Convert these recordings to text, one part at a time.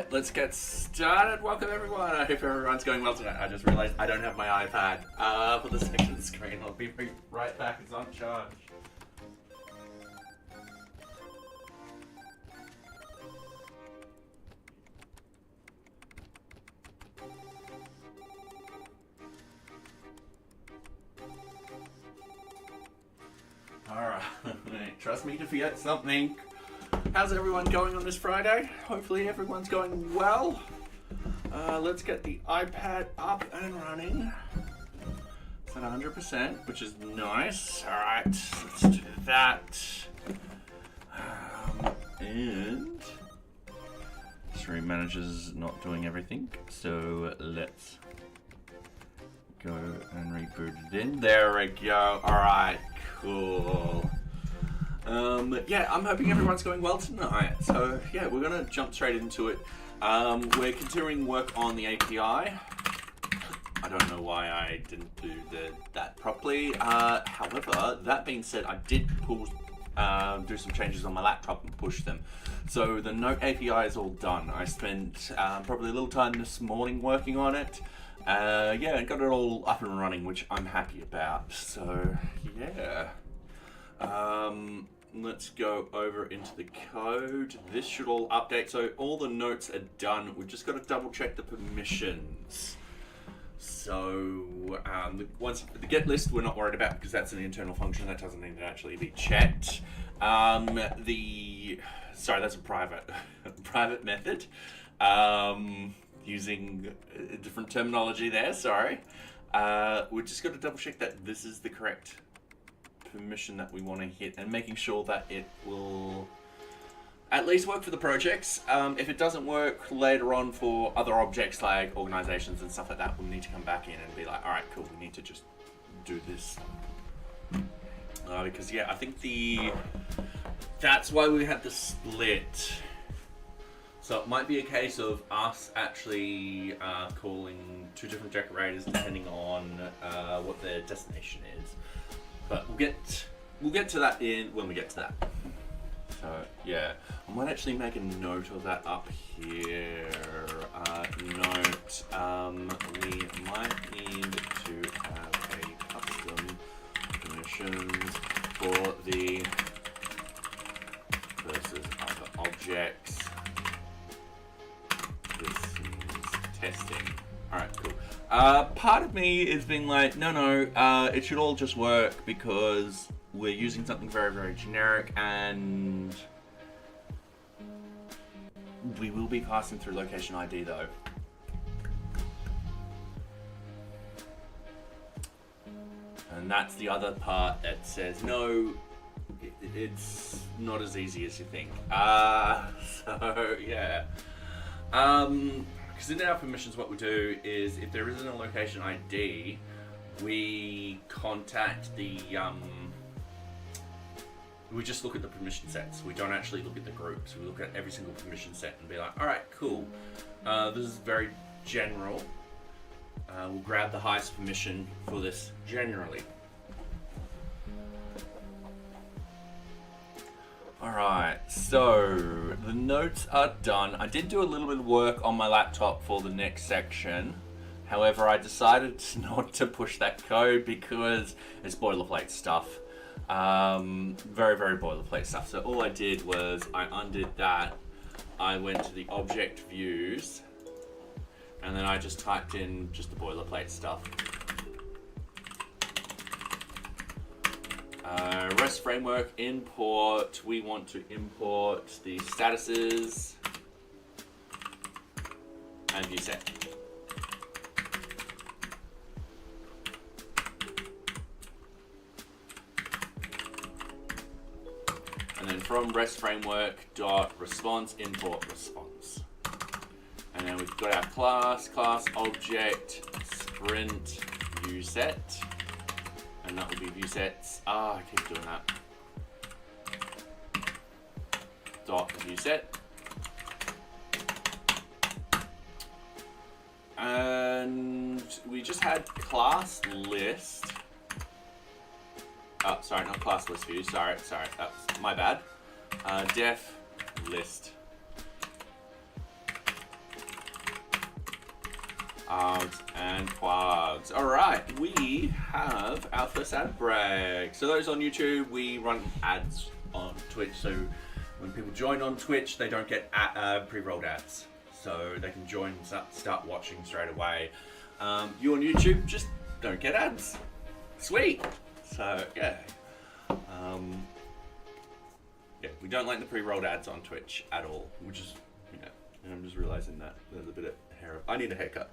Alright, let's get started. Welcome everyone. I hope everyone's going well tonight. I just realized I don't have my iPad for the second screen. I'll be right back. It's on charge. Alright, trust me to forget something. How's everyone going on this Friday? Hopefully everyone's going well. Let's get the iPad up and running. It's at 100%, which is nice. Alright, let's do that. And Stream Manager's not doing everything, so let's go and reboot it in. There we go. Alright, cool. Yeah, I'm hoping everyone's going well tonight. So yeah, we're gonna jump straight into it. We're continuing work on the API. I don't know why I didn't do that properly. However, that being said, I did do some changes on my laptop and push them. So the Note API is all done. I spent probably a little time this morning working on it. Yeah, and got it all up and running, which I'm happy about. So yeah. Let's go over into the code. This should all update. So all the notes are done. We've just got to double check the permissions. So the get list we're not worried about because that's an internal function that doesn't need to actually be checked. Sorry, that's a private method. Using a different terminology there. Sorry. We've just got to double check that this is the correct permission that we want to hit and making sure that it will at least work for the projects. If it doesn't work later on for other objects like organizations and stuff like that, we'll need to come back in and be like, all right, cool, we need to just do this. Because yeah, I think that's why we had the split. So it might be a case of us actually calling two different decorators depending on what their destination is. But we'll get to that when we get to that. So yeah, I might actually make a note of that up here. Note, we might need to have a custom permissions for the versus other objects. This is testing. Alright, cool. Part of me is being like, no, it should all just work because we're using something very, very generic and we will be passing through location ID though. And that's the other part that says, no, it's not as easy as you think. So yeah. Because in our permissions, what we do is if there isn't a location ID, we contact the, we just look at the permission sets. We don't actually look at the groups. We look at every single permission set and be like, all right, cool. This is very general. We'll grab the highest permission for this generally. Alright, so the notes are done. I did do a little bit of work on my laptop for the next section. However, I decided not to push that code because it's boilerplate stuff. Very, very boilerplate stuff. So all I did was I undid that. I went to the object views and then I just typed in just the boilerplate stuff. REST framework import, we want to import the statuses and view set. And then from REST framework dot response import response. And then we've got our class object sprint view set. And that will be view sets. I keep doing that. Dot view set. And we just had class list. Oh, sorry, not class list view. Sorry, that's my bad. Def list. Args and quags. Alright, we have our first ad break. So those on YouTube, we run ads on Twitch, so when people join on Twitch, they don't get pre-rolled ads. So they can join and start watching straight away. You on YouTube, just don't get ads. Sweet! So, yeah. Yeah, we don't like the pre-rolled ads on Twitch at all, which is, yeah, and I'm just realizing that there's a bit of hair. I need a haircut.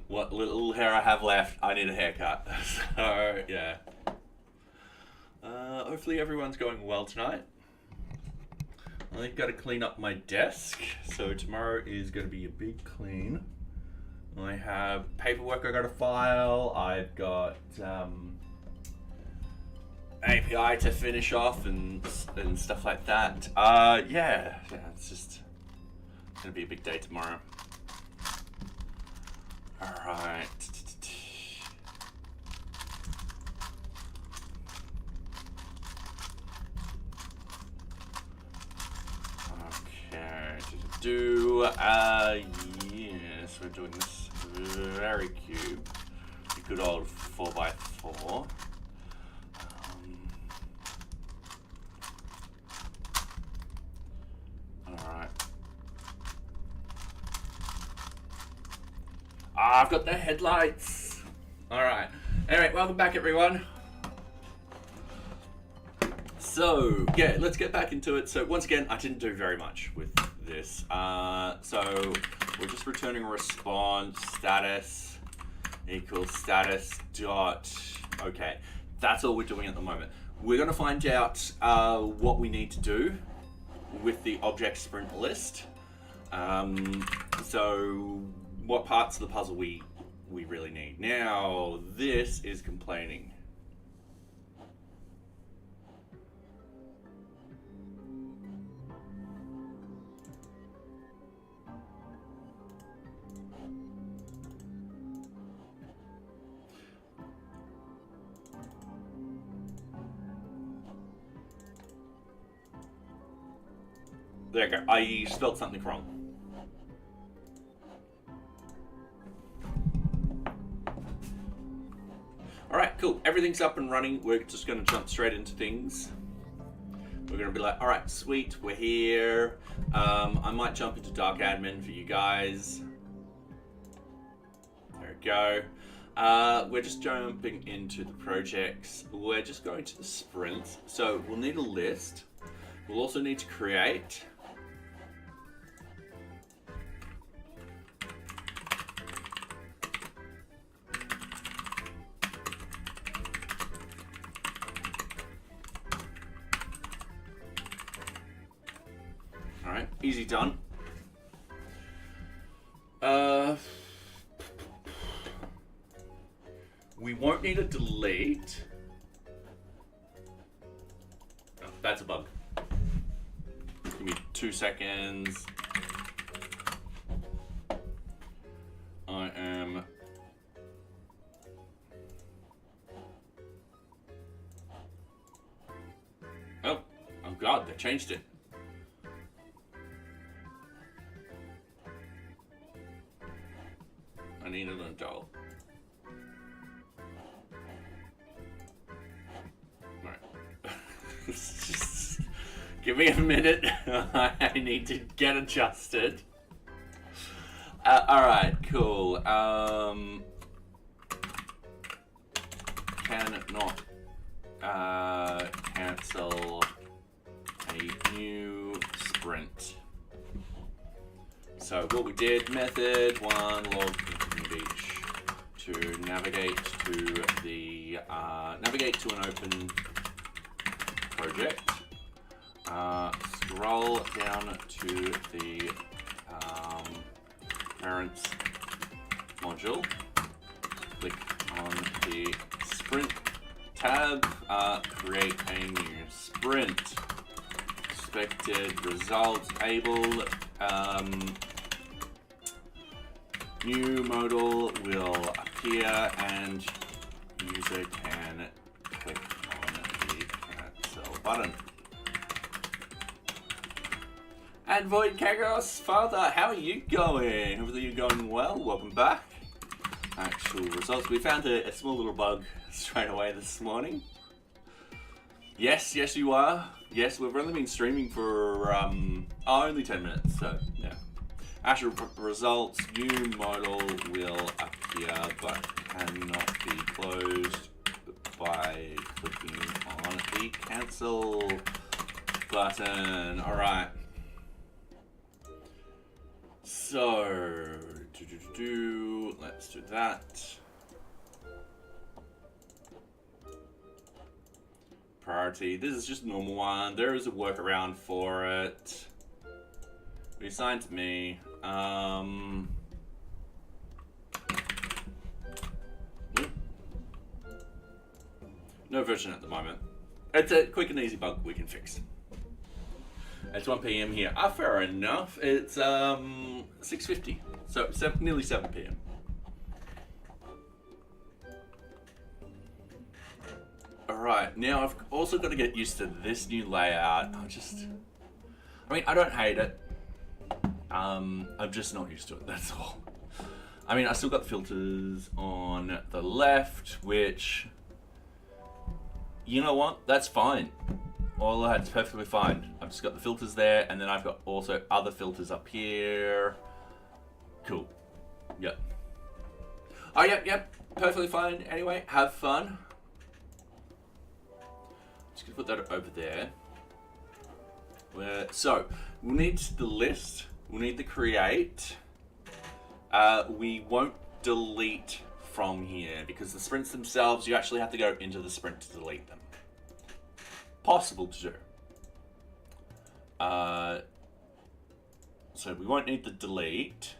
What little hair I have left, I need a haircut. So, yeah. Hopefully everyone's going well tonight. I've got to clean up my desk, so tomorrow is going to be a big clean. I have paperwork I got to file. I've got API to finish off and stuff like that. Yeah, it's just going to be a big day tomorrow. All right. Yes, we're doing this very cube, a good old 4x4. Alright. I've got the headlights. Alright. Alright, welcome back everyone. So, yeah, let's get back into it. So, once again, I didn't do very much with this. So, we're just returning a response, status equals status dot, okay. That's all we're doing at the moment. We're going to find out what we need to do with the object sprint list. So, what parts of the puzzle we really need. Now, this is complaining. There you go. I spelled something wrong. Alright, cool. Everything's up and running. We're just going to jump straight into things. We're going to be like, alright, sweet, we're here. I might jump into Dark Admin for you guys. There we go. We're just jumping into the projects. We're just going to the sprints. So we'll need a list. We'll also need to create. Alright, easy done. We won't need a delete. Oh, that's a bug. Give me 2 seconds. I am... Oh God, they changed it. I need an adult. Right. Just give me a minute. I need to get adjusted. Alright, cool. Cannot cancel a new sprint. So what we did, method one log NearBeach to navigate to the navigate to an open project. Scroll down to the parents module. Click on the sprint tab. Create a new sprint. Expected results able. New modal will appear and user can click on the cancel button. And Void Kagos, Father, how are you going? Hopefully you're going well. Welcome back. Actual results. We found a small little bug straight away this morning. Yes, you are. Yes, we've only been streaming for only 10 minutes, so yeah. Actual results, new model will appear but cannot be closed by clicking on the cancel button. Alright. So, let's do that. Priority, this is just a normal one. There is a workaround for it. Be assigned to me. No version at the moment. It's a quick and easy bug we can fix. It's 1 p.m. here. Fair enough. It's 6:50, so nearly 7 p.m. Alright, now I've also got to get used to this new layout. I don't hate it. I'm just not used to it, that's all. I mean, I still got the filters on the left, which, you know what, that's fine. All that's perfectly fine. I've just got the filters there, and then I've got also other filters up here. Cool. Yep. Oh, yep, perfectly fine. Anyway, have fun. Just gonna put that over there. So, we'll need the list. We'll need the create. We won't delete from here because the sprints themselves, you actually have to go into the sprint to delete them. Possible to do. So we won't need the delete.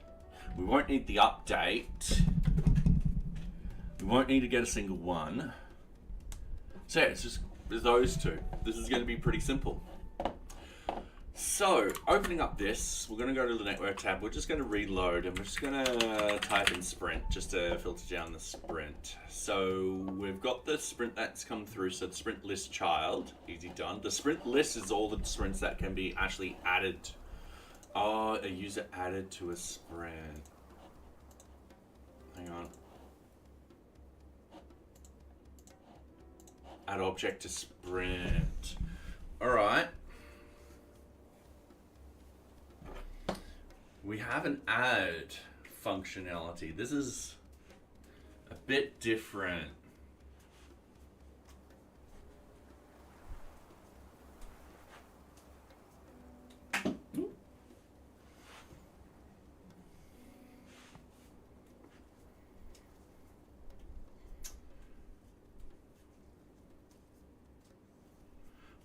We won't need the update. We won't need to get a single one. So yeah, it's just those two. This is going to be pretty simple. So, opening up this, we're going to go to the network tab. We're just going to reload and we're just going to type in sprint just to filter down the sprint. So, we've got the sprint that's come through. So, the sprint list child, easy done. The sprint list is all the sprints that can be actually added. Oh, a user added to a sprint. Hang on. Add object to sprint. All right. We have an add functionality. This is a bit different.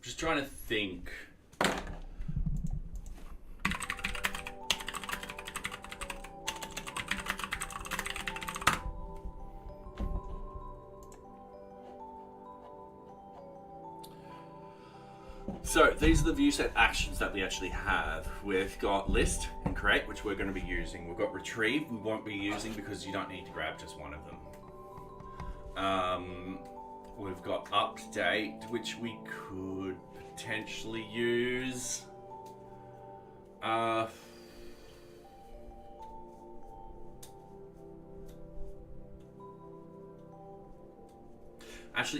Just trying to think. So these are the view set actions that we actually have. We've got list and create, which we're going to be using. We've got retrieve, we won't be using because you don't need to grab just one of them. We've got update, which we could potentially use. Actually,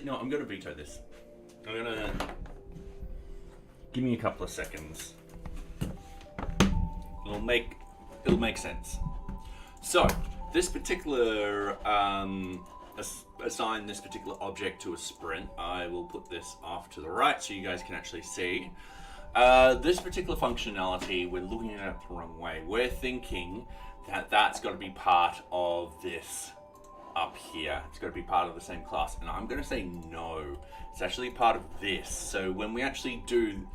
no, I'm going to veto this. I'm going to... Give me a couple of seconds. It'll make sense. So, this particular... assign this particular object to a sprint. I will put this off to the right so you guys can actually see. This particular functionality, we're looking at it the wrong way. We're thinking that that's got to be part of this up here. It's got to be part of the same class. And I'm going to say no. It's actually part of this. So when we actually do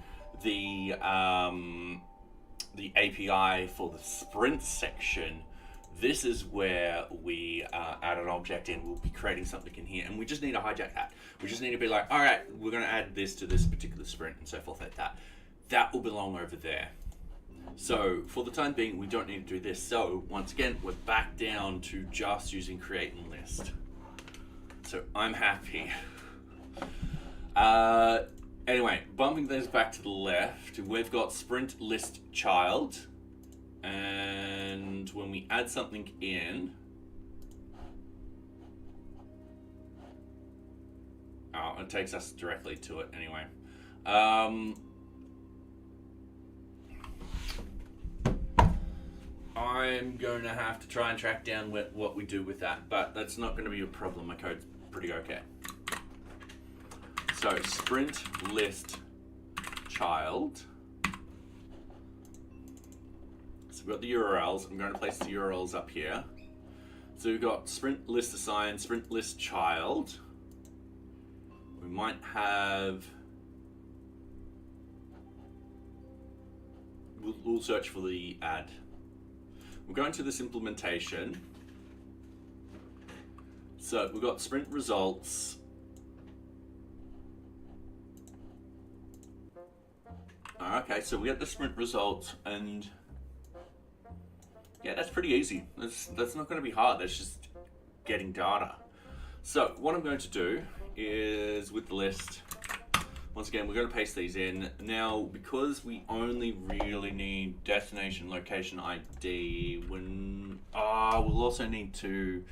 the API for the sprint section, this is where we add an object in. We'll be creating something in here, and we just need to hijack that. We just need to be like, all right, we're going to add this to this particular sprint and so forth like that. That will belong over there. So for the time being, we don't need to do this. So once again, we're back down to just using create and list. So I'm happy. Anyway, bumping those back to the left, we've got sprint list child. And when we add something in, oh, it takes us directly to it anyway. I'm going to have to try and track down what we do with that, but that's not going to be a problem. My code's pretty okay. So sprint list child. So we've got the URLs. I'm going to place the URLs up here. So we've got sprint list assign, sprint list child. We might have, we'll search for the add. We're going to this implementation. So we've got sprint results. Okay, so we get the sprint results, and yeah, that's pretty easy. That's not going to be hard. That's just getting data. So what I'm going to do is with the list, once again, we're going to paste these in. Now, because we only really need destination location ID, we'll also need to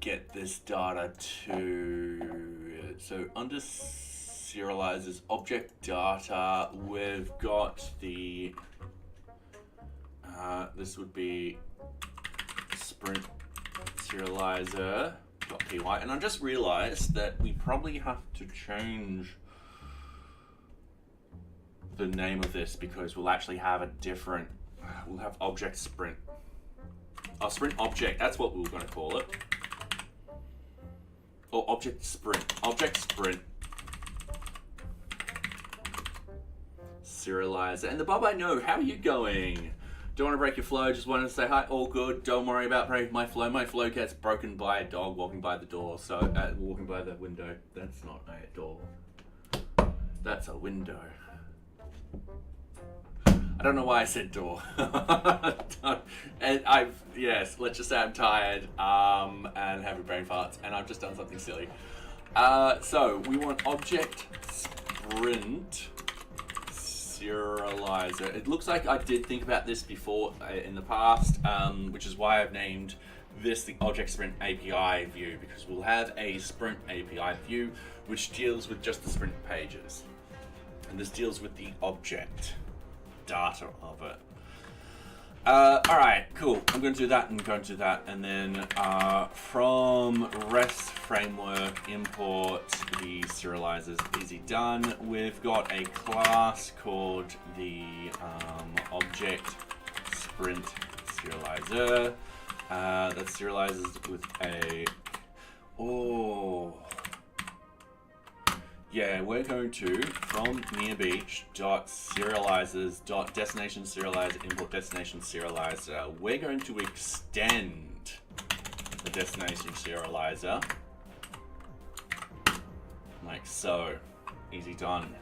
get this data to, so under serializers, object data, we've got the, this would be sprint serializer.py, and I just realized that we probably have to change the name of this because we'll actually have a different, we'll have object sprint. Sprint object, that's what we were going to call it. Or object sprint. Object sprint serializer. And the Bob I know, how are you going? Don't want to break your flow, just wanted to say hi, all good. Don't worry about breaking my flow. My flow gets broken by a dog walking by the door. So, walking by the window. That's not a door. That's a window. I don't know why I said door. And yes, let's just say I'm tired and having brain farts, and I've just done something silly. So we want object sprint serializer. It looks like I did think about this before in the past, which is why I've named this the object sprint API view, because we'll have a sprint API view which deals with just the sprint pages, and this deals with the object data of it. Alright, cool. I'm going to do that and going to do that, and then from REST framework import the serializers. Easy done. We've got a class called the object sprint serializer that serializes with a yeah, we're going to, from NearBeach .serializers.destination serializer import destination serializer, we're going to extend the destination serializer like so. Easy done.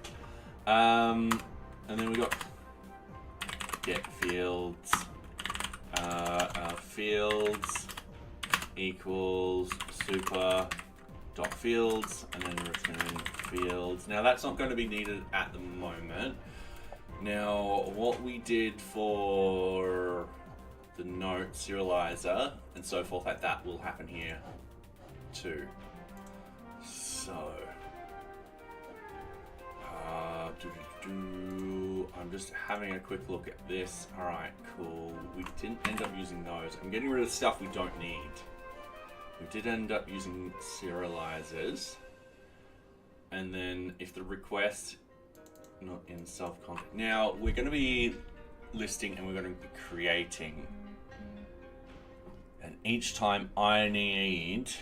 And then we got get fields, fields equals super dot fields, and then return fields. Now that's not going to be needed at the moment. Now what we did for the note serializer and so forth like that will happen here too. So I'm just having a quick look at this. Alright, cool. We didn't end up using those. I'm getting rid of the stuff we don't need. We did end up using serializers, and then if the request not in self-context. Now we're going to be listing and we're going to be creating, and each time I need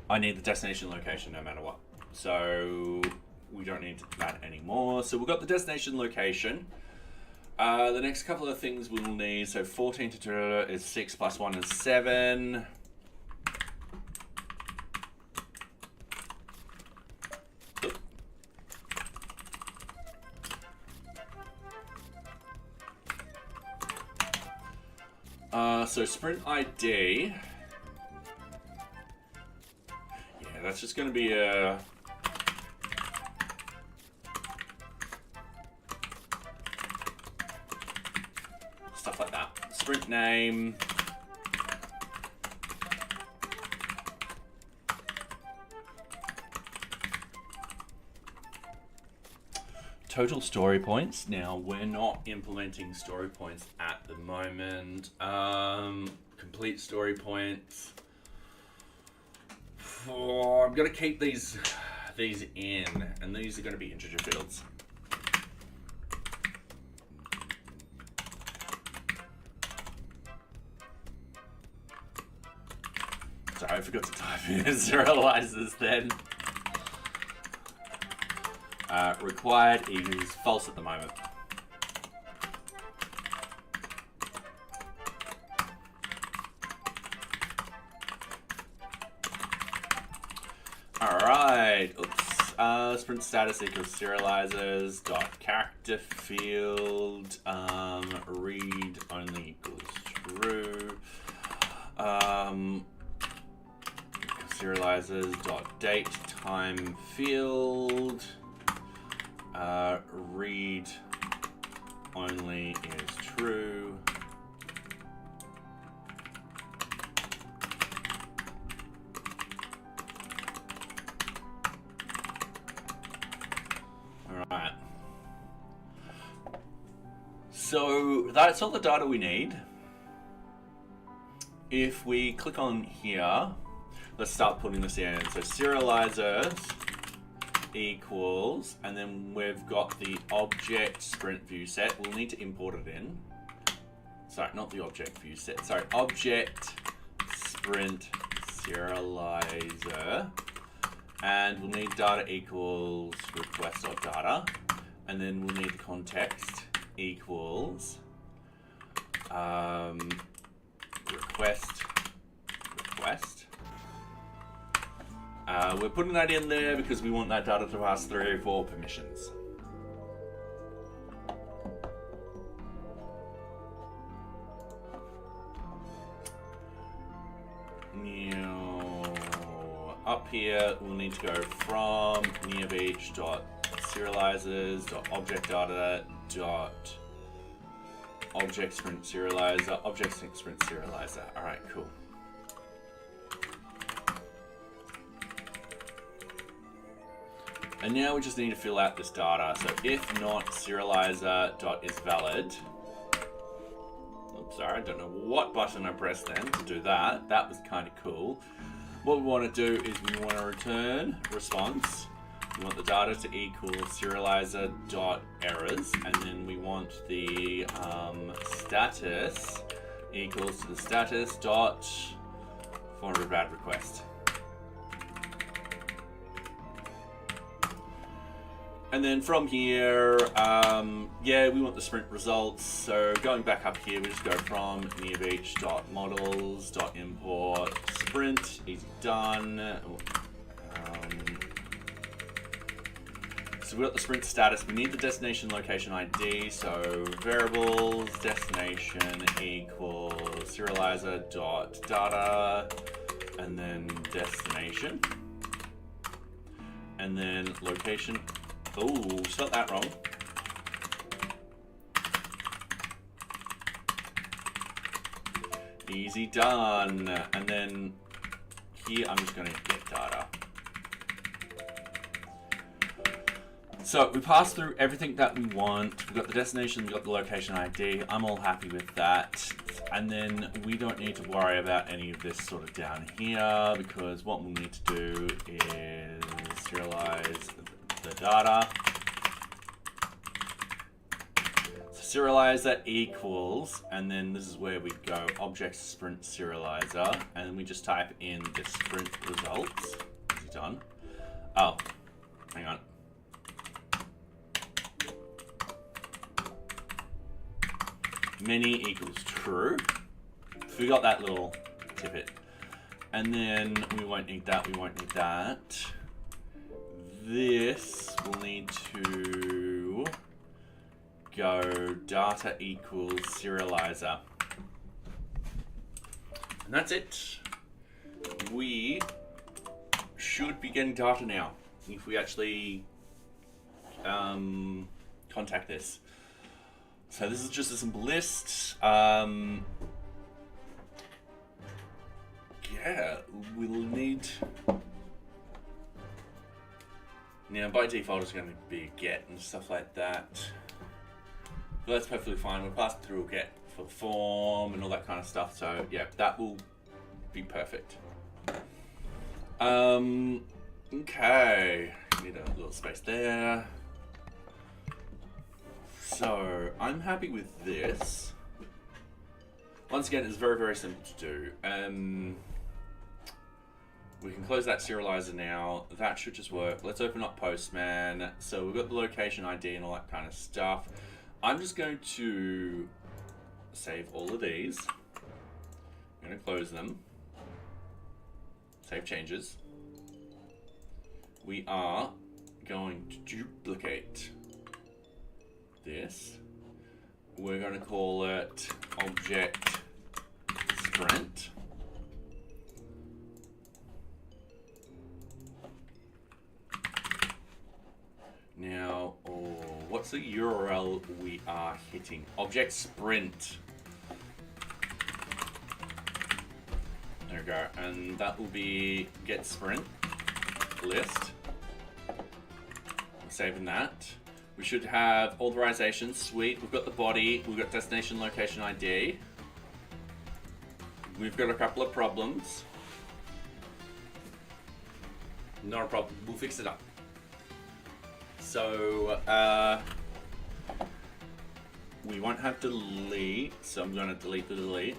the destination location no matter what. So we don't need that anymore. So we've got the destination location. The next couple of things we'll need, so 14 to 2 is 6 plus 1 is 7. So sprint ID. Yeah, that's just going to be a stuff like that. Sprint name. Total story points. Now, we're not implementing story points at the moment. Complete story points. Oh, I'm going to keep these in, and these are going to be integer fields. Sorry, I forgot to type in serializers then. Required equals false at the moment. Alright, oops. Sprint status equals serializers dot character field. Read only equals true. Serializers dot date time field. Read only is true. Alright. So that's all the data we need. If we click on here, let's start putting this in. So serializers equals, and then we've got the object sprint view set. We'll need to import it in. Sorry, not the object view set. Sorry, object sprint serializer. And we'll need data equals request.data. And then we'll need context equals request. We're putting that in there because we want that data to pass through for permissions. Now, up here, we'll need to go from NearBeach .serializers .object data .object sprint serializer object sprint serializer. All right, cool. And now we just need to fill out this data. So if not serializer dot is valid. Oops, sorry, I don't know what button I pressed then to do that. That was kind of cool. What we want to do is we want to return response. We want the data to equal serializer dot errors, and then we want the status equals to the status dot 400 bad request. And then from here, yeah, we want the sprint results. So going back up here, we just go from nearbeach.models.import sprint, easy done. So we've got the sprint status. We need the destination location ID. So variables destination equals serializer.data, and then destination, and then location. Oh, spelled that wrong. Easy done. And then here I'm just going to get data. So we passed through everything that we want. We've got the destination, we've got the location ID. I'm all happy with that. And then we don't need to worry about any of this sort of down here, because what we'll need to do is serialize the data. So serializer equals, and then this is where we go object sprint serializer, and then we just type in the sprint results. Is it done? Oh, hang on. Many equals true. Forgot that little tidbit. And then we won't need that, we won't need that. This will need to go data equals serializer. And that's it. We should be getting data now if we actually contact this. So this is just a simple list. Yeah, we'll need... Now, by default, it's going to be a get and stuff like that. But that's perfectly fine. We'll pass it through a get for the form and all that kind of stuff. So, yeah, that will be perfect. Okay. Need a little space there. So, I'm happy with this. Once again, it's very, very simple to do. We can close that serializer now. That should just work. Let's open up Postman. So we've got the location ID and all that kind of stuff. I'm just going to save all of these. I'm going to close them. Save changes. We are going to duplicate this. We're going to call it object sprint. Now, what's the URL we are hitting? Object sprint. There we go. And that will be get sprint list. I'm saving that. We should have authorization. Sweet. We've got the body. We've got destination location ID. We've got a couple of problems. Not a problem. We'll fix it up. So, we won't have delete, so I'm going to delete the delete.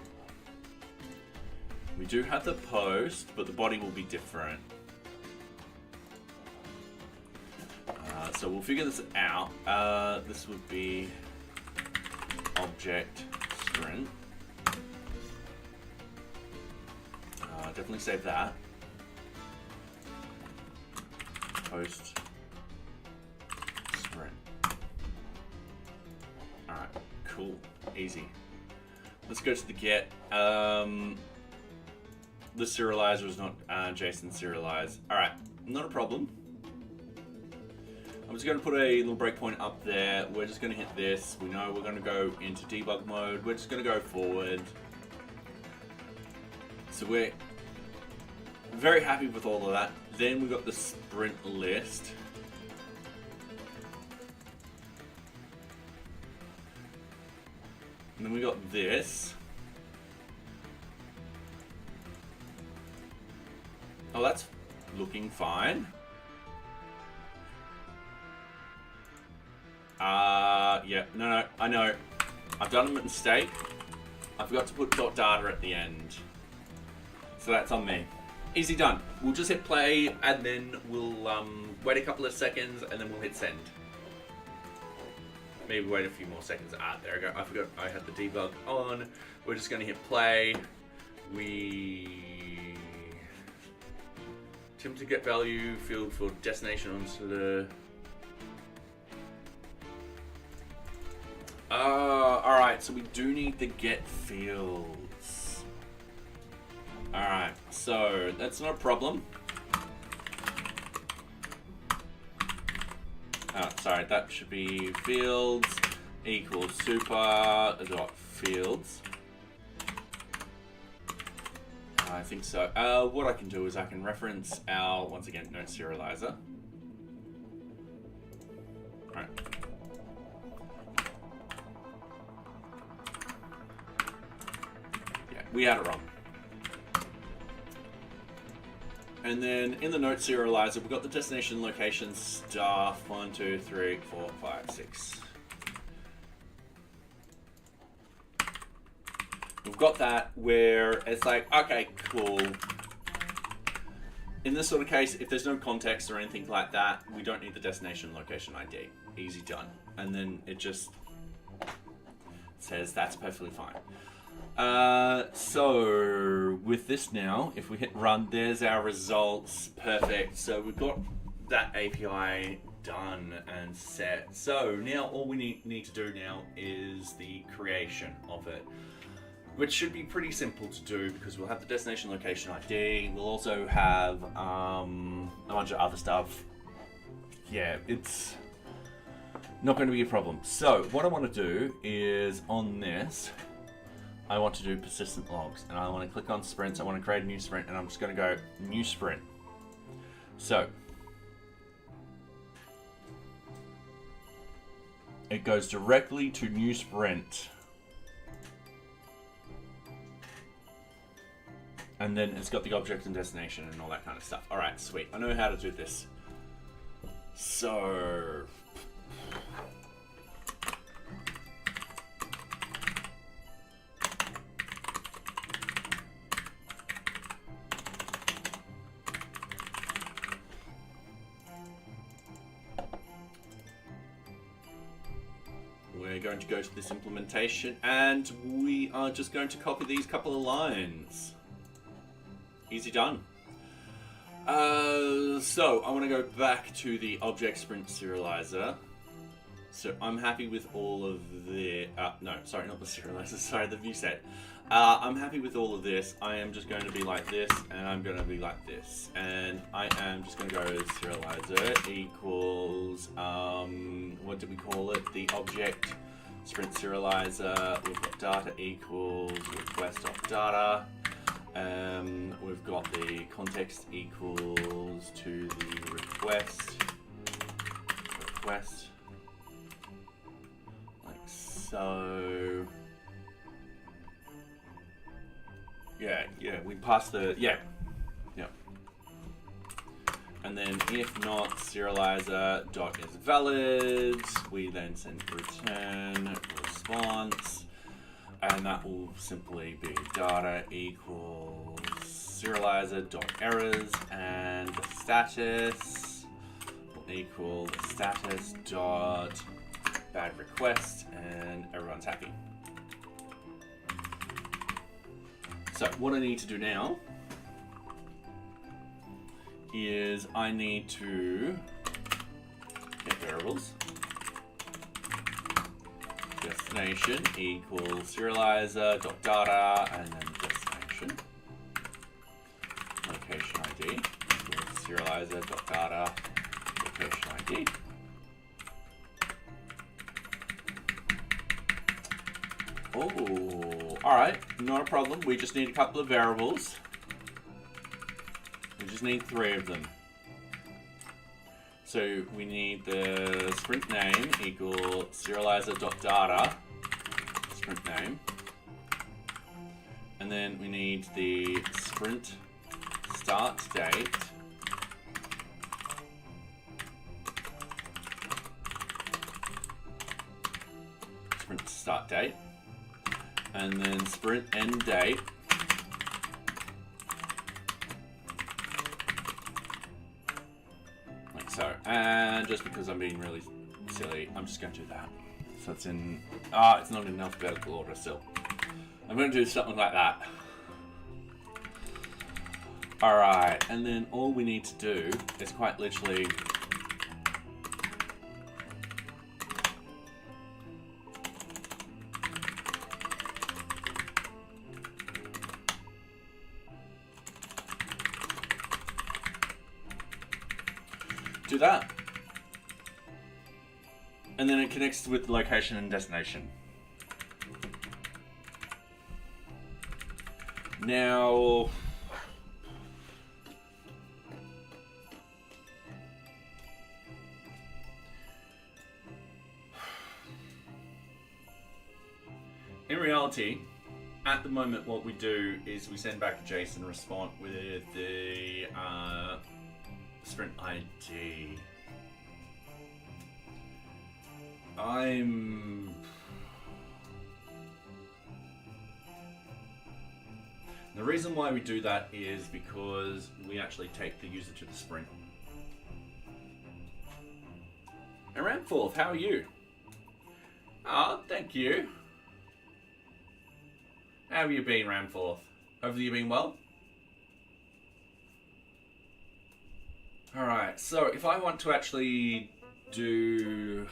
We do have the post, but the body will be different. So we'll figure this out. This would be object sprint. Definitely save that. Post. Alright, cool, easy. Let's go to the get. The serializer is not JSON serialized. Alright, not a problem. I'm just going to put a little breakpoint up there. We're just going to hit this. We know we're going to go into debug mode. We're just going to go forward. So we're very happy with all of that. Then we've got the sprint list. And then we got this. Oh, that's looking fine. Yeah, no, I know. I've done a mistake. I forgot to put .data at the end. So that's on me. Easy done. We'll just hit play and then we'll wait a couple of seconds and then we'll hit send. Maybe wait a few more seconds. There we go. I forgot I had the debug on. We're just going to hit play. We attempt to get value field for destination onto the. Alright, so we do need the get fields. Alright, so that's not a problem. Sorry, that should be fields equals super dot fields. I think so. What I can do is I can reference our, once again, note serializer. Alright. Yeah, we had it wrong. And then in the note serializer, we've got the destination location stuff. 1, 2, 3, 4, 5, 6. We've got that where it's like, okay, cool. In this sort of case, if there's no context or anything like that, we don't need the destination location ID. Easy done. And then it just says that's perfectly fine. So with this now, if we hit run, there's our results. Perfect. So we've got that API done and set. So now all we need to do now is the creation of it. which should be pretty simple to do because we'll have the destination location ID. We'll also have a bunch of other stuff. Yeah, it's not going to be a problem. So what I want to do is on this, I want to do persistent logs, and I want to click on sprints. I want to create a new sprint, and I'm just going to go new sprint. So it goes directly to new sprint, and then it's got the object and destination and all that kind of stuff. All right, sweet. I know how to do this. So we're going to go to this implementation, and we are just going to copy these couple of lines. Easy done. So I want to go back to the object sprint serializer. So I'm happy with all of the, no, sorry, not the serializer, sorry, the view set. I'm happy with all of this. I am just going to be like this, and I'm going to be like this. And I am just going to go serializer equals, what did we call it? The object sprint serializer. We've got data equals request.data. We've got the context equals to the request, like so. Yeah, we pass the, yeah. And then if not, serializer dot is valid, we then send return response, and that will simply be data equals serializer dot errors, and the status will equal the status dot bad request, and everyone's happy. So what I need to do now is I need to get variables. Destination equals serializer.data, and then destination. Location ID equals serializer.data, location ID. Oh, alright, not a problem. We just need a couple of variables. We just need 3 of them. So we need the sprint name equal serializer.data sprint name. And then we need the sprint start date. Sprint start date. And then sprint end date. Like so. And just because I'm being really silly, I'm just going to do that. So it's in, it's not in alphabetical order still. I'm going to do something like that. Alright, and then all we need to do is quite literally do that. And then it connects with location and destination. Now, in reality, at the moment what we do is we send back a JSON response with the sprint ID. The reason why we do that is because we actually take the user to the sprint. And Ramforth, how are you? Oh, thank you. How have you been, Ramforth? Have you been well? Alright, so if I want to actually do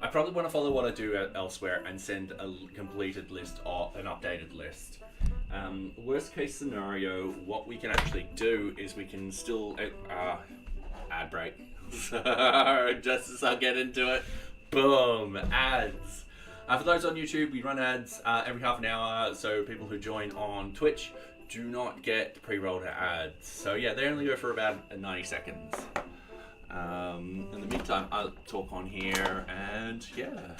I probably want to follow what I do elsewhere and send a completed list or an updated list. Worst case scenario, what we can actually do is we can still ad break. Just as I'll get into it, boom, ads. For those on YouTube, we run ads every half an hour, so people who join on Twitch do not get pre-rolled ads. So yeah, they only go for about 90 seconds. In the meantime, I'll talk on here, and yeah,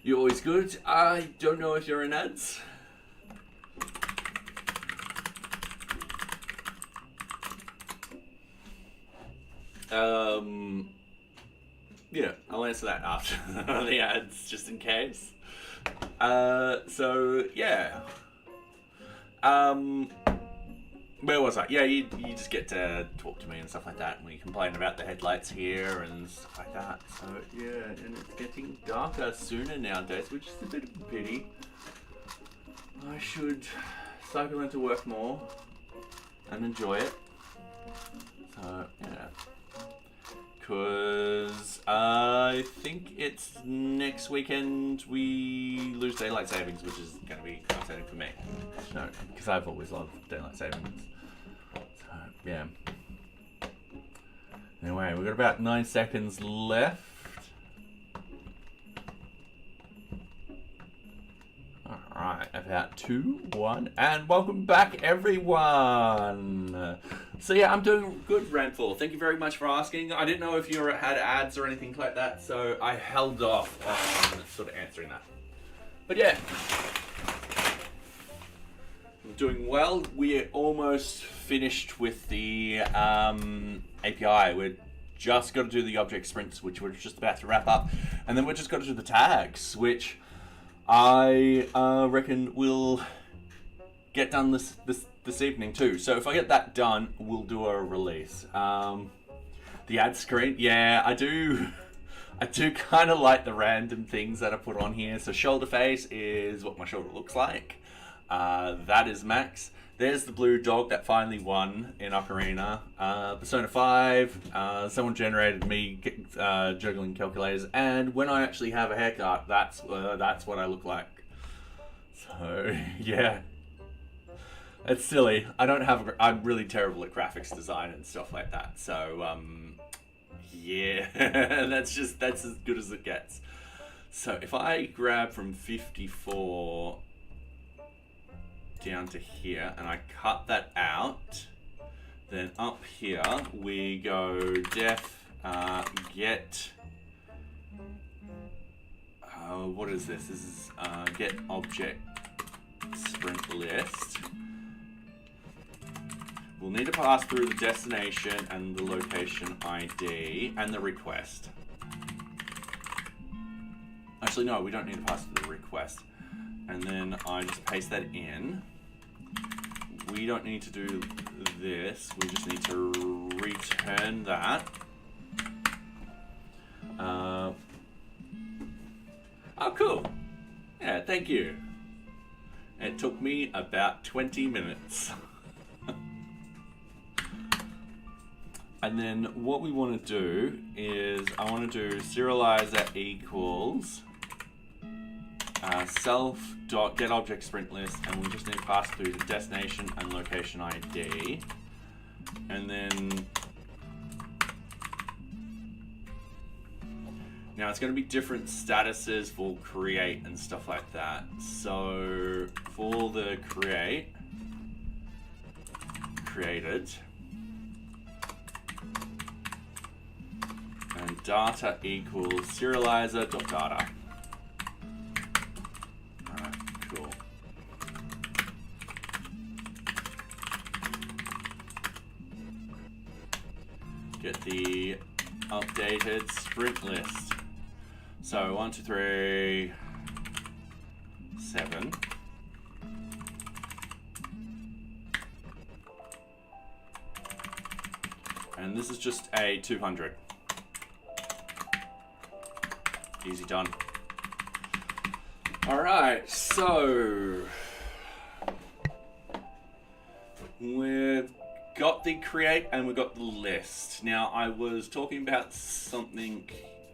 you're always good. I don't know if you're in ads. Yeah, I'll answer that after the ads, just in case. So yeah. Where was I? Yeah, you just get to talk to me and stuff like that, and we complain about the headlights here and stuff like that. So yeah, and it's getting darker sooner nowadays, which is a bit of a pity. I should cycle into work more and enjoy it. So yeah. Because I think it's next weekend we lose daylight savings, which is going to be upsetting for me. No, because I've always loved daylight savings. So, yeah. Anyway, we've got about 9 seconds left. Alright, about 2, 1, and welcome back, everyone! So yeah, I'm doing good, Randful. Thank you very much for asking. I didn't know if you had ads or anything like that, so I held off on sort of answering that. But yeah, I'm doing well. We're almost finished with the API. We're just got to do the object sprints, which we're just about to wrap up, and then we're just got to do the tags, which I reckon we'll get done this evening too. So if I get that done, we'll do a release. The ad screen, yeah, I do kind of like the random things that I put on here. So shoulder face is what my shoulder looks like. That is Max. There's the blue dog that finally won in Ocarina. Persona 5, someone generated me juggling calculators, and when I actually have a haircut, that's what I look like. So yeah, it's silly. I'm really terrible at graphics design and stuff like that. So yeah, that's as good as it gets. So if I grab from 54 down to here and I cut that out, then up here we go def get what is this? This is get object sprint list. We'll need to pass through the destination and the location ID and the request. Actually no, we don't need to pass through the request. And then I just paste that in. We don't need to do this. We just need to return that. Oh, cool. Yeah, thank you. It took me about 20 minutes. And then what we want to do is I want to do serializer equals self.getObjectSprintList, and we just need to pass through the destination and location ID. And then now it's going to be different statuses for create and stuff like that. So for the created, and data equals serializer.data. Get the updated sprint list. So 1, 2, 3, 7. And this is just a 200. Easy done. All right, so we've got the create and we've got the list. Now I was talking about something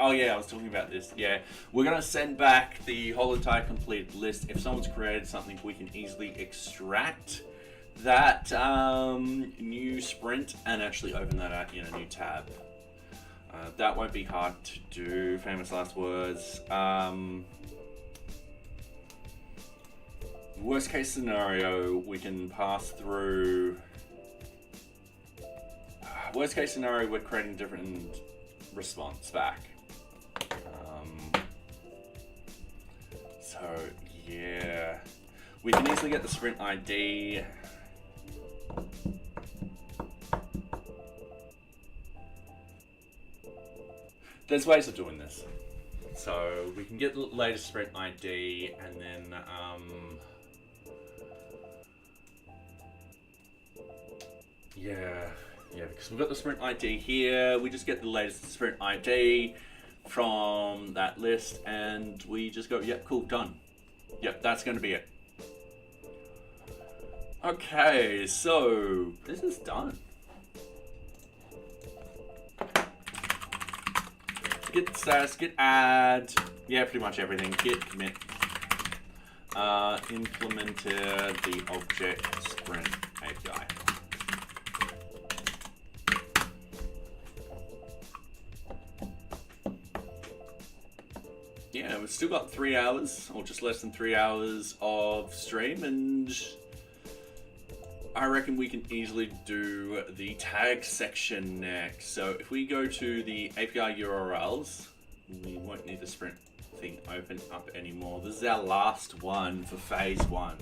Oh yeah, I was talking about this. Yeah, we're gonna send back the whole entire complete list. If someone's created something, we can easily extract that new sprint and actually open that out in a new tab. That won't be hard to do. Famous last words. Worst case scenario, we can pass through. Worst case scenario, we're creating a different response back. So yeah, we can easily get the sprint ID. There's ways of doing this. So we can get the latest sprint ID and then yeah, because we've got the sprint ID here. We just get the latest sprint ID from that list and we just go, yep, cool, done. Yep, that's going to be it. Okay, so this is done. Git status, git add, yeah, pretty much everything. Git commit, implemented the object sprint API. Yeah, we've still got 3 hours, or just less than 3 hours of stream, and I reckon we can easily do the tag section next. So if we go to the API URLs, we won't need the sprint thing open up anymore. This is our last one for phase 1.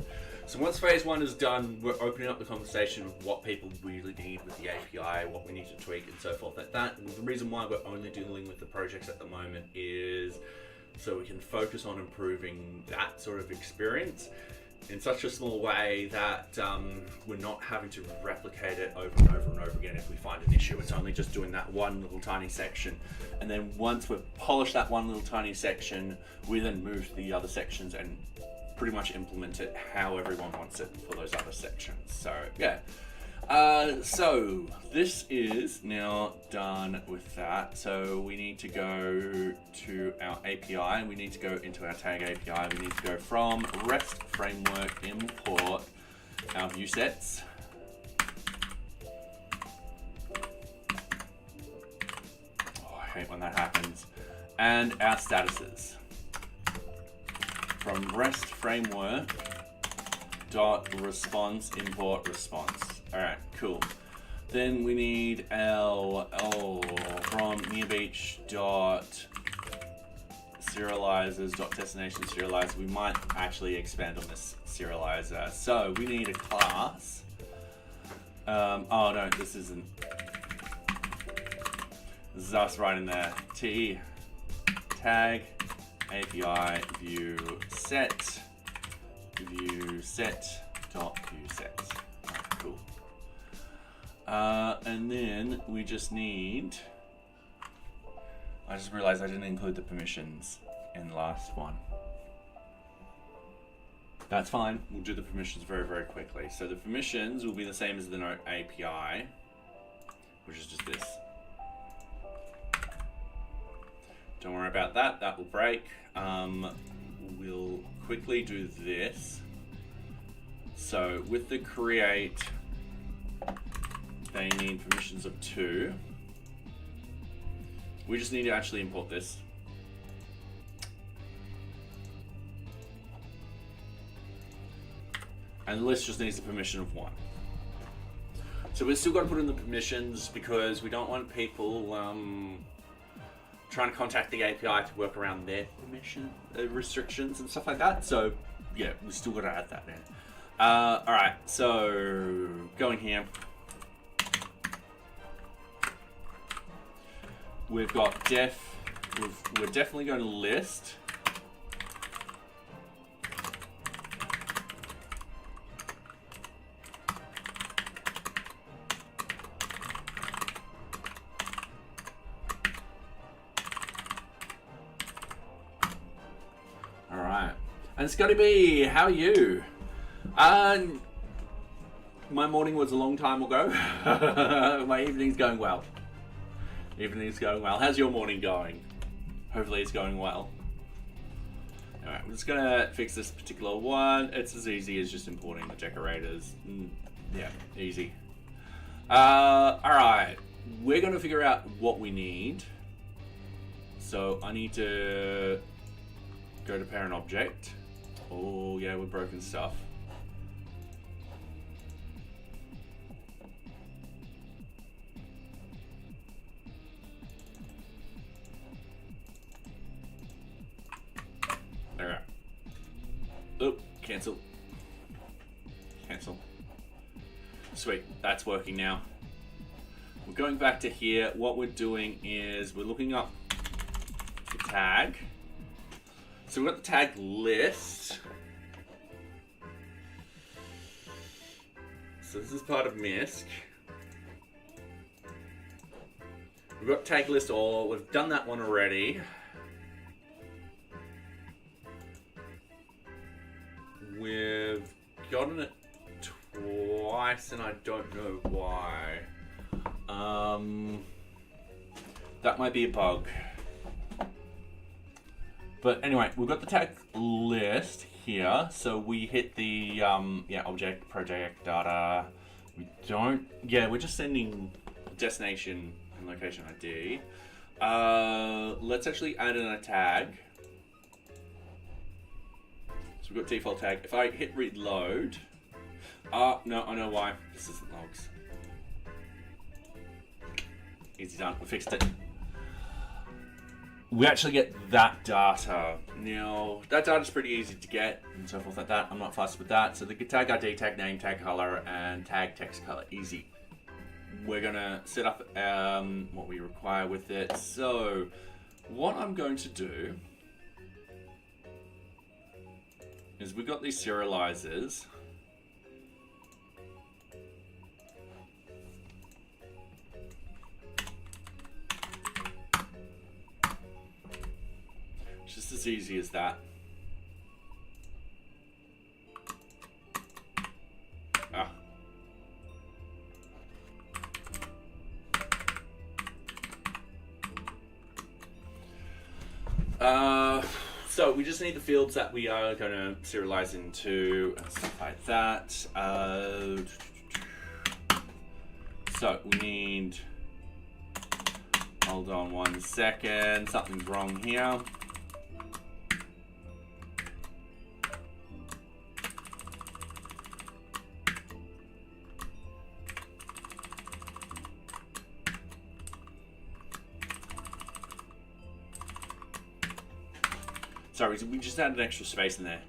So once phase 1 is done, we're opening up the conversation of what people really need with the API, what we need to tweak and so forth like that. And the reason why we're only dealing with the projects at the moment is so we can focus on improving that sort of experience in such a small way that we're not having to replicate it over and over and over again if we find an issue. It's only just doing that one little tiny section. And then once we've polished that one little tiny section, we then move to the other sections and pretty much implement it how everyone wants it for those other sections. So yeah. So this is now done with that. So we need to go to our API. We need to go into our tag API. We need to go from REST framework import our view sets. Oh, I hate when that happens. And our statuses. From REST framework dot response import response. All right, cool. Then we need our from NearBeach dot serializers dot destination serializer. We might actually expand on this serializer. So we need a class. Oh no, this isn't. This is us right in there. T tag API view set dot view set. Right, cool. And then we just need, I just realized I didn't include the permissions in the last one. That's fine, we'll do the permissions very, very quickly. So the permissions will be the same as the Node API, which is just this. Don't worry about that, that will break. We'll quickly do this. So with the create, they need permissions of 2. We just need to actually import this. And the list just needs the permission of 1. So we've still got to put in the permissions because we don't want people trying to contact the API to work around their permission restrictions and stuff like that. So yeah, we still got to add that in. All right, so going here. We've got we're definitely going to list. All right, and Scotty B, how are you? My morning was a long time ago. My evening's going well. Evening's going well. How's your morning going? Hopefully it's going well. Alright, we're just gonna fix this particular one. It's as easy as just importing the decorators. Yeah, easy. Alright, we're gonna figure out what we need. So I need to go to parent object. Oh yeah, we're broken stuff. Alright. Oh, cancel. Cancel. Sweet, that's working now. We're going back to here. What we're doing is we're looking up the tag. So we've got the tag list. So this is part of MISC. We've got tag list all. We've done that one already. We've gotten it twice and I don't know why. That might be a bug. But anyway, we've got the tag list here. So we hit the object, project, data. We're just sending destination and location ID. Let's actually add in a tag. So we've got default tag. If I hit reload, no, I know why. This isn't logs. Easy done, we fixed it. We actually get that data. Now, that data is pretty easy to get and so forth like that. I'm not fussed with that. So the tag ID, tag name, tag color, and tag text color, easy. We're gonna set up what we require with it. So what I'm going to do is we've got these serializers. Just as easy as that. So we just need the fields that we are going to serialize into and stuff like that. So we need, hold on 1 second, something's wrong here. Sorry, we just added an extra space in there.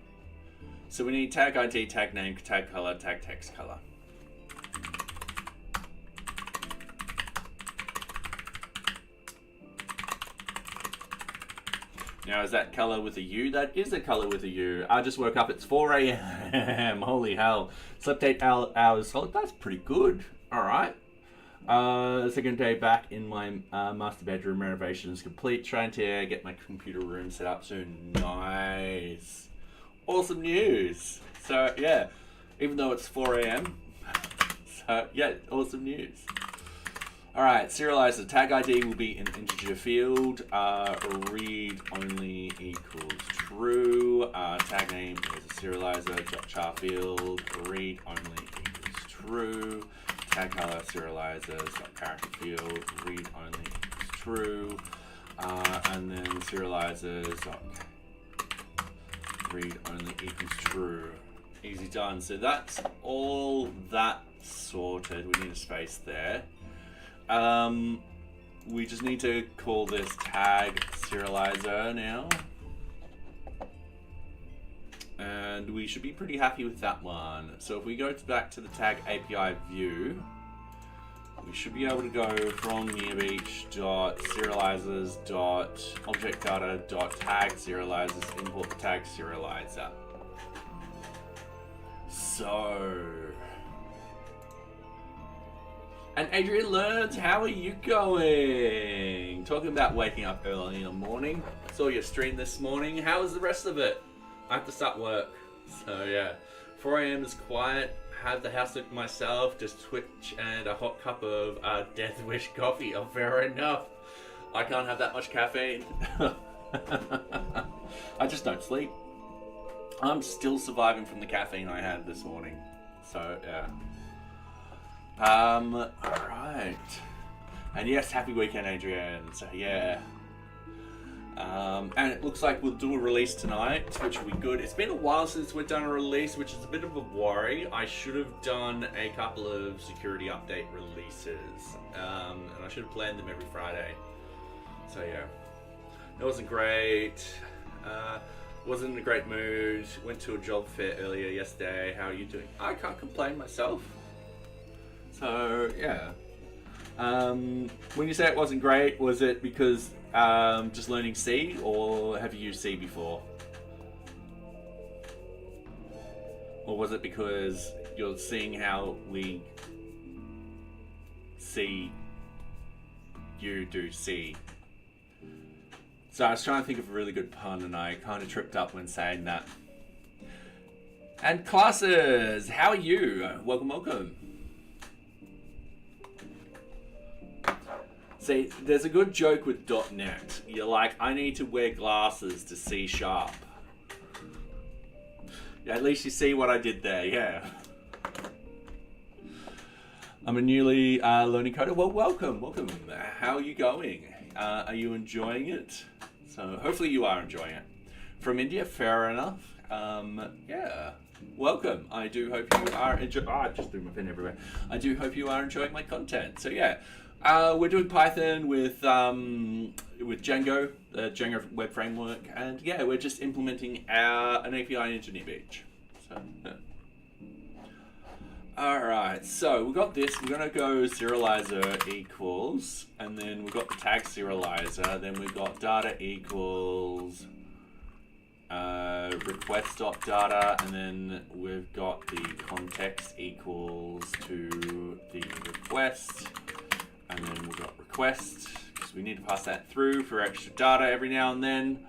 So we need tag ID, tag name, tag color, tag text color. Now, is that color with a U? That is a color with a U. I just woke up, it's 4 a.m. Holy hell. Slept 8 hours solid. That's pretty good. All right. Second day back in my master bedroom. Renovation is complete. Trying to get my computer room set up soon. Nice. Awesome news. So, yeah. Even though it's 4 a.m. So, yeah, awesome news. Alright, serializer. Tag ID will be an integer field. Read only equals true. Tag name is a serializer. .char field. Read only equals true. Tag color serializers. Character field. Read only equals true. And then serializers. Read only equals true. Easy done. So that's all that sorted. We need a space there. We just need to call this tag serializer now. And we should be pretty happy with that one. So if we go back to the tag API view, we should be able to go from nearbeach.serializers.objectdata.tag serializers, import the tag serializer. So, and Adrian Learns, how are you going? Talking about waking up early in the morning. I saw your stream this morning. How was the rest of it? I have to start work. So yeah, 4 a.m. is quiet. Have the house to myself, just Twitch and a hot cup of Death Wish coffee. Oh, fair enough. I can't have that much caffeine. I just don't sleep. I'm still surviving from the caffeine I had this morning. So, yeah. Alright. And yes, happy weekend, Adrian. So, yeah. And it looks like we'll do a release tonight, which will be good. It's been a while since we've done a release, which is a bit of a worry. I should have done a couple of security update releases, and I should have planned them every Friday. So yeah, it wasn't great. Wasn't in a great mood. Went to a job fair earlier yesterday. How are you doing? I can't complain myself. So yeah. When you say it wasn't great, was it because just learning C, or have you used C before? Or was it because you're seeing how we see you do C? So I was trying to think of a really good pun and I kind of tripped up when saying that. And classes, how are you? Welcome, welcome. See, there's a good joke with .NET. You're like, I need to wear glasses to C#. Yeah, at least you see what I did there, yeah. I'm a newly learning coder. Well, welcome, welcome. How are you going? Are you enjoying it? So hopefully you are enjoying it. From India, fair enough. Yeah, welcome. I do hope you are enjoying. Oh, I just threw my pen everywhere. I do hope you are enjoying my content. So yeah. We're doing Python with Django, the Django web framework, and yeah, we're just implementing an API into NearBeach. So, yeah. Alright, so we've got this, we're going to go serializer equals, and then we've got the tag serializer, then we've got data equals request.data, and then we've got the context equals to the request. And then we've got request, because we need to pass that through for extra data every now and then.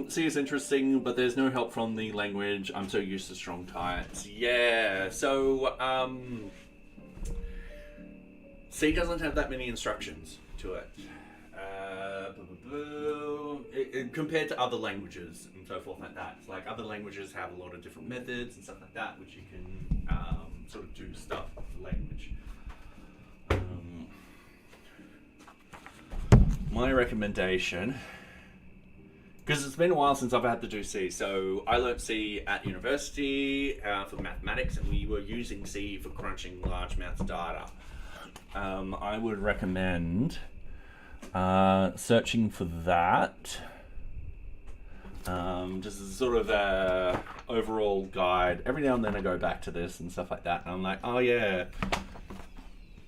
C is interesting, but there's no help from the language. I'm so used to strong types. Yeah, so C doesn't have that many instructions to it. Compared to other languages and so forth like that. It's like other languages have a lot of different methods and stuff like that, which you can sort of do stuff with the language. My recommendation, because it's been a while since I've had to do C, so I learnt C at university for mathematics, and we were using C for crunching large amounts of data. I would recommend searching for that, just as sort of a overall guide. Every now and then I go back to this and stuff like that, and I'm like, oh yeah,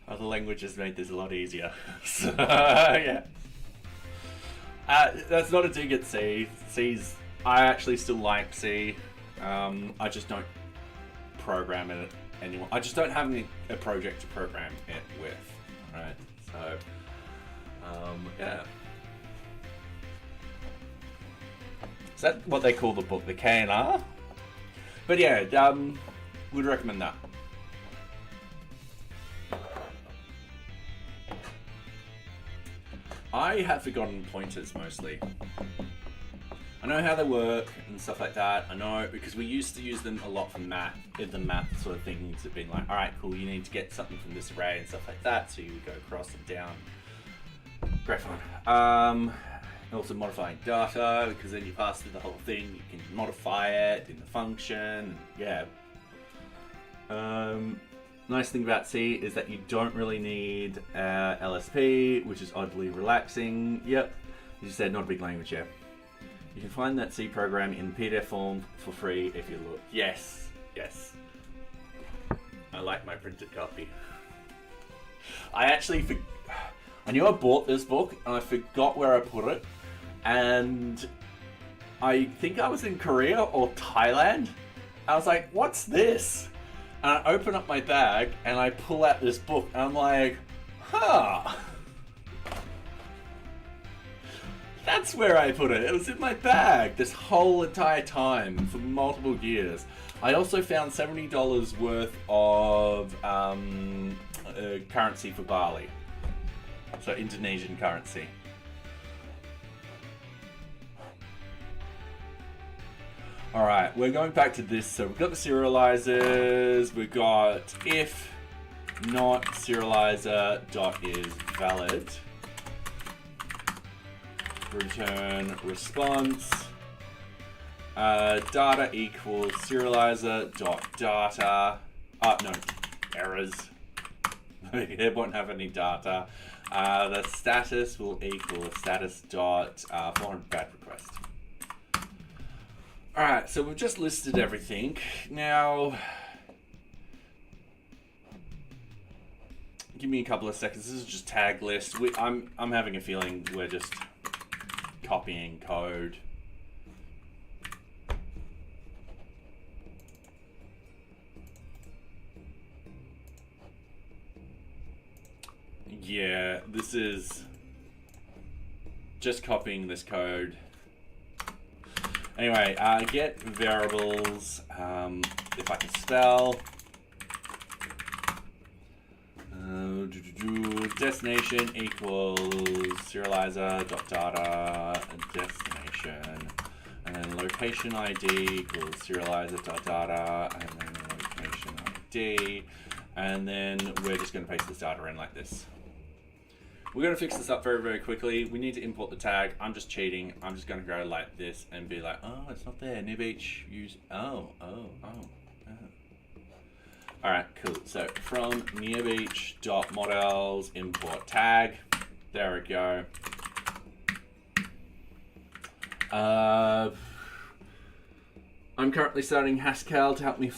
other languages made this a lot easier. So yeah. That's not a dig at C. I actually still like C. I just don't program it anymore. I just don't have a project to program it with. Right? So, yeah. Is that what they call the book, the K&R? But yeah, would recommend that. I have forgotten pointers mostly. I know how they work and stuff like that. I know because we used to use them a lot for math, the math sort of things have been like, all right, cool, you need to get something from this array and stuff like that. So you would go across and down. Great fun. Also modifying data, because then you pass through the whole thing, you can modify it in the function. Yeah. Nice thing about C is that you don't really need LSP, which is oddly relaxing. Yep, as you said, not a big language, yeah. You can find that C program in PDF form for free if you look. Yes, yes. I like my printed copy. I knew I bought this book and I forgot where I put it. And I think I was in Korea or Thailand. I was like, what's this? And I open up my bag and I pull out this book and I'm like, huh. That's where I put it. It was in my bag this whole entire time for multiple years. I also found $70 worth of currency for Bali. So Indonesian currency. All right, we're going back to this. So we've got the serializers. We've got if not serializer dot is valid. Return response. Data equals serializer dot data. No, errors. It won't have any data. The status will equal status dot 400 bad request. All right, so we've just listed everything. Now, give me a couple of seconds. This is just tag list. I'm having a feeling we're just copying code. Yeah, this is just copying this code. Anyway, get variables, if I can spell. Destination equals serializer.data destination. And then location ID equals serializer.data and then location ID. And then we're just going to paste this data in like this. We're going to fix this up very, very quickly. We need to import the tag. I'm just cheating. I'm just going to go like this and be like, oh, it's not there. NearBeach use, oh. All right, cool. So from NearBeach.models import tag. There we go. I'm currently studying Haskell to help me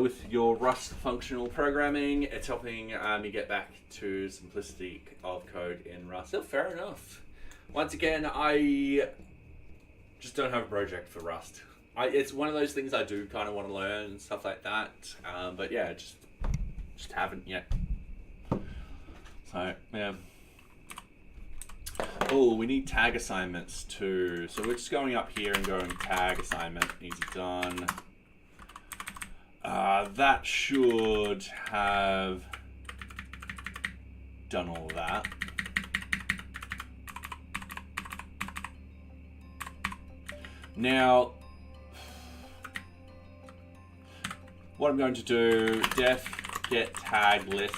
with your Rust functional programming. It's helping me get back to simplicity of code in Rust. Oh, fair enough. Once again, I just don't have a project for Rust. It's one of those things I do kind of want to learn and stuff like that. But yeah, just haven't yet. So, yeah. Oh, we need tag assignments too. So we're just going up here and going tag assignment. Easy done. That should have done all of that. Now, what I'm going to do, def get tag list.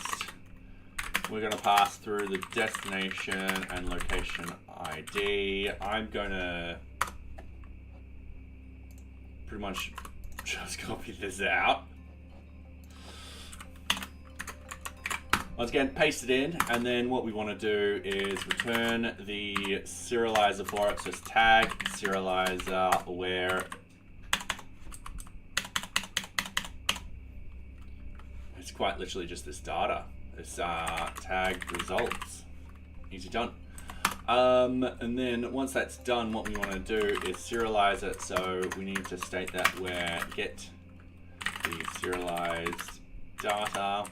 We're going to pass through the destination and location ID. I'm going to pretty much just copy this out. Once again, paste it in, and then what we want to do is return the serializer for it. So it's tag serializer where it's quite literally just this data. This tag results. Easy done. And then once that's done, what we want to do is serialize it. So we need to state that we're get the serialized data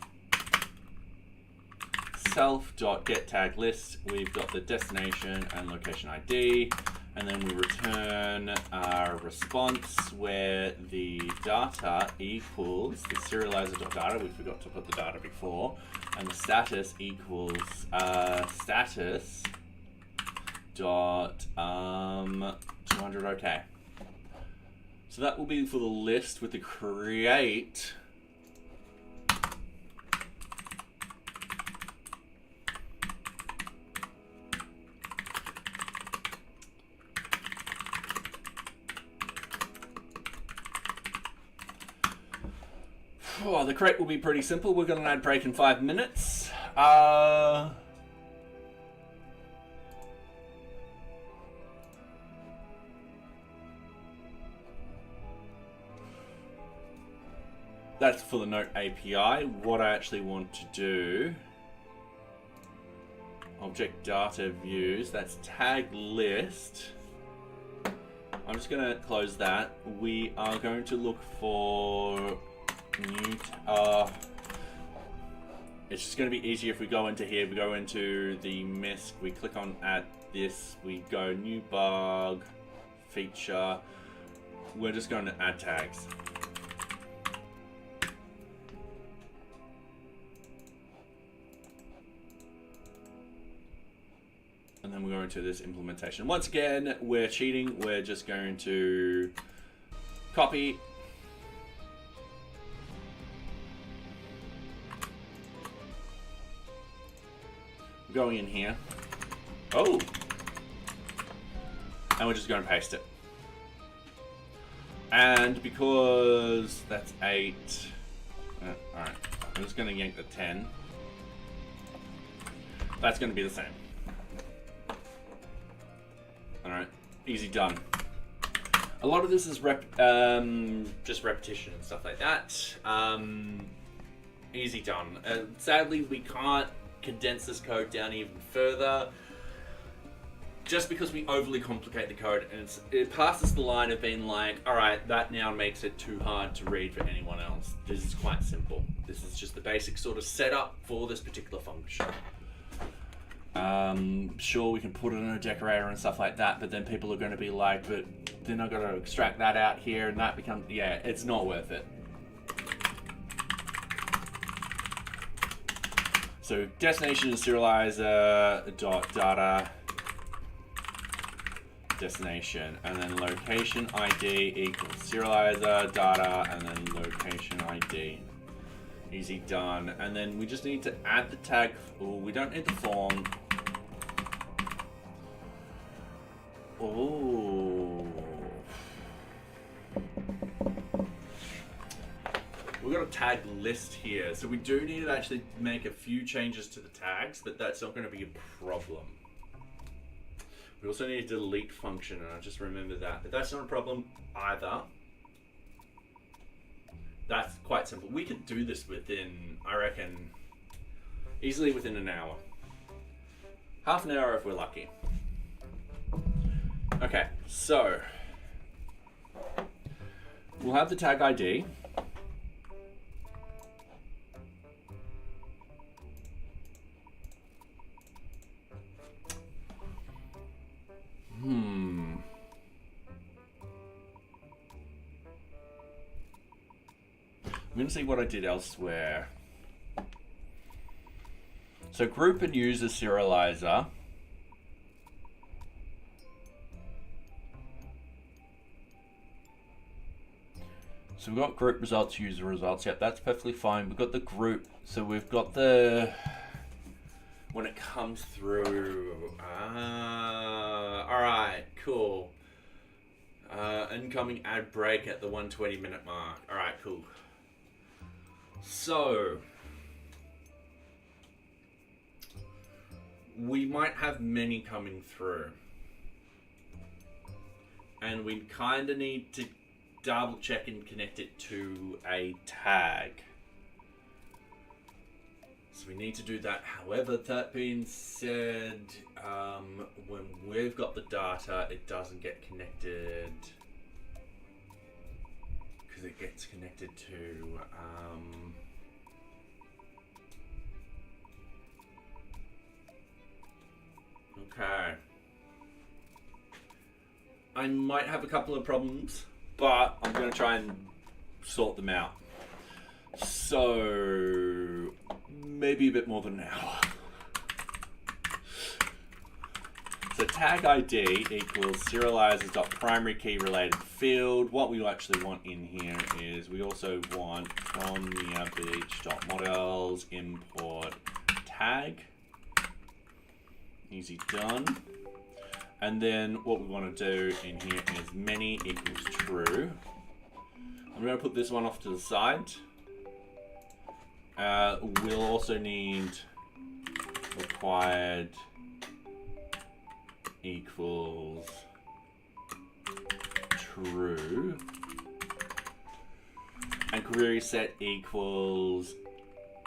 self.getTagList. We've got the destination and location ID, and then we return our response where the data equals the serializer.data. We forgot to put the data before, and the status equals status dot 200. Okay. So that will be for the list with the create. Oh, the create will be pretty simple. We're going to add break in 5 minutes. That's for the Note API. What I actually want to do, object data views, that's tag list. I'm just going to close that. We are going to look for new, it's just going to be easier if we go into here, we go into the MISC, we click on add this, we go new bug, feature, we're just going to add tags. And then we go into this implementation. Once again, we're cheating, we're just going to Copy. Going in here. Oh! And we're just going to paste it. And because that's 8, alright, I'm just going to yank the 10. That's going to be the same. Alright, easy done. A lot of this is just repetition and stuff like that. Easy done. Sadly, we can't condense this code down even further, just because we overly complicate the code, and it passes the line of being like, alright, that now makes it too hard to read for anyone else. This is quite simple. This is just the basic sort of setup for this particular function. Sure, we can put it in a decorator and stuff like that, but then people are going to be like, but then I've got to extract that out here, and that becomes, yeah, it's not worth it. So destination is serializer dot data destination, and then location ID equals serializer data, and then location ID. Easy done. And then we just need to add the tag. Oh, we don't need the form. Oh. We've got a tag list here, so we do need to actually make a few changes to the tags, but that's not going to be a problem. We also need a delete function, and I just remember that, but that's not a problem either. That's quite simple. We could do this within, I reckon, easily within an hour. Half an hour if we're lucky. Okay, so we'll have the tag ID. I'm going to see what I did elsewhere. So group and user serializer. So we've got group results, user results. Yep, that's perfectly fine. We've got the group. So we've got the, when it comes through. All right, cool. Incoming ad break at the 120-minute mark. All right, cool. So we might have many coming through, and we kind of need to double check and connect it to a tag. So we need to do that. However, that being said, when we've got the data, it doesn't get connected because it gets connected to okay. I might have a couple of problems, but I'm going to try and sort them out. So maybe a bit more than an hour. So tag ID equals serializers.primary key related field. What we actually want in here is we also want from NearBeach.models import tag. Easy done. And then what we want to do in here is many equals true. I'm going to put this one off to the side. We'll also need required equals true. And query set equals,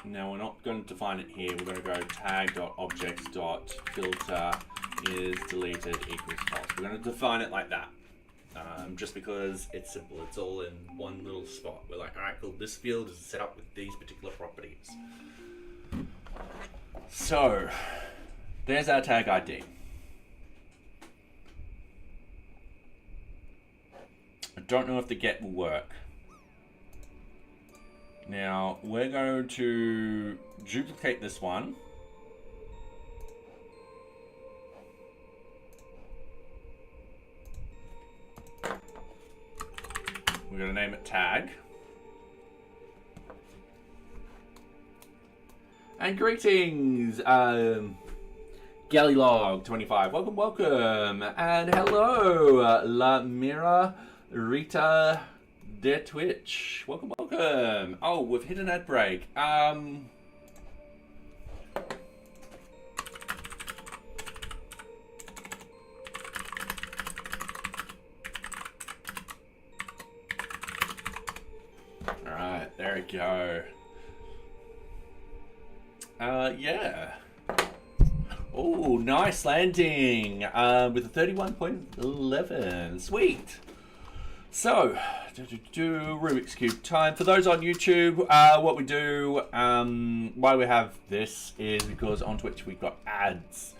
now we're not going to define it here, we're going to go tag.objects.filter is deleted equals false. We're going to define it like that. Just because it's simple, it's all in one little spot. We're like, all right, cool, this field is set up with these particular properties. So, there's our tag ID. I don't know if the get will work. Now, we're going to duplicate this one. We're gonna name it tag. And greetings, Gallylog25, welcome, and hello, La Mira Rita de Twitch, welcome. Oh, we've hit an ad break. Alright, there we go. Yeah. Oh, nice landing with a 31.11. Sweet. So, Rubik's Cube time. For those on YouTube, what we do, why we have this is because on Twitch we've got ads.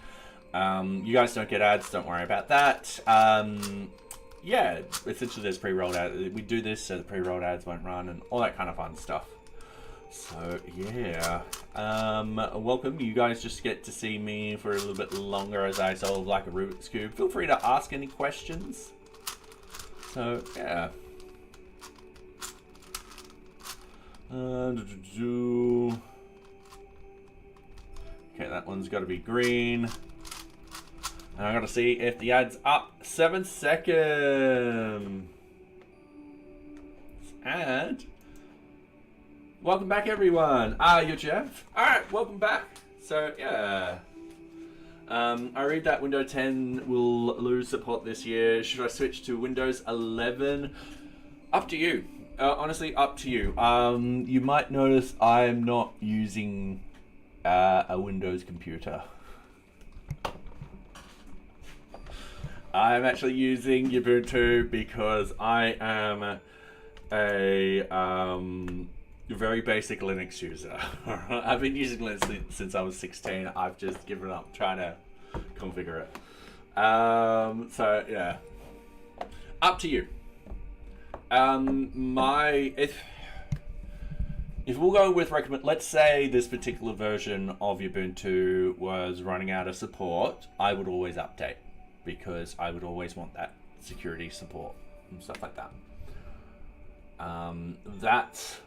You guys don't get ads, don't worry about that. Yeah, essentially there's pre-rolled ads. We do this so the pre-rolled ads won't run and all that kind of fun stuff. So yeah, welcome. You guys just get to see me for a little bit longer as I solve like a Rubik's Cube. Feel free to ask any questions. So yeah. Okay, that one's got to be green. And I got to see if the ad's up. 7 seconds. And welcome back, everyone. You're Jeff. All right, welcome back. So yeah, I read that Windows 10 will lose support this year. Should I switch to Windows 11? Up to you. Honestly, up to you. You might notice I'm not using a Windows computer. I'm actually using Ubuntu because I am a very basic Linux user. I've been using Linux since I was 16. I've just given up trying to configure it. So yeah, up to you. If we'll go with recommend, let's say this particular version of Ubuntu was running out of support, I would always update because I would always want that security support and stuff like that. That's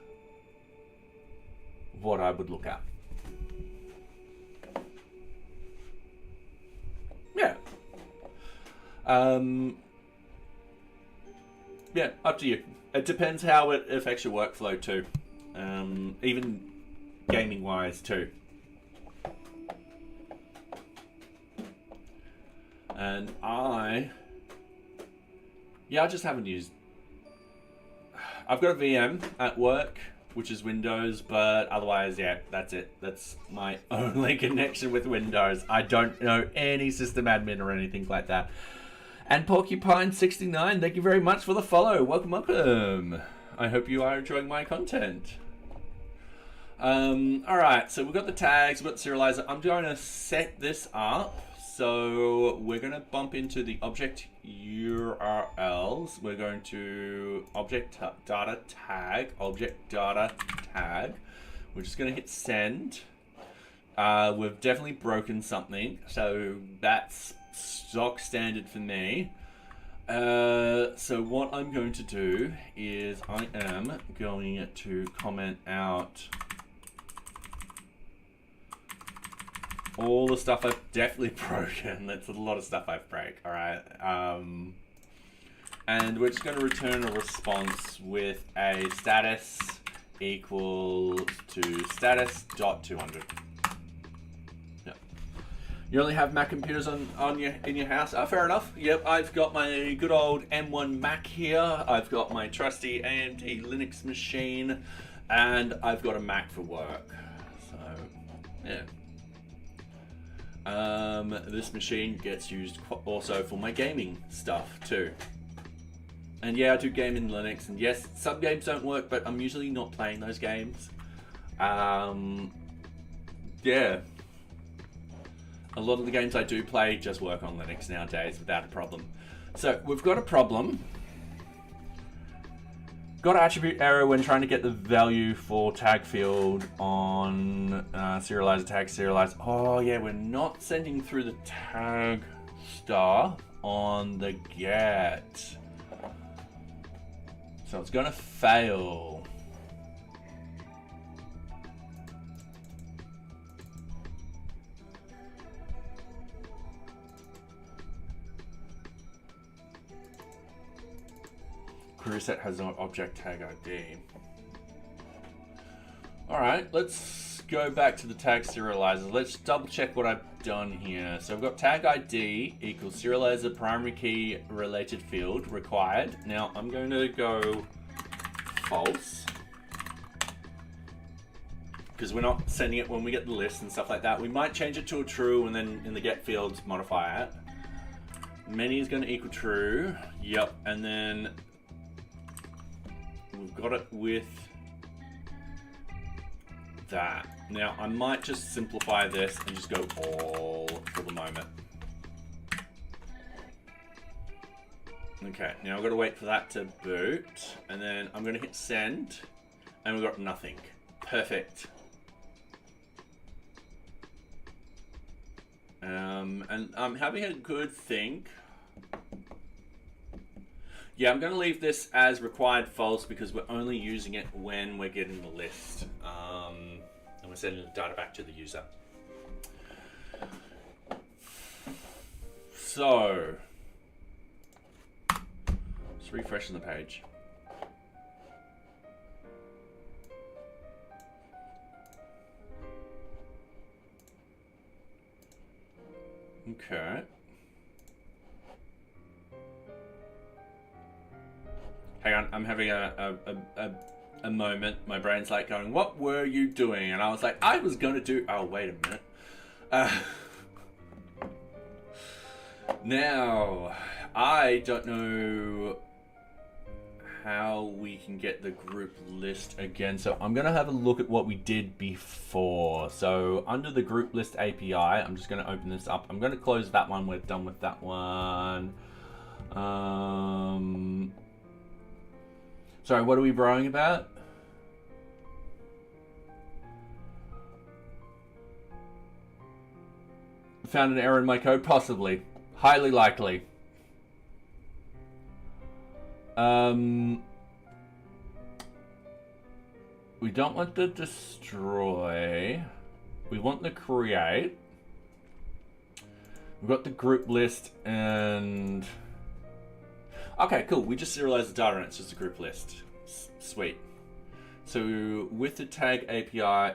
what I would look at. Yeah. Yeah, up to you. It depends how it affects your workflow too. Even gaming wise too. And I just haven't used. I've got a VM at work, which is Windows, but otherwise, yeah, that's it. That's my only connection with Windows. I don't know any system admin or anything like that. And Porcupine69, thank you very much for the follow. Welcome. I hope you are enjoying my content. All right, so we've got the tags, we've got the serializer. I'm going to set this up. So we're going to bump into the object URLs. We're going to object data tag. We're just going to hit send. We've definitely broken something, so that's stock standard for me. So what I'm going to do is I am going to comment out all the stuff I've definitely broken. That's a lot of stuff I've break, all right? And we're just going to return a response with a status equals to status.200. Yep. You only have Mac computers in your house? Fair enough. Yep, I've got my good old M1 Mac here. I've got my trusty AMD Linux machine, and I've got a Mac for work. So, yeah. This machine gets used also for my gaming stuff too. And yeah, I do game in Linux, and yes, some games don't work, but I'm usually not playing those games. Yeah. A lot of the games I do play just work on Linux nowadays without a problem. So we've got a problem. Got attribute error when trying to get the value for tag field on serializer tag serialize. Oh yeah, we're not sending through the tag star on the get. So So it's gonna fail. Query set has no object tag ID. All right, let's go back to the tag serializer. Let's double check what I've done here. So I've got tag ID equals serializer primary key related field required. Now I'm going to go false because we're not sending it when we get the list and stuff like that. We might change it to a true and then in the get fields modify it. Many is going to equal true. Yep, and then we've got it with that. Now I might just simplify this and just go all for the moment. Okay, now I've got to wait for that to boot, and then I'm going to hit send, and we've got nothing. Perfect. And I'm having a good think. Yeah, I'm going to leave this as required false because we're only using it when we're getting the list. And we're sending the data back to the user. So, just refreshing the page. Okay. Hang on, I'm having a moment. My brain's like going, what were you doing? And I was like, I was gonna do, oh, wait a minute. Now, I don't know how we can get the group list again. So I'm gonna have a look at what we did before. So under the group list API, I'm just gonna open this up. I'm gonna close that one. We're done with that one. Sorry, what are we borrowing about? Found an error in my code? Possibly. Highly likely. We don't want the destroy. We want the create. We've got the group list and... Okay, cool. We just serialize the data and it's just a group list. Sweet. So with the tag API,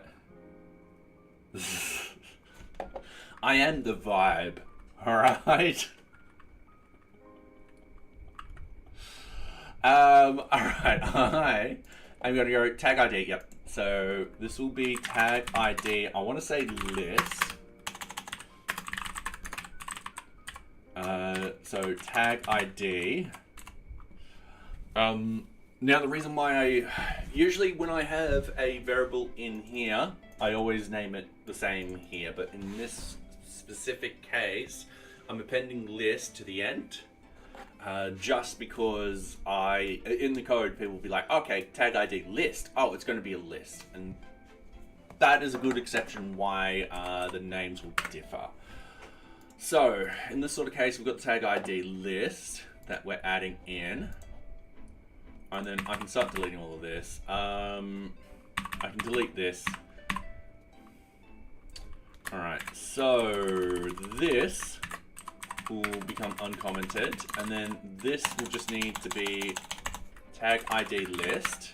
I am the vibe. All right. All right. I'm gonna go tag ID. Yep. So this will be tag ID. I want to say list. So tag ID. Now the reason why usually when I have a variable in here, I always name it the same here, but in this specific case, I'm appending list to the end, just because in the code, people will be like, okay, tag ID list. Oh, it's going to be a list. And that is a good exception why the names will differ. So in this sort of case, we've got the tag ID list that we're adding in. And then I can start deleting all of this. I can delete this. All right, so this will become uncommented, and then this will just need to be tag ID list.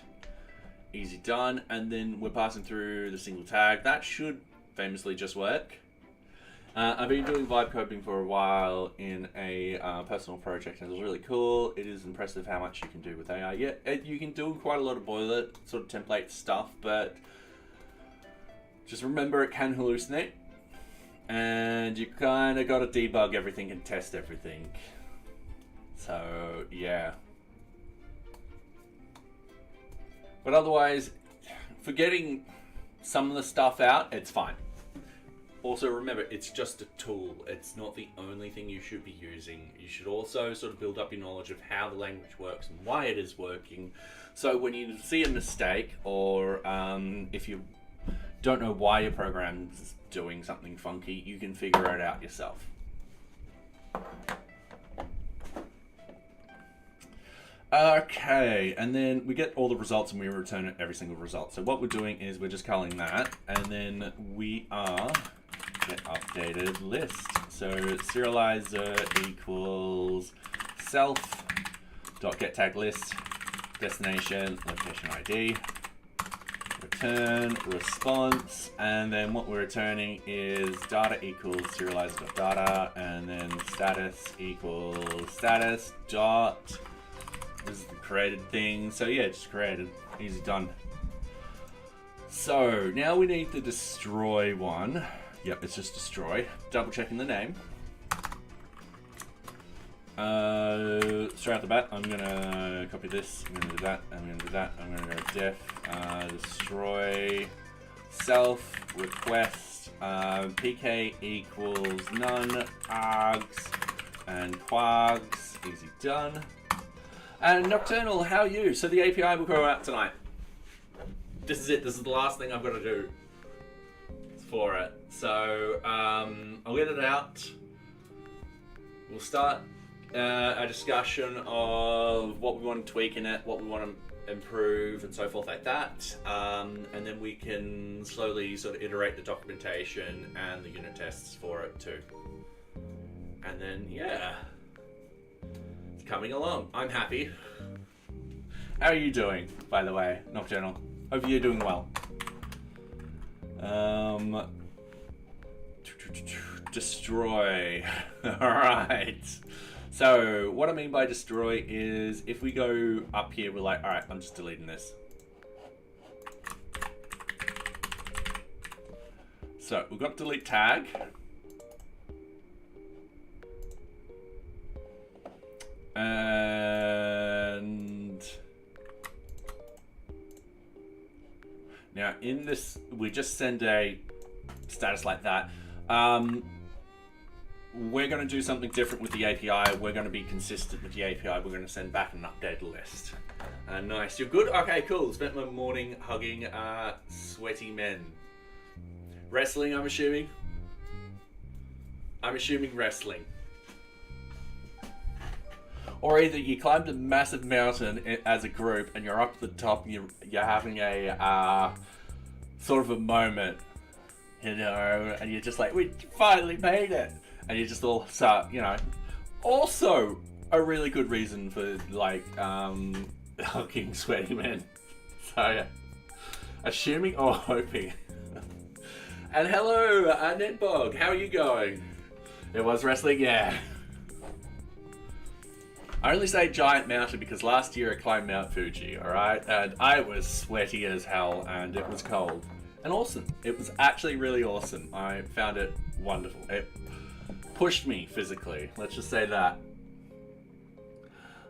Easy done, and then we're passing through the single tag. That should famously just work. I've been doing vibe coding for a while in a personal project, and it was really cool. It is impressive how much you can do with AI. Yeah, you can do quite a lot of boiler sort of template stuff, but just remember it can hallucinate, and you kind of got to debug everything and test everything. So yeah, but otherwise, forgetting some of the stuff out, it's fine. Also remember, it's just a tool. It's not the only thing you should be using. You should also sort of build up your knowledge of how the language works and why it is working. So when you see a mistake, or if you don't know why your program's doing something funky, you can figure it out yourself. Okay, and then we get all the results and we return every single result. So what we're doing is we're just calling that, and then we are get updated list. So serializer equals self dot get tag list destination location ID return response, and then what we're returning is data equals serializer.data, and then status equals status dot. This is the created thing. So yeah, just created. Easy done. So now we need the destroy one. Yep, it's just destroy. Double checking the name. Straight out the bat, I'm gonna copy this. I'm gonna do that. I'm gonna do that. I'm gonna go def destroy self request pk equals none args and quargs. Easy done. And Nocturnal, how are you? So the API will go out tonight. This is it. This is the last thing I've got to do for it. So I'll get it out. We'll start a discussion of what we want to tweak in it, what we want to improve, and so forth like that. And then we can slowly sort of iterate the documentation and the unit tests for it too. And then, yeah. Coming along. I'm happy. How are you doing, by the way, Nocturnal? Hope you're doing well. Destroy. Alright. So, what I mean by destroy is if we go up here, we're like, alright, I'm just deleting this. So, we've got delete tag. And now in this, we just send a status like that. We're going to do something different with the API. We're going to be consistent with the API. We're going to send back an updated list. Nice. You're good? Okay, cool. Spent my morning hugging sweaty men. Wrestling, I'm assuming? I'm assuming wrestling. Or either you climbed a massive mountain as a group and you're up to the top and you're having a sort of a moment, you know, and you're just like, we finally made it. And you just all start, you know. Also, a really good reason for, like, hugging sweaty men. So, yeah. Assuming or hoping. And hello, Netbog. How are you going? It was wrestling? Yeah. I only say giant mountain because last year I climbed Mount Fuji, alright? And I was sweaty as hell and it was cold. And awesome. It was actually really awesome. I found it wonderful. It pushed me physically, let's just say that.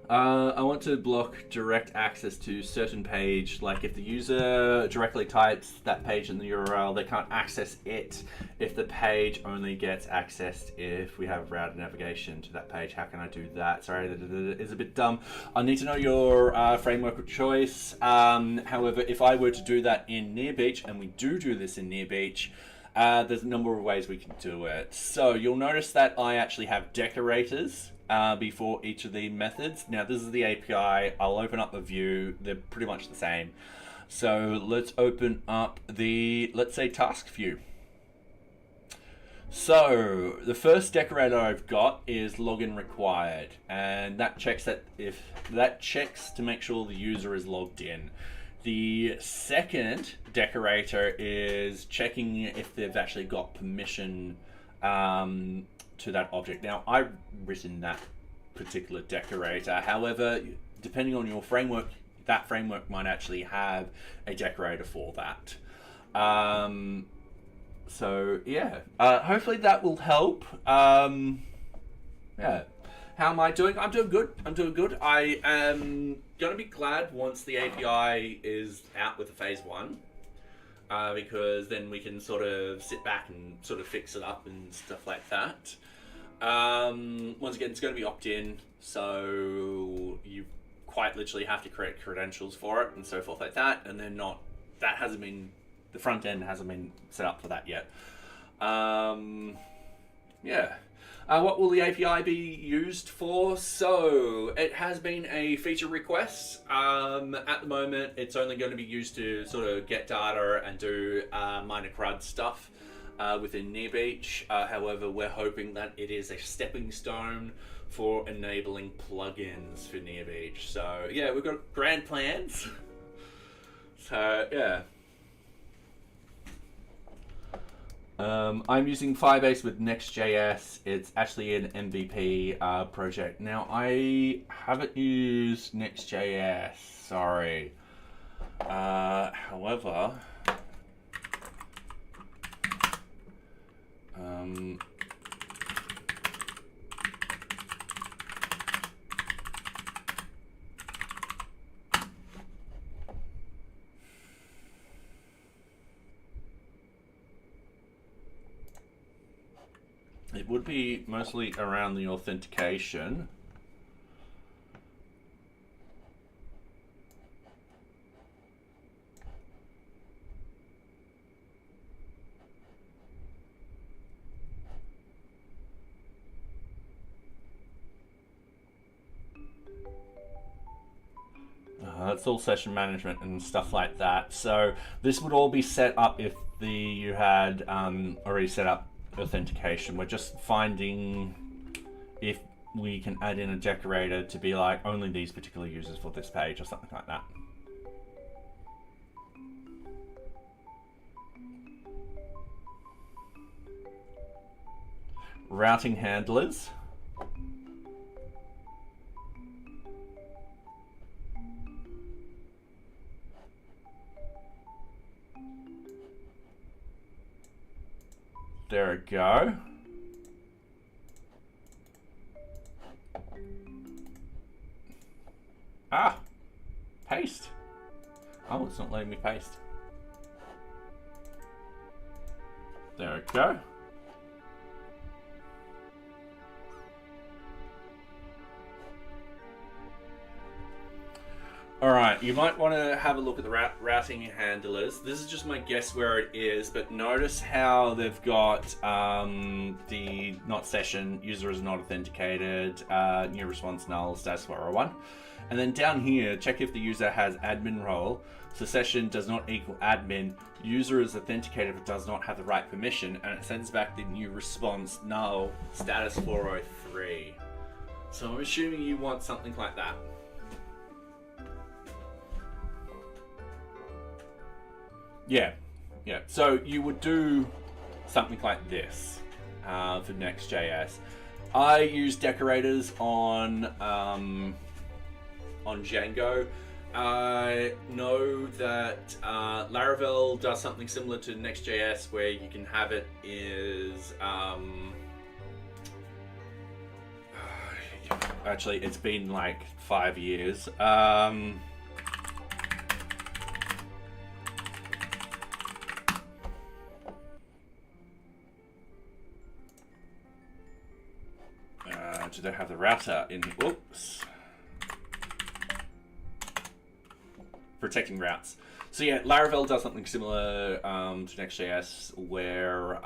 I want to block direct access to certain page, like if the user directly types that page in the URL, they can't access it if the page only gets accessed if we have router navigation to that page. How can I do that? Sorry, that is a bit dumb. I need to know your framework of choice. However, if I were to do that in NearBeach, and we do this in NearBeach, there's a number of ways we can do it. So you'll notice that I actually have decorators before each of the methods. Now this is the API. I'll open up a view. They're pretty much the same. So let's open up the, let's say, task view. So the first decorator I've got is login required, and that checks that checks to make sure the user is logged in. The second decorator is checking if they've actually got permission to that object. Now, I've written that particular decorator. However, depending on your framework, that framework might actually have a decorator for that. So, yeah. Hopefully that will help. Yeah. How am I doing? I'm doing good. I'm doing good. I am going to be glad once the API is out with the phase 1. Because then we can sort of sit back and sort of fix it up and stuff like that. Once again, it's going to be opt-in, so you quite literally have to create credentials for it and so forth like that, and then the front end hasn't been set up for that yet. Yeah. What will the API be used for? So it has been a feature request. At the moment, it's only going to be used to sort of get data and do minor CRUD stuff within NearBeach. However, we're hoping that it is a stepping stone for enabling plugins for NearBeach. So yeah, we've got grand plans. So yeah. I'm using Firebase with Next.js. It's actually an MVP project. Now, I haven't used Next.js, sorry. However, it would be mostly around the authentication. That's all session management and stuff like that. So this would all be set up if you had already set up authentication. We're just finding if we can add in a decorator to be like only these particular users for this page or something like that. Routing handlers. There we go. Ah, paste. Oh, it's not letting me paste. There we go. All right, you might want to have a look at the routing handlers. This is just my guess where it is, but notice how they've got the not session, user is not authenticated, new response null, status 401. And then down here, check if the user has admin role. So session does not equal admin. User is authenticated but does not have the right permission, and it sends back the new response null, status 403. So I'm assuming you want something like that. Yeah. So you would do something like this for Next.js. I use decorators on Django. I know that Laravel does something similar to Next.js, where you can have it is actually it's been like 5 years. Do they have the router in? Oops. Protecting routes. So yeah, Laravel does something similar to Next.js, where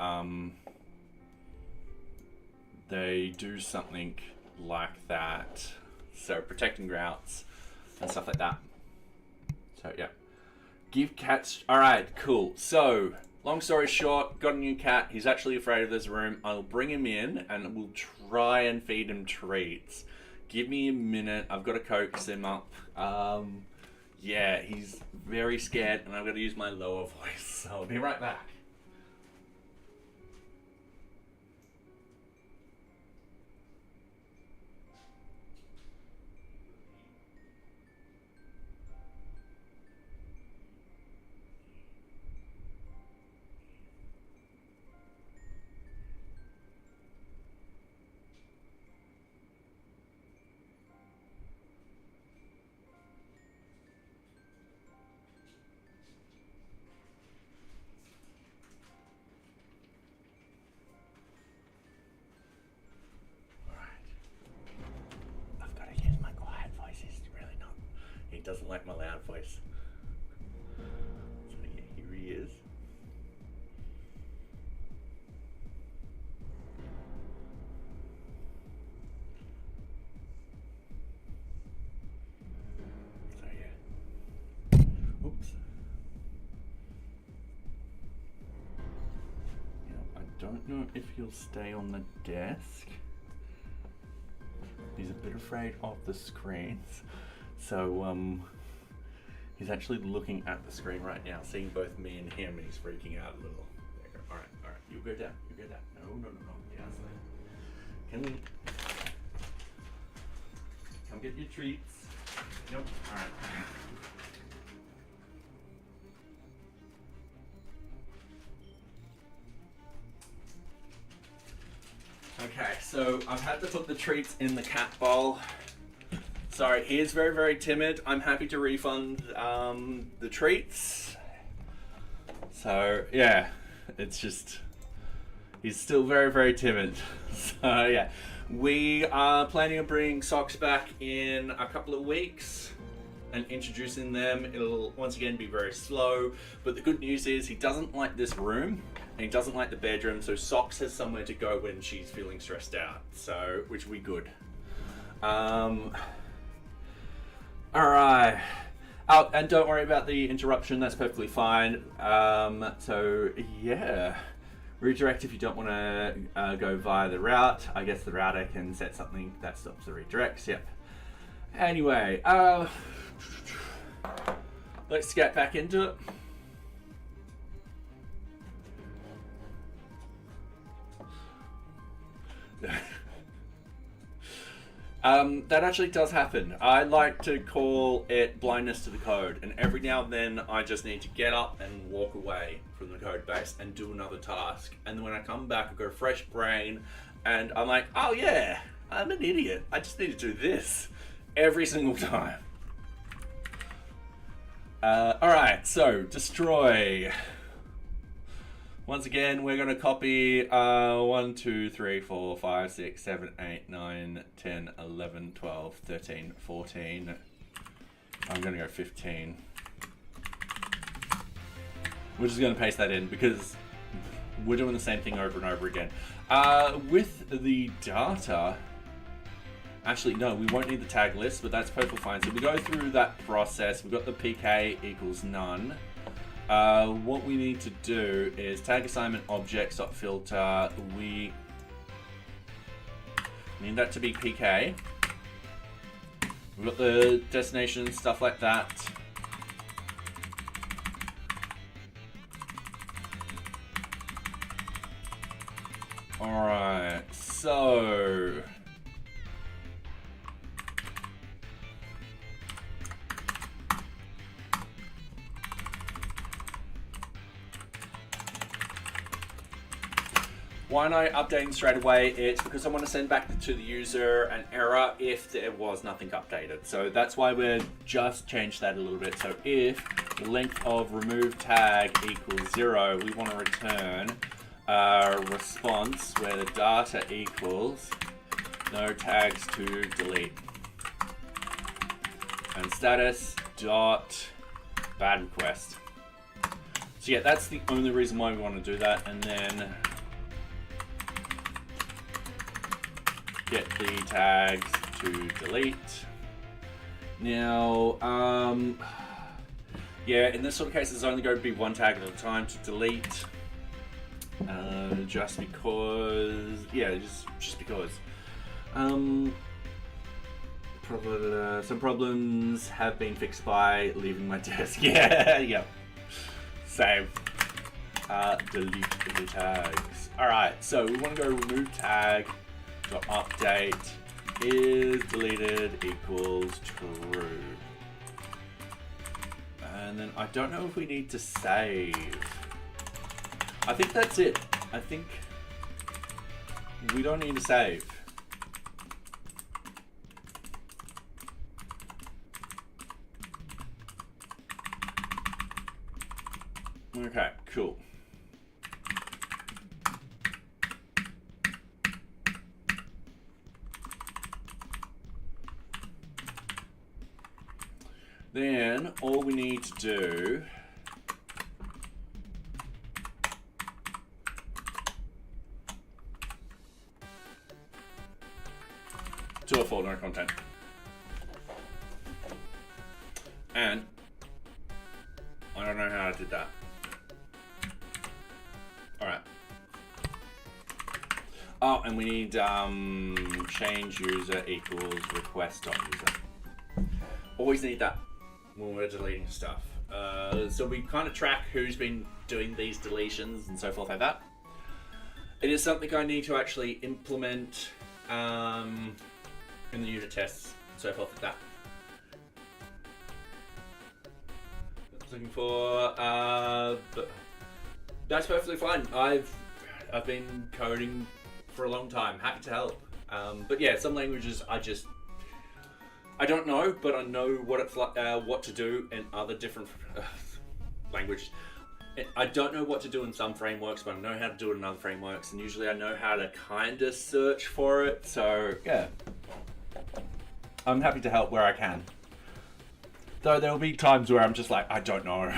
they do something like that. So protecting routes and stuff like that. So yeah. Give cats. All right, cool. So long story short, got a new cat. He's actually afraid of this room. I'll bring him in and we'll try and feed him treats. Give me a minute. I've got to coax him up. Yeah, he's very scared and I've got to use my lower voice. So I'll be right back. don't know if he'll stay on the desk. He's a bit afraid of the screens. So he's actually looking at the screen right now, seeing both me and him, and he's freaking out a little. There you go. All right, you go down, No. Yes. Come get your treats. Nope. All right. Okay, so I've had to put the treats in the cat bowl. Sorry, he is very, very timid. I'm happy to refund the treats. So, yeah, it's just, he's still very, very timid. So, yeah, we are planning on bringing socks back in a couple of weeks and introducing them. It'll, once again, be very slow. But the good news is he doesn't like this room. And he doesn't like the bedroom, so Socks has somewhere to go when she's feeling stressed out. So, which will be good. Alright. Oh, and don't worry about the interruption, that's perfectly fine. So, yeah. Redirect if you don't want to go via the route. I guess the router can set something that stops the redirects, yep. Anyway, let's get back into it. That actually does happen. I like to call it blindness to the code, and every now and then I just need to get up and walk away from the code base and do another task. And then when I come back, I've got a fresh brain, and I'm like, oh yeah, I'm an idiot. I just need to do this every single time. Alright, so destroy. Once again, we're going to copy 1, 2, 3, 4, 5, 6, 7, 8, 9, 10, 11, 12, 13, 14. I'm going to go 15. We're just going to paste that in because we're doing the same thing over and over again. With the data, actually, no, we won't need the tag list, but that's perfectly fine. So we go through that process. We've got the PK equals none. What we need to do is tag assignment objects.filter. We need that to be PK. We've got the destination, stuff like that. Alright, so why am I updating straight away? It's because I want to send back to the user an error if there was nothing updated. So that's why we're just changed that a little bit. So if the length of remove tag equals 0, we want to return a response where the data equals no tags to delete. And status dot bad request. So yeah, that's the only reason why we want to do that. And then get the tags to delete. Now, yeah, in this sort of case, there's only going to be one tag at a time to delete. Just because, yeah, just because. Some problems have been fixed by leaving my desk. Yeah, yep. Save. Delete the tags. All right, so we want to go remove tag. Update is deleted equals true. And then I don't know if we need to save. I think that's it. I think we don't need to save. Okay, cool. Then all we need to do to a folder, no content. And I don't know how I did that. All right. Oh, and we need change user equals request.user. Always need that when we're deleting stuff. So we kind of track who's been doing these deletions and so forth like that. It is something I need to actually implement in the unit tests and so forth like that. Looking for, but that's perfectly fine. I've been coding for a long time. Happy to help. But yeah, some languages I don't know, but I know what it's like, what to do in other different languages. I don't know what to do in some frameworks, but I know how to do it in other frameworks, and usually I know how to kind of search for it. So yeah, I'm happy to help where I can. Though there will be times where I'm just like, I don't know.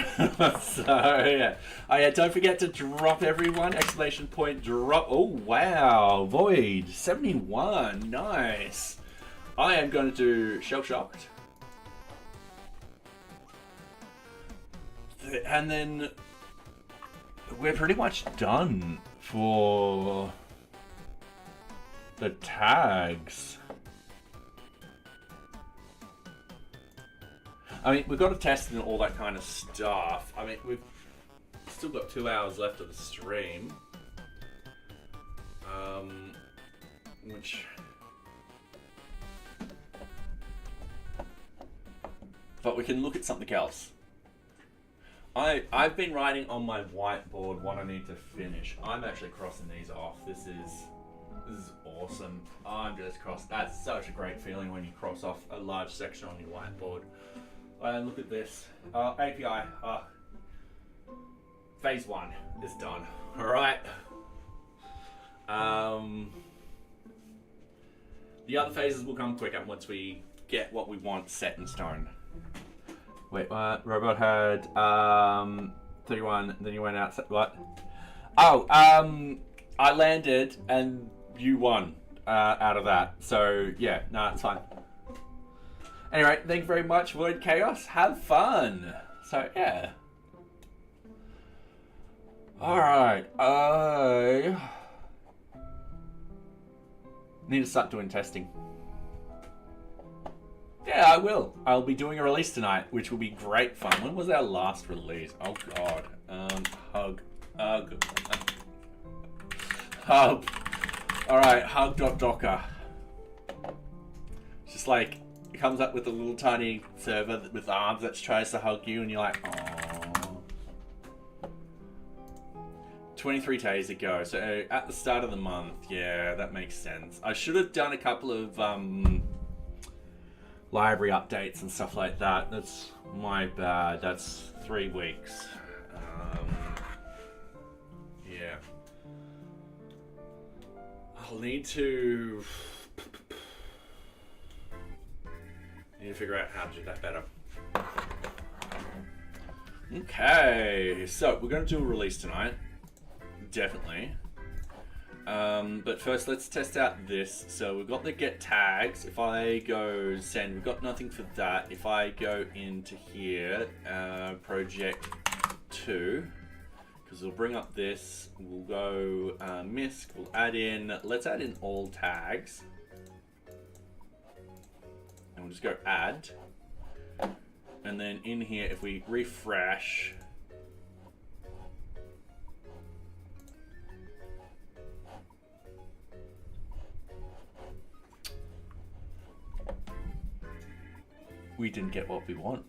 So yeah. Oh yeah, don't forget to drop everyone. Exclamation point drop. Oh wow, Void 71, nice. I am going to do Shell Shocked. And then we're pretty much done for the tags. I mean, we've got to test and all that kind of stuff. I mean, we've still got 2 hours left of the stream. But we can look at something else. I've been writing on my whiteboard what I need to finish. I'm actually crossing these off. This is awesome. I'm just crossing. That's such a great feeling when you cross off a large section on your whiteboard. And look at this. API. Phase 1 is done. All right. The other phases will come quicker once we get what we want set in stone. Wait, what? Robot had 31, then you went out. What? Oh, I landed and you won out of that. So yeah, no, it's fine. Anyway, thank you very much, Void Chaos. Have fun. So yeah. All right. I need to start doing testing. Yeah, I will. I'll be doing a release tonight, which will be great fun. When was our last release? Oh god. Hug. Alright, hug.docker. It's just like, it comes up with a little tiny server with arms that tries to hug you, and you're like, oh. 23 days ago, so at the start of the month. Yeah, that makes sense. I should have done a couple of library updates and stuff like that. That's my bad. That's 3 weeks. Yeah. I'll need to figure out how to do that better. Okay, so we're going to do a release tonight. Definitely. But first, let's test out this. So we've got the get tags. If I go send, we've got nothing for that. If I go into here, project 2, because we'll bring up this, we'll go misc, we'll add in, let's add in all tags. And we'll just go add. And then in here, if we refresh, we didn't get what we want.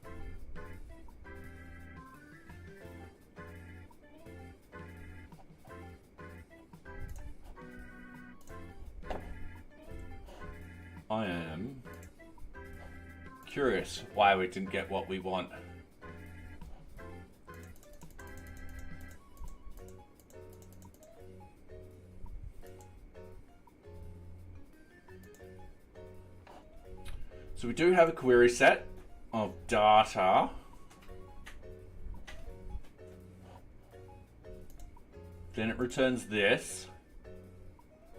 I am curious why we didn't get what we want. So we do have a query set of data. Then it returns this.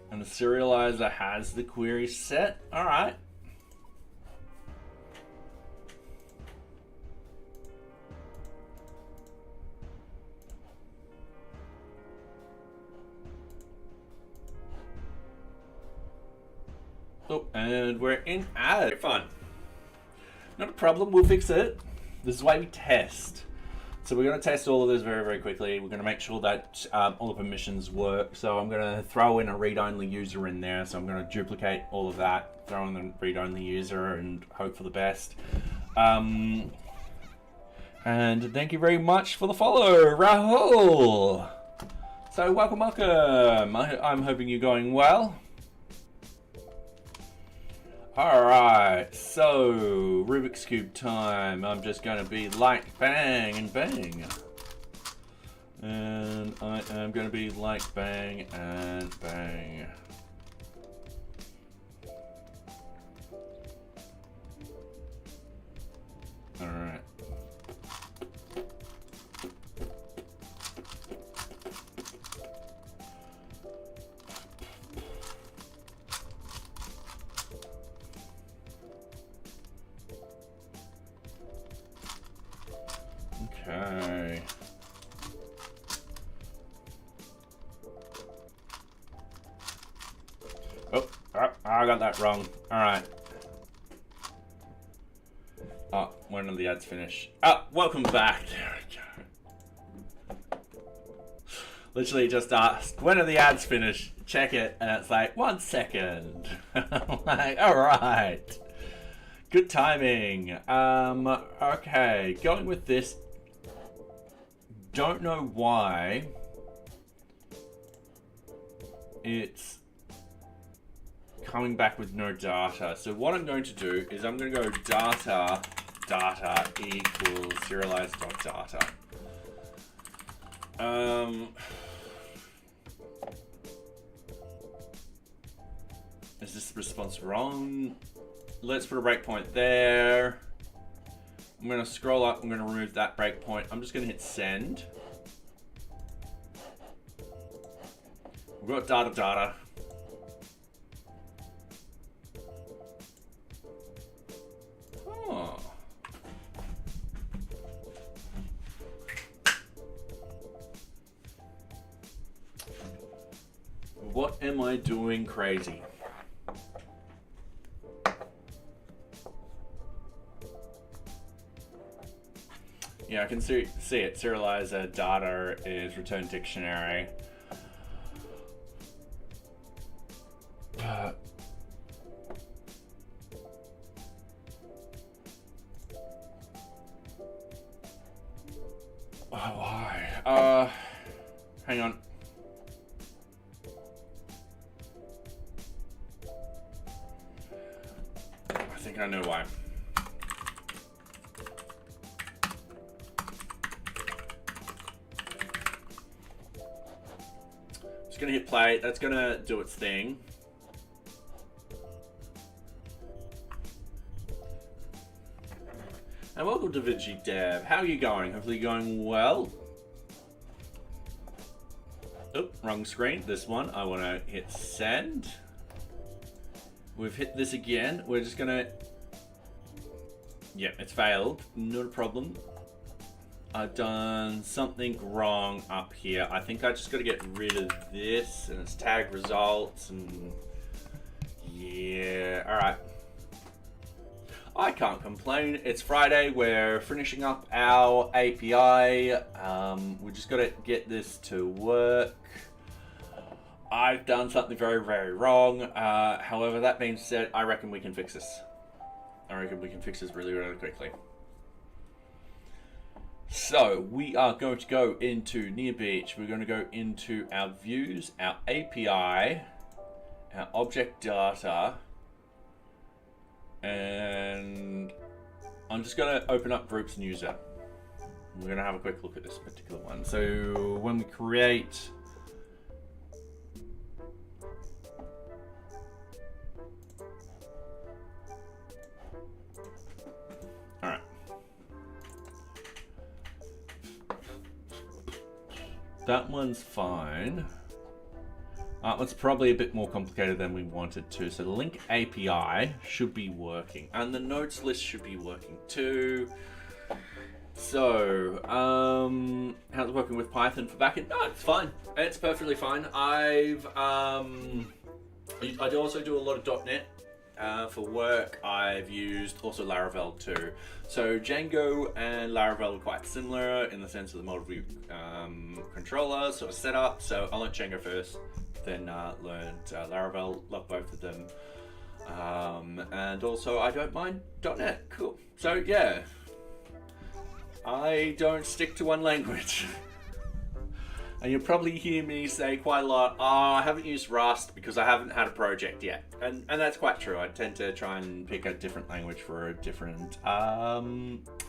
And the serializer has the query set. All right. Oh, and we're in ad. Fun. Not a problem, we'll fix it. This is why we test. So we're going to test all of this very, very quickly. We're going to make sure that all the permissions work. So I'm going to throw in a read-only user in there. So I'm going to duplicate all of that, throw in the read-only user, and hope for the best. And thank you very much for the follow, Rahul. So welcome, welcome. I'm hoping you're going well. Alright, so Rubik's Cube time. I'm just going to be like bang and bang. And I am going to be like bang and bang. Alright. Okay. Oh, I got that wrong. All right. Oh, when are the ads finish? Oh, welcome back. There we go. Literally just asked, when are the ads finished? Check it, and it's like, 1 second. I'm like, all right. Good timing. Okay, going with this. Don't know why it's coming back with no data. So what I'm going to do is I'm going to go data equals serialize.data. Is this response wrong? Let's put a breakpoint there. I'm going to scroll up, I'm going to remove that breakpoint. I'm just going to hit send. We've got data. Oh. What am I doing crazy? Yeah, I can see it. Serializer data is return dictionary. Why? Hang on. I think I know why. Just gonna hit play. That's gonna do its thing. And welcome to Vinci Dev. How are you going? Hopefully you're going well. Oop, wrong screen. This one, I want to hit send. We've hit this again. We're just gonna... Yeah, it's failed. Not a problem. I've done something wrong up here. I think I just got to get rid of this and it's tag results and... Yeah, all right. I can't complain. It's Friday. We're finishing up our API. We just got to get this to work. I've done something very, very wrong. However, that being said, I reckon we can fix this. I reckon we can fix this really, really quickly. So we are going to go into NearBeach. We're going to go into our views, our API, our object data. And I'm just going to open up groups and user. We're going to have a quick look at this particular one. So when we create... All right. That one's fine. It's probably a bit more complicated than we wanted to. So the link API should be working, and the notes list should be working too. So, how's it working with Python for backend? No, it's fine. It's perfectly fine. I do also do a lot of .NET for work, I've used also Laravel too. So Django and Laravel are quite similar in the sense of the model view controller sort of setup. So I learned Django first, then learned Laravel. Love both of them. And also I don't mind .NET. Cool. So yeah, I don't stick to one language. And you'll probably hear me say quite a lot, oh, I haven't used Rust because I haven't had a project yet. And that's quite true. I tend to try and pick a different language for a different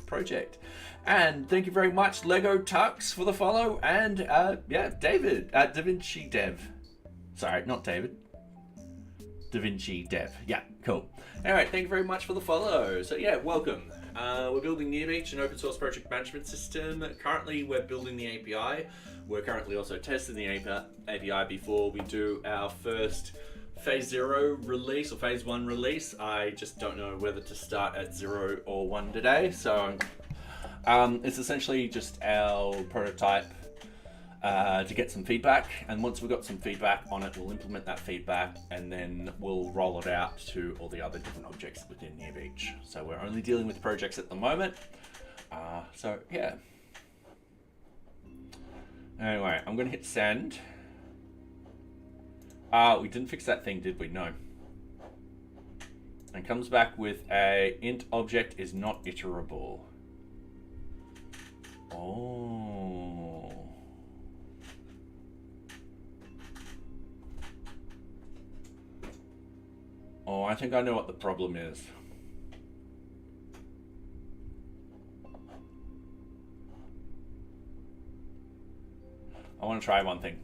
project. And thank you very much, Lego Tux, for the follow. And yeah, David at DaVinci Dev. Sorry, not David. DaVinci Dev. Yeah, cool. Anyway, thank you very much for the follow. So yeah, welcome. We're building NearBeach, an open source project management system. Currently, we're building the API. We're currently also testing the API before we do our first phase 0 release or phase 1 release. I just don't know whether to start at 0 or 1 today. So it's essentially just our prototype to get some feedback. And once we've got some feedback on it, we'll implement that feedback and then we'll roll it out to all the other different objects within NearBeach. So we're only dealing with projects at the moment. So yeah. Anyway, I'm going to hit send. We didn't fix that thing, did we? No. And comes back with a int object is not iterable. Oh. Oh, I think I know what the problem is. I want to try one thing.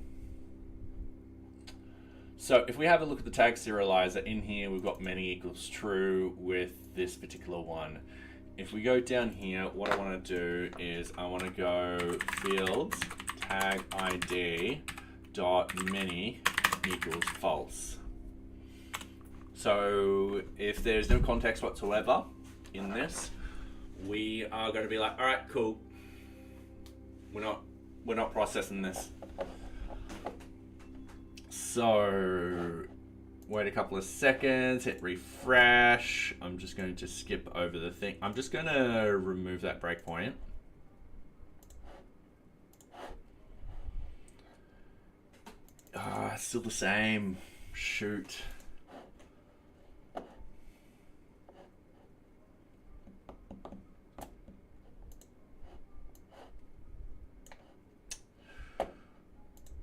So if we have a look at the tag serializer in here, we've got many equals true with this particular one. If we go down here, what I want to do is I want to go fields tag ID dot many equals false. So if there's no context whatsoever in this, we are going to be like, all right, cool. We're not processing this. So wait a couple of seconds, hit refresh. I'm just going to skip over the thing. I'm just going to remove that breakpoint. It's still the same. Shoot.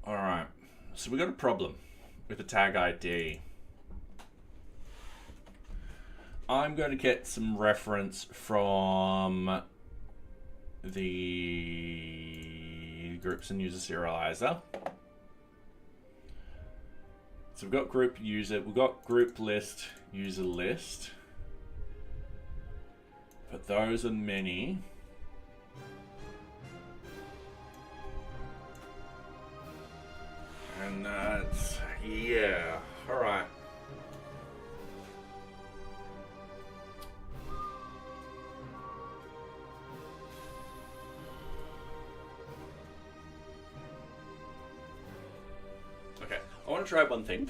All right, so we got a problem with the tag ID. I'm going to get some reference from the groups and user serializer. So we've got group user, we've got group list, user list, but those are many. And that's, yeah, all right. Okay, I want to try one thing.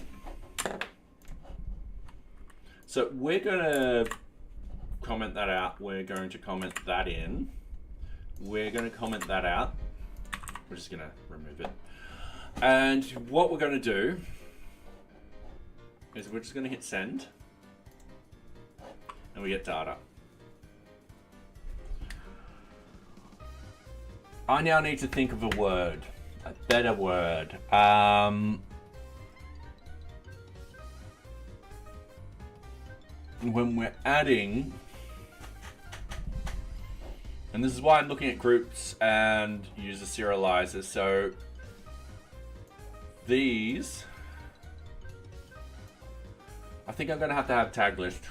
So we're going to comment that out. We're going to comment that in. We're going to comment that out. We're just going to remove it. And what we're going to do is we're just going to hit send and we get data. I now need to think of a word, a better word. When we're adding, and this is why I'm looking at groups and user serializers. So these, I think I'm going to have tag list.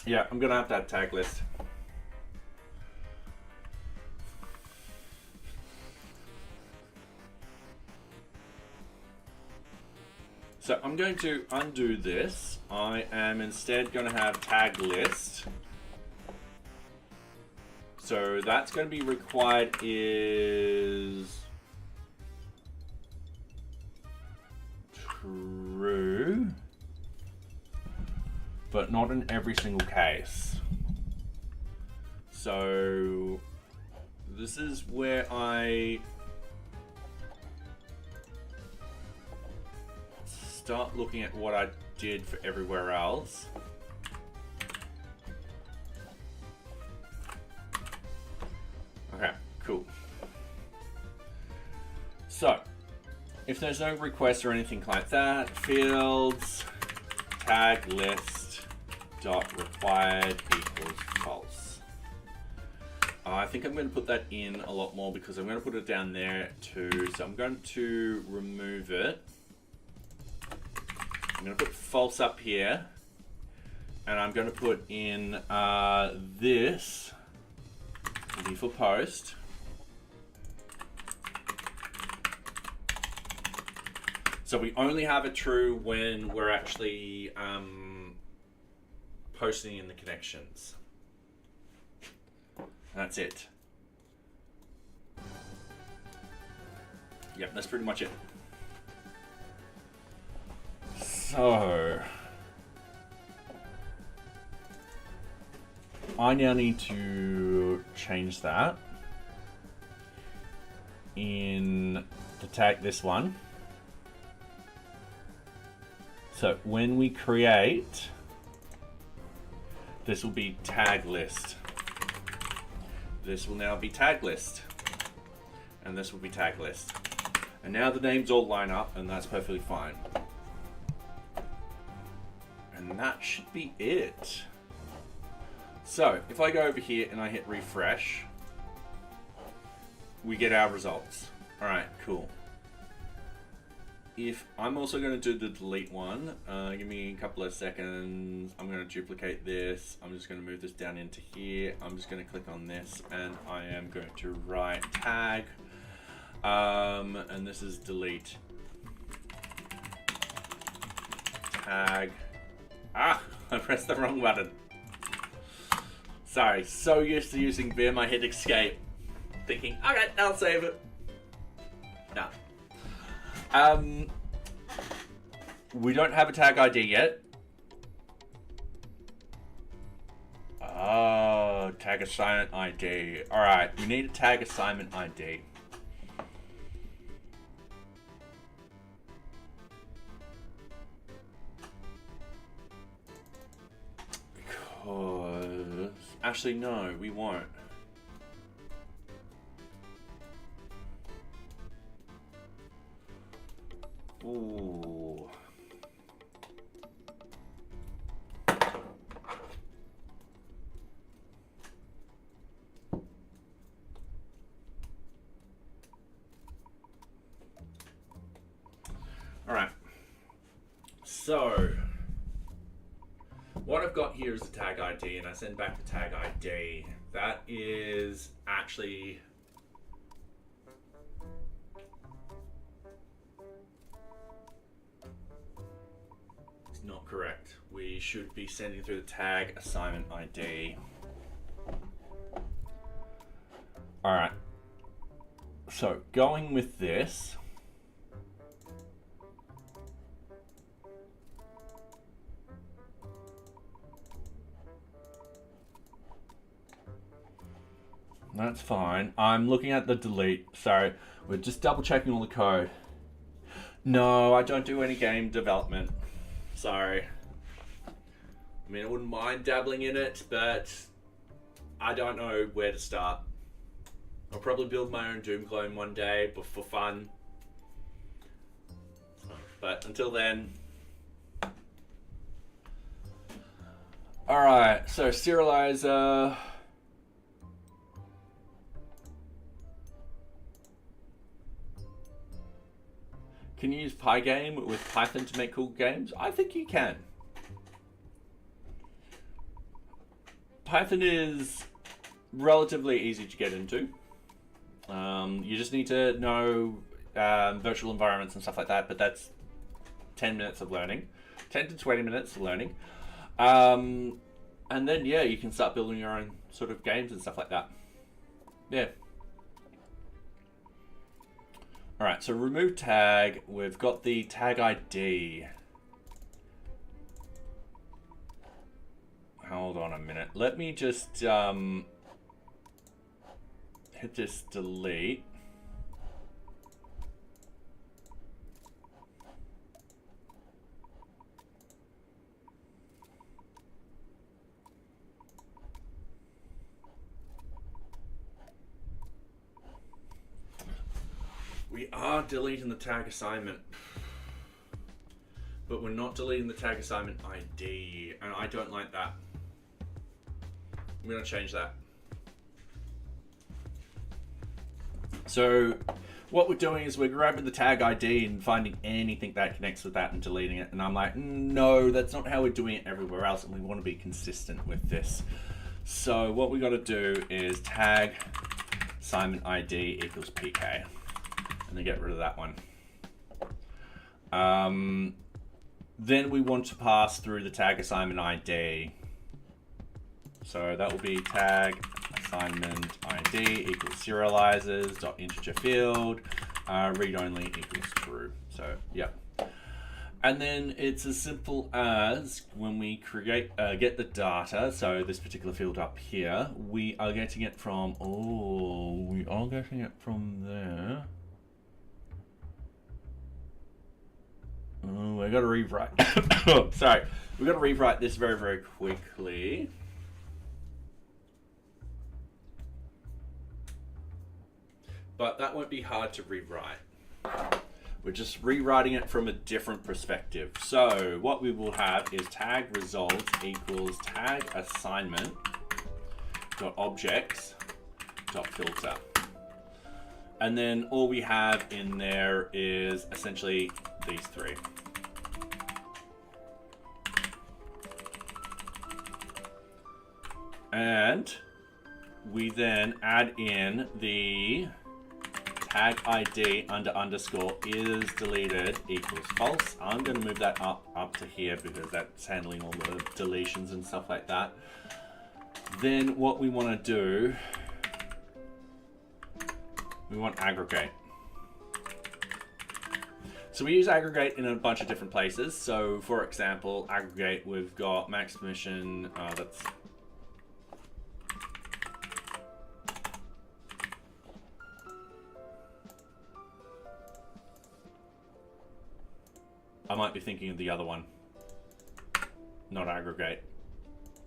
Yeah, I'm going to have tag list. So I'm going to undo this. I am instead going to have tag list So that's going to be required is true, but not in every single case. So this is where I start looking at what I did for everywhere else. Okay, cool. So, if there's no request or anything like that, fields tag list dot required equals false. I think I'm going to put that in a lot more because I'm going to put it down there too. So I'm going to remove it. I'm going to put false up here, and I'm going to put in this will be for post. So we only have it true when we're actually posting in the connections. That's it. Yep, that's pretty much it. So I now need to change that in to tag this one. So when we create, this will be tag list. This will now be tag list. And this will be tag list. And now the names all line up, and that's perfectly fine. And that should be it. So if I go over here and I hit refresh, we get our results. All right, cool. If I'm also going to do the delete one, give me a couple of seconds. I'm going to duplicate this. I'm just going to move this down into here. I'm just going to click on this, and I am going to write tag, and this is delete. Tag. Ah, I pressed the wrong button. Sorry, so used to using Vim, I hit escape, thinking, okay, I'll save it. No. We don't have a tag ID yet. Oh, tag assignment ID. All right, we need a tag assignment ID. Because, actually no, we won't. Ooh. All right. So what I've got here is a tag ID, and I send back the tag ID. That is actually not correct. We should be sending through the tag assignment ID. All right. So going with this, that's fine. I'm looking at the delete. Sorry, we're just double checking all the code. No, I don't do any game development. Sorry. I mean, I wouldn't mind dabbling in it, but I don't know where to start. I'll probably build my own Doom clone one day, but for fun. But until then. Alright, so serializer. Can you use Pygame with Python to make cool games? I think you can. Python is relatively easy to get into. You just need to know virtual environments and stuff like that, but that's 10 minutes of learning. 10 to 20 minutes of learning. And then, yeah, you can start building your own sort of games and stuff like that. Yeah. All right, so remove tag. We've got the tag ID. Hold on a minute. Let me just hit this delete. We are deleting the tag assignment, but we're not deleting the tag assignment ID, and I don't like that. I'm gonna change that. So what we're doing is we're grabbing the tag ID and finding anything that connects with that and deleting it, and I'm like, no, that's not how we're doing it everywhere else, and we want to be consistent with this. So what we got to do is tag assignment ID equals PK. And then get rid of that one. Then we want to pass through the tag assignment ID. So that will be tag assignment ID equals serializers dot integer field read only equals true. So yeah. And then it's as simple as when we create get the data, so this particular field up here, we are getting it from there. Oh, I got to rewrite. Sorry, we've got to rewrite this very, very quickly. But that won't be hard to rewrite. We're just rewriting it from a different perspective. So what we will have is tag results equals tag assignment dot objects dot filter. And then all we have in there is essentially these three. And we then add in the tag ID under underscore is deleted equals false. I'm going to move that up to here because that's handling all the deletions and stuff like that. Then what we want to do, we want aggregate. So we use aggregate in a bunch of different places. So for example, aggregate, we've got max permission, that's I might be thinking of the other one, not aggregate.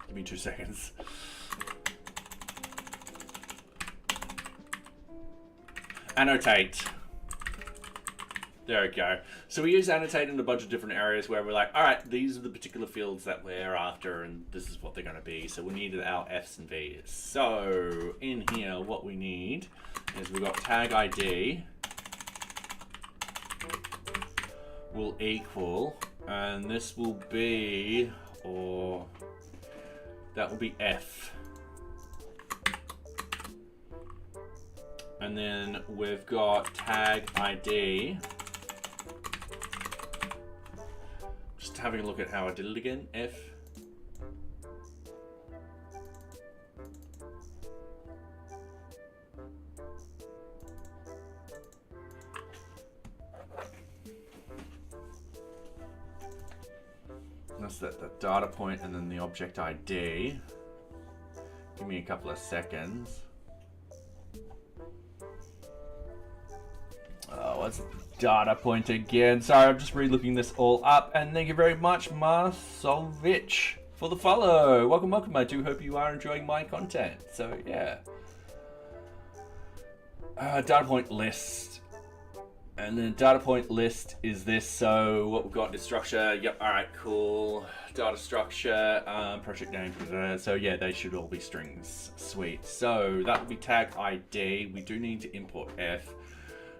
Give me 2 seconds. Annotate. There we go. So we use annotate in a bunch of different areas where we're like, all right, these are the particular fields that we're after and this is what they're going to be. So we need our F's and V's. So in here, what we need is we've got tag ID will equal, and this will be, or that will be F. And then we've got tag ID. Just having a look at how I did it again. F. That's that data point and then the object ID. Give me a couple of seconds. Oh, what's the data point again? Sorry, I'm just re-looking this all up. And thank you very much, Marsovich, for the follow. Welcome, welcome. I do hope you are enjoying my content. So, yeah. Data point list. And then data point list is this. So what we've got is structure. Yep, all right, cool. Data structure, project name. So yeah, they should all be strings. Sweet. So that would be tag ID. We do need to import F.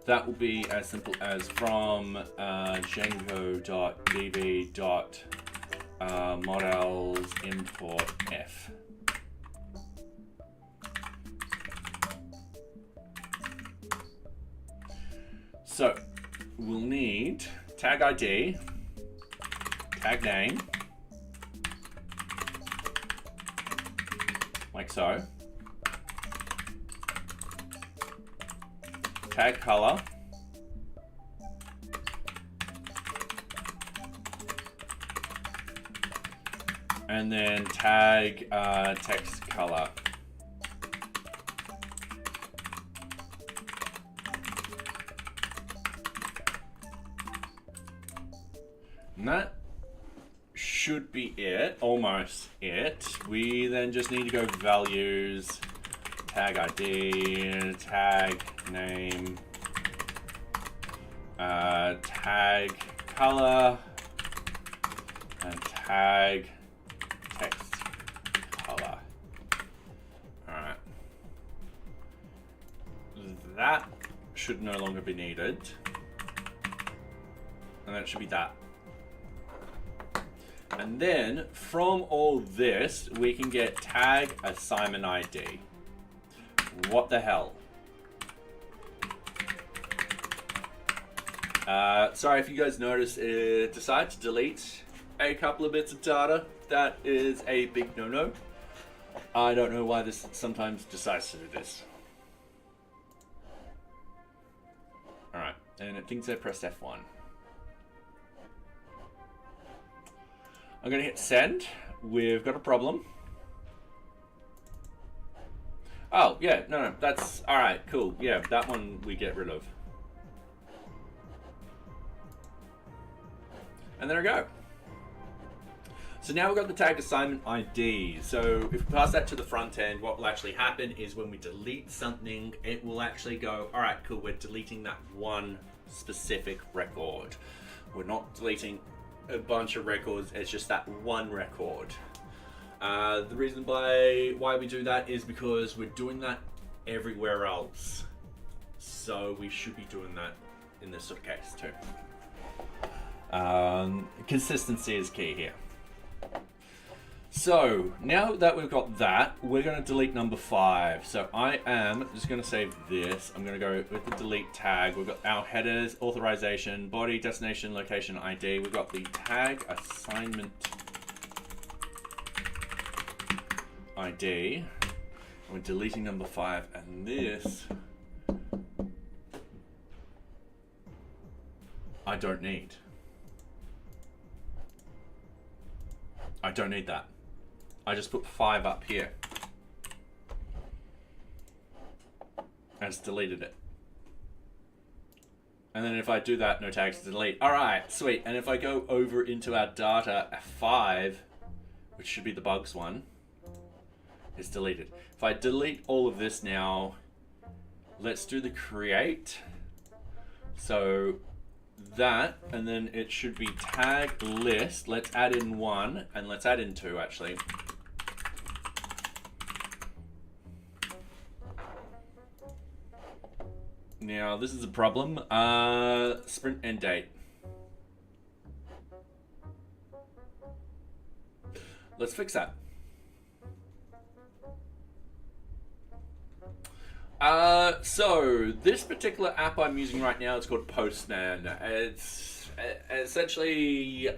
That will be as simple as from Django.db.models import F. So we'll need tag ID, tag name, like so. tag color. And then tag text color. And that should be it, almost it. We then just need to go values, tag ID, tag name, tag color, and tag text color. Alright. That should no longer be needed. And that should be that. And then from all this, we can get tag assignment ID. What the hell? Sorry if you guys noticed it decided to delete a couple of bits of data. That is a big no-no. I don't know why this sometimes decides to do this. Alright, and it thinks I pressed F1. I'm going to hit send. We've got a problem. Oh, yeah, no, that's all right, cool. Yeah, that one we get rid of. And there we go. So now we've got the tag assignment ID. So if we pass that to the front end, what will actually happen is when we delete something, it will actually go, all right, cool, we're deleting that one specific record. We're not deleting a bunch of records, it's just that one record. The reason why we do that is because we're doing that everywhere else. So we should be doing that in this sort of case too. Consistency is key here. So now that we've got that, we're going to delete number 5. So I am just going to save this. I'm going to go with the delete tag. We've got our headers, authorization, body, destination, location, ID. We've got the tag assignment ID. We're deleting number 5, and this I don't need. I don't need that. I just put 5 up here. And it's deleted it. And then if I do that, no tags to delete. All right, sweet. And if I go over into our data, F5, which should be the bugs one, it's deleted. If I delete all of this now, let's do the create. So that, and then it should be tag list. Let's add in 1, and let's add in 2 actually. Now this is a problem. Sprint end date. Let's fix that. So this particular app I'm using right now is called Postman. It's essentially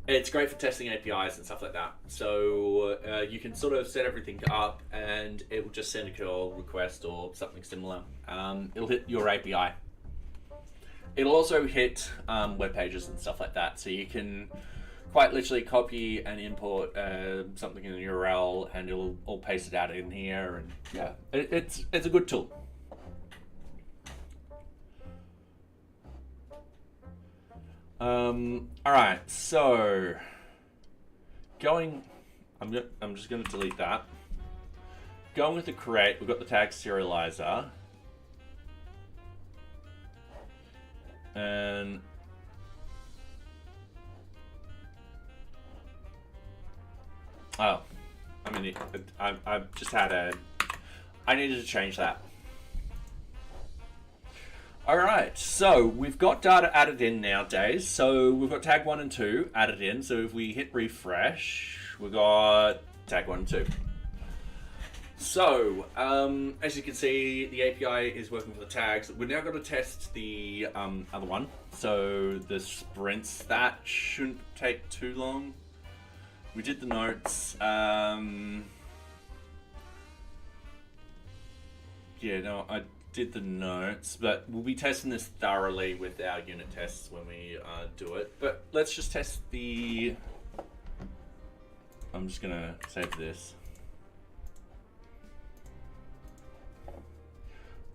it's great for testing APIs and stuff like that. So you can sort of set everything up, and it will just send a curl request or something similar. It'll hit your API. It'll also hit web pages and stuff like that. So you can quite literally copy and import something in the URL, and it'll all paste it out in here. And yeah, it's a good tool. All right, so I'm just going to delete that. Going with the create, we've got the tag serializer. And oh, I mean, I've just had I needed to change that. All right, so we've got data added in nowadays. So we've got tag 1 and 2 added in. So if we hit refresh, we've got tag 1 and 2. So as you can see, the API is working for the tags. We're now going to test the other one. So the sprints, that shouldn't take too long. We did the notes. Yeah, no, I did the notes, but we'll be testing this thoroughly with our unit tests when we do it. But let's just test the... I'm just gonna save this.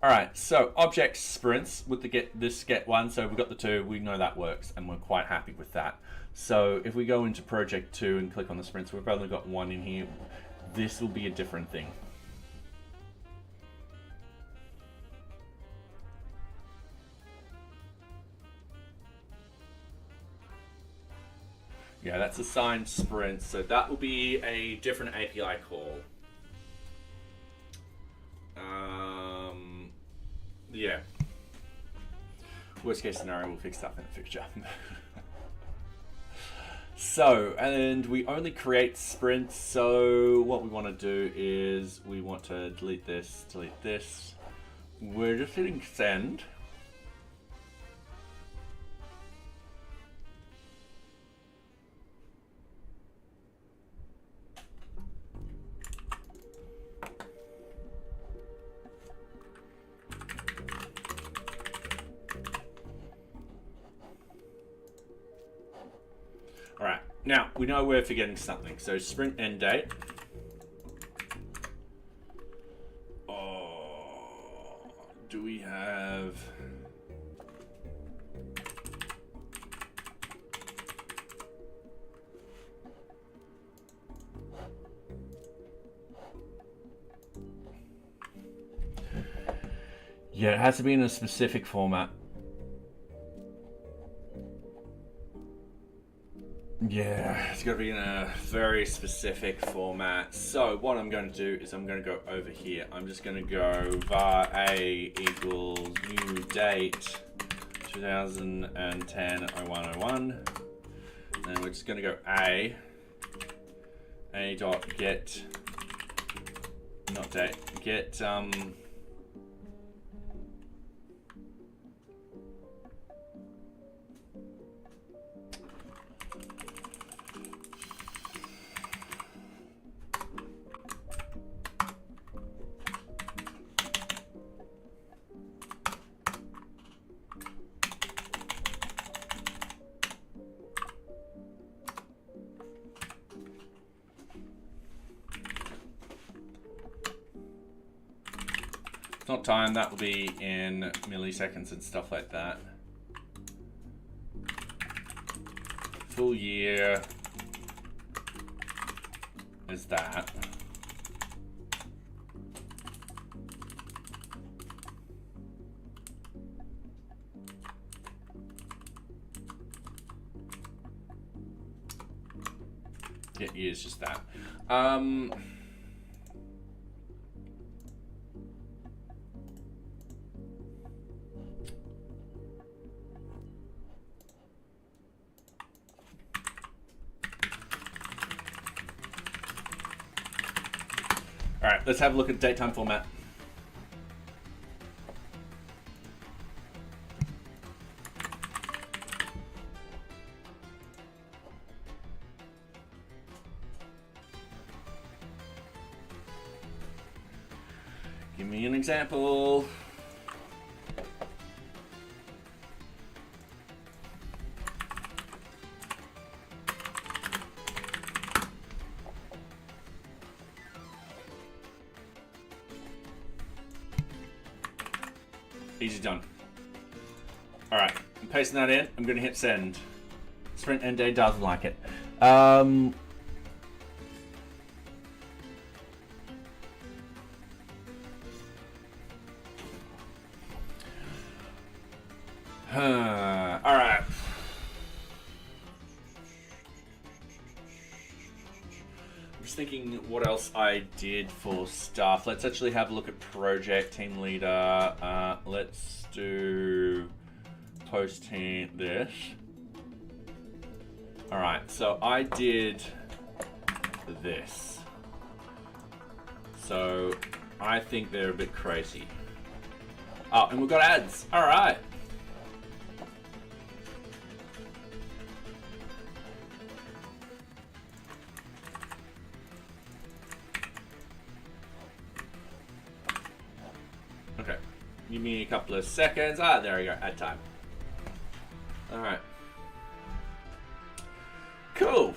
All right, so object sprints with the get one. So we've got the 2, we know that works, and we're quite happy with that. So if we go into project 2 and click on the sprints, we've only got 1 in here. This will be a different thing. Yeah, that's assigned sprint, so that will be a different API call. Yeah. Worst case scenario, we'll fix that in the fixture. So, and we only create sprints, so what we want to do is we want to delete this, delete this. We're just hitting send. All right, now we know we're forgetting something. So sprint end date. Oh, do we have? Yeah, it has to be in a specific format. Yeah, it's got to be in a very specific format. So what I'm going to do is I'm going to go over here. I'm just going to go var a equals new date 2010 0101. And we're just going to go a dot get, not date, get not time, that will be in milliseconds and stuff like that. Full year is that. Get year is just that. All right, let's have a look at datetime format. Give me an example. Easy done. All right, I'm pasting that in. I'm going to hit send. Sprint end date doesn't like it. All right. I'm just thinking what else I did for stuff. Let's actually have a look at project team leader. Let's do posting this. All right, so I did this. So I think they're a bit crazy. Oh, and we've got ads. All right. Give me a couple of seconds. Ah, there we go. Add time. All right. Cool.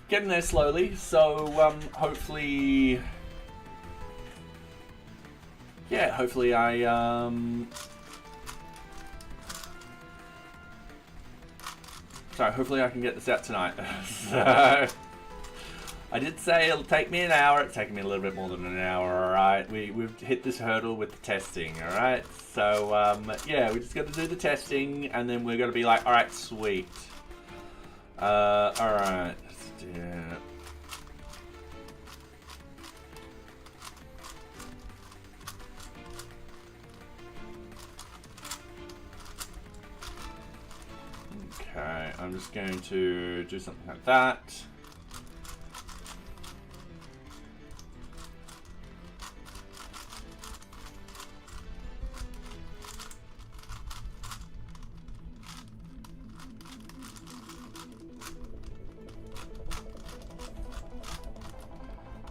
Getting there slowly. So hopefully, yeah. Hopefully I sorry. Hopefully I can get this out tonight. So I did say it'll take me an hour. It's taking me a little bit more than an hour. All right. We've hit this hurdle with the testing. All right. So yeah, we just got to do the testing, and then we're gonna be like, all right, sweet. All right. Let's do it. Okay, I'm just going to do something like that.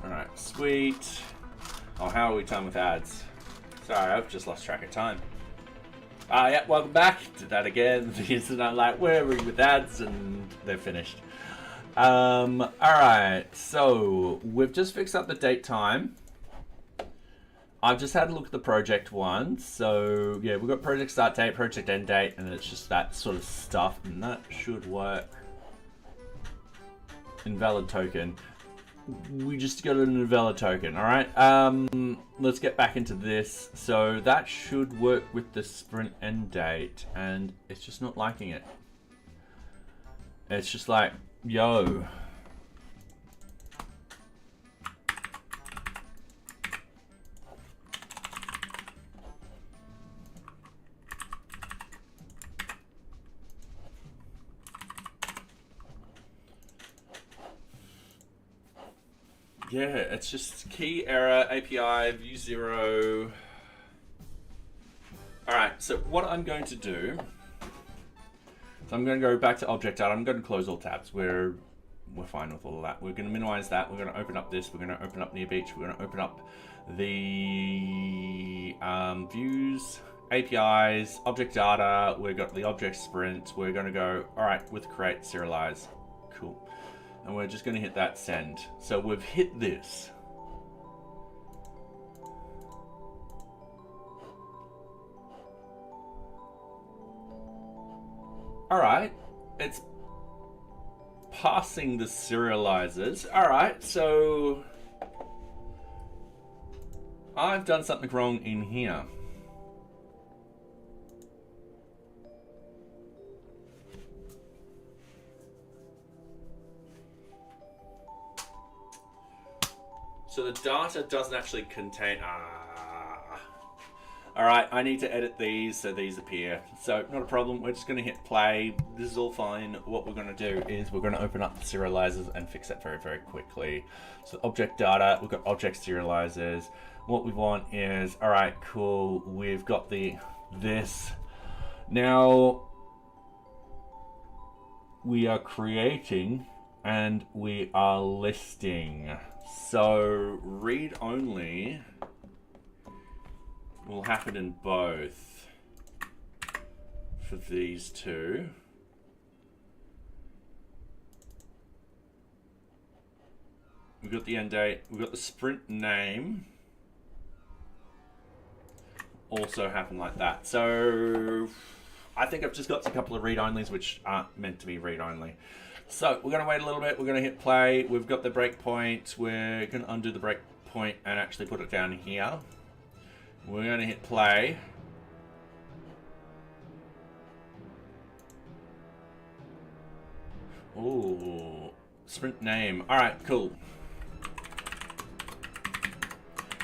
Alright, sweet. Oh, how are we done with ads? Sorry, I've just lost track of time. Yeah, welcome back. Did that again. And I'm like, where are we with ads? And they're finished. Alright, so we've just fixed up the date time. I've just had a look at the project one. So yeah, we've got project start date, project end date, and it's just that sort of stuff. And that should work. Invalid token. We just got an invalid token. All right. Let's get back into this. So that should work with the sprint end date, and it's just not liking it. It's just like, yo. Yeah, it's just key error, API, view 0. All right, so what I'm going to do, so I'm going to go back to object data. I'm going to close all tabs. We're fine with all of that. We're going to minimize that. We're going to open up this. We're going to open up NearBeach. We're going to open up the views, APIs, object data. We've got the object sprint. We're going to go, all right, with create, serialize. Cool. And we're just going to hit that send. So we've hit this. All right, it's passing the serializers. All right, so I've done something wrong in here. So the data doesn't actually contain, All right, I need to edit these so these appear. So not a problem, we're just gonna hit play. This is all fine. What we're gonna do is we're gonna open up the serializers and fix that very, very quickly. So object data, we've got object serializers. What we want is, all right, cool, we've got this. Now, we are creating and we are listing. So read only will happen in both for these two. We've got the end date, we've got the sprint name. Also happen like that. So I think I've just got a couple of read-onlys which aren't meant to be read-only. So we're gonna wait a little bit, we're gonna hit play, we've got the breakpoint, we're gonna undo the breakpoint and actually put it down here. We're gonna hit play. Ooh, sprint name. All right, cool.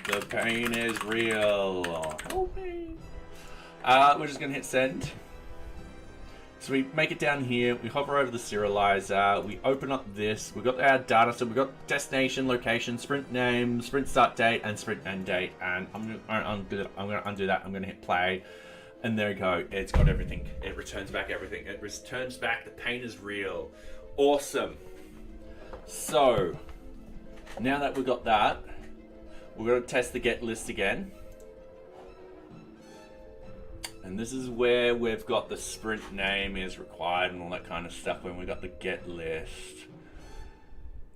The pain is real. Help me. We're just gonna hit send. So we make it down here, we hover over the serializer, we open up this, we've got our data, so we've got destination, location, sprint name, sprint start date, and sprint end date, and I'm gonna undo that, I'm gonna hit play, and there we go, it's got everything, it returns back everything, it returns back, the pain is real. Awesome. So, now that we've got that, we're gonna test the get list again. And this is where we've got the sprint name is required and all that kind of stuff when we got the get list.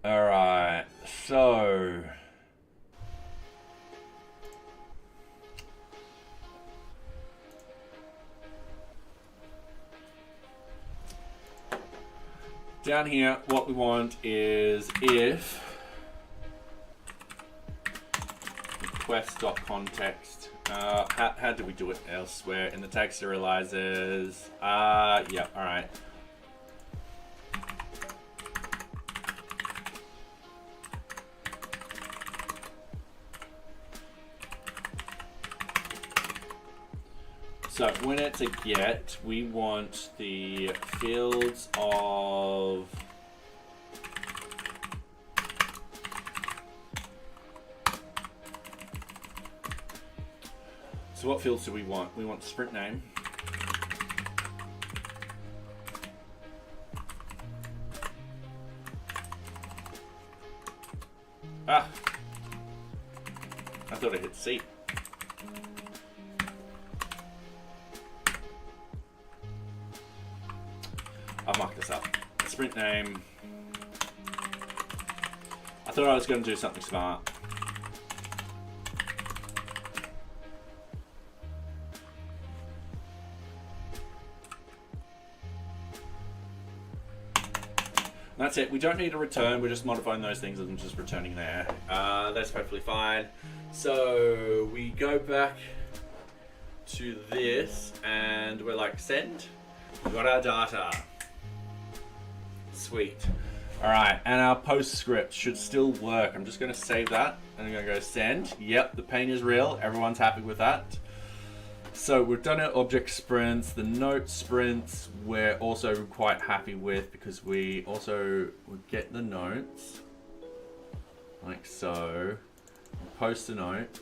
Alright, so down here, what we want is if request.context. How do we do it elsewhere? In the tag serializers. Yeah, alright. So when it's a get, we want the fields of so what fields do we want? We want the sprint name. Ah! I thought I hit C. I'll mark this up. Sprint name. I thought I was going to do something smart. That's it. We don't need a return. We're just modifying those things and just returning there. That's perfectly fine. So we go back to this and we're like, send. We've got our data. Sweet. All right, and our PostScript should still work. I'm just going to save that and I'm going to go send. Yep, the pain is real. Everyone's happy with that. So we've done our object sprints. The note sprints we're also quite happy with because we also would get the notes like so. Post a note.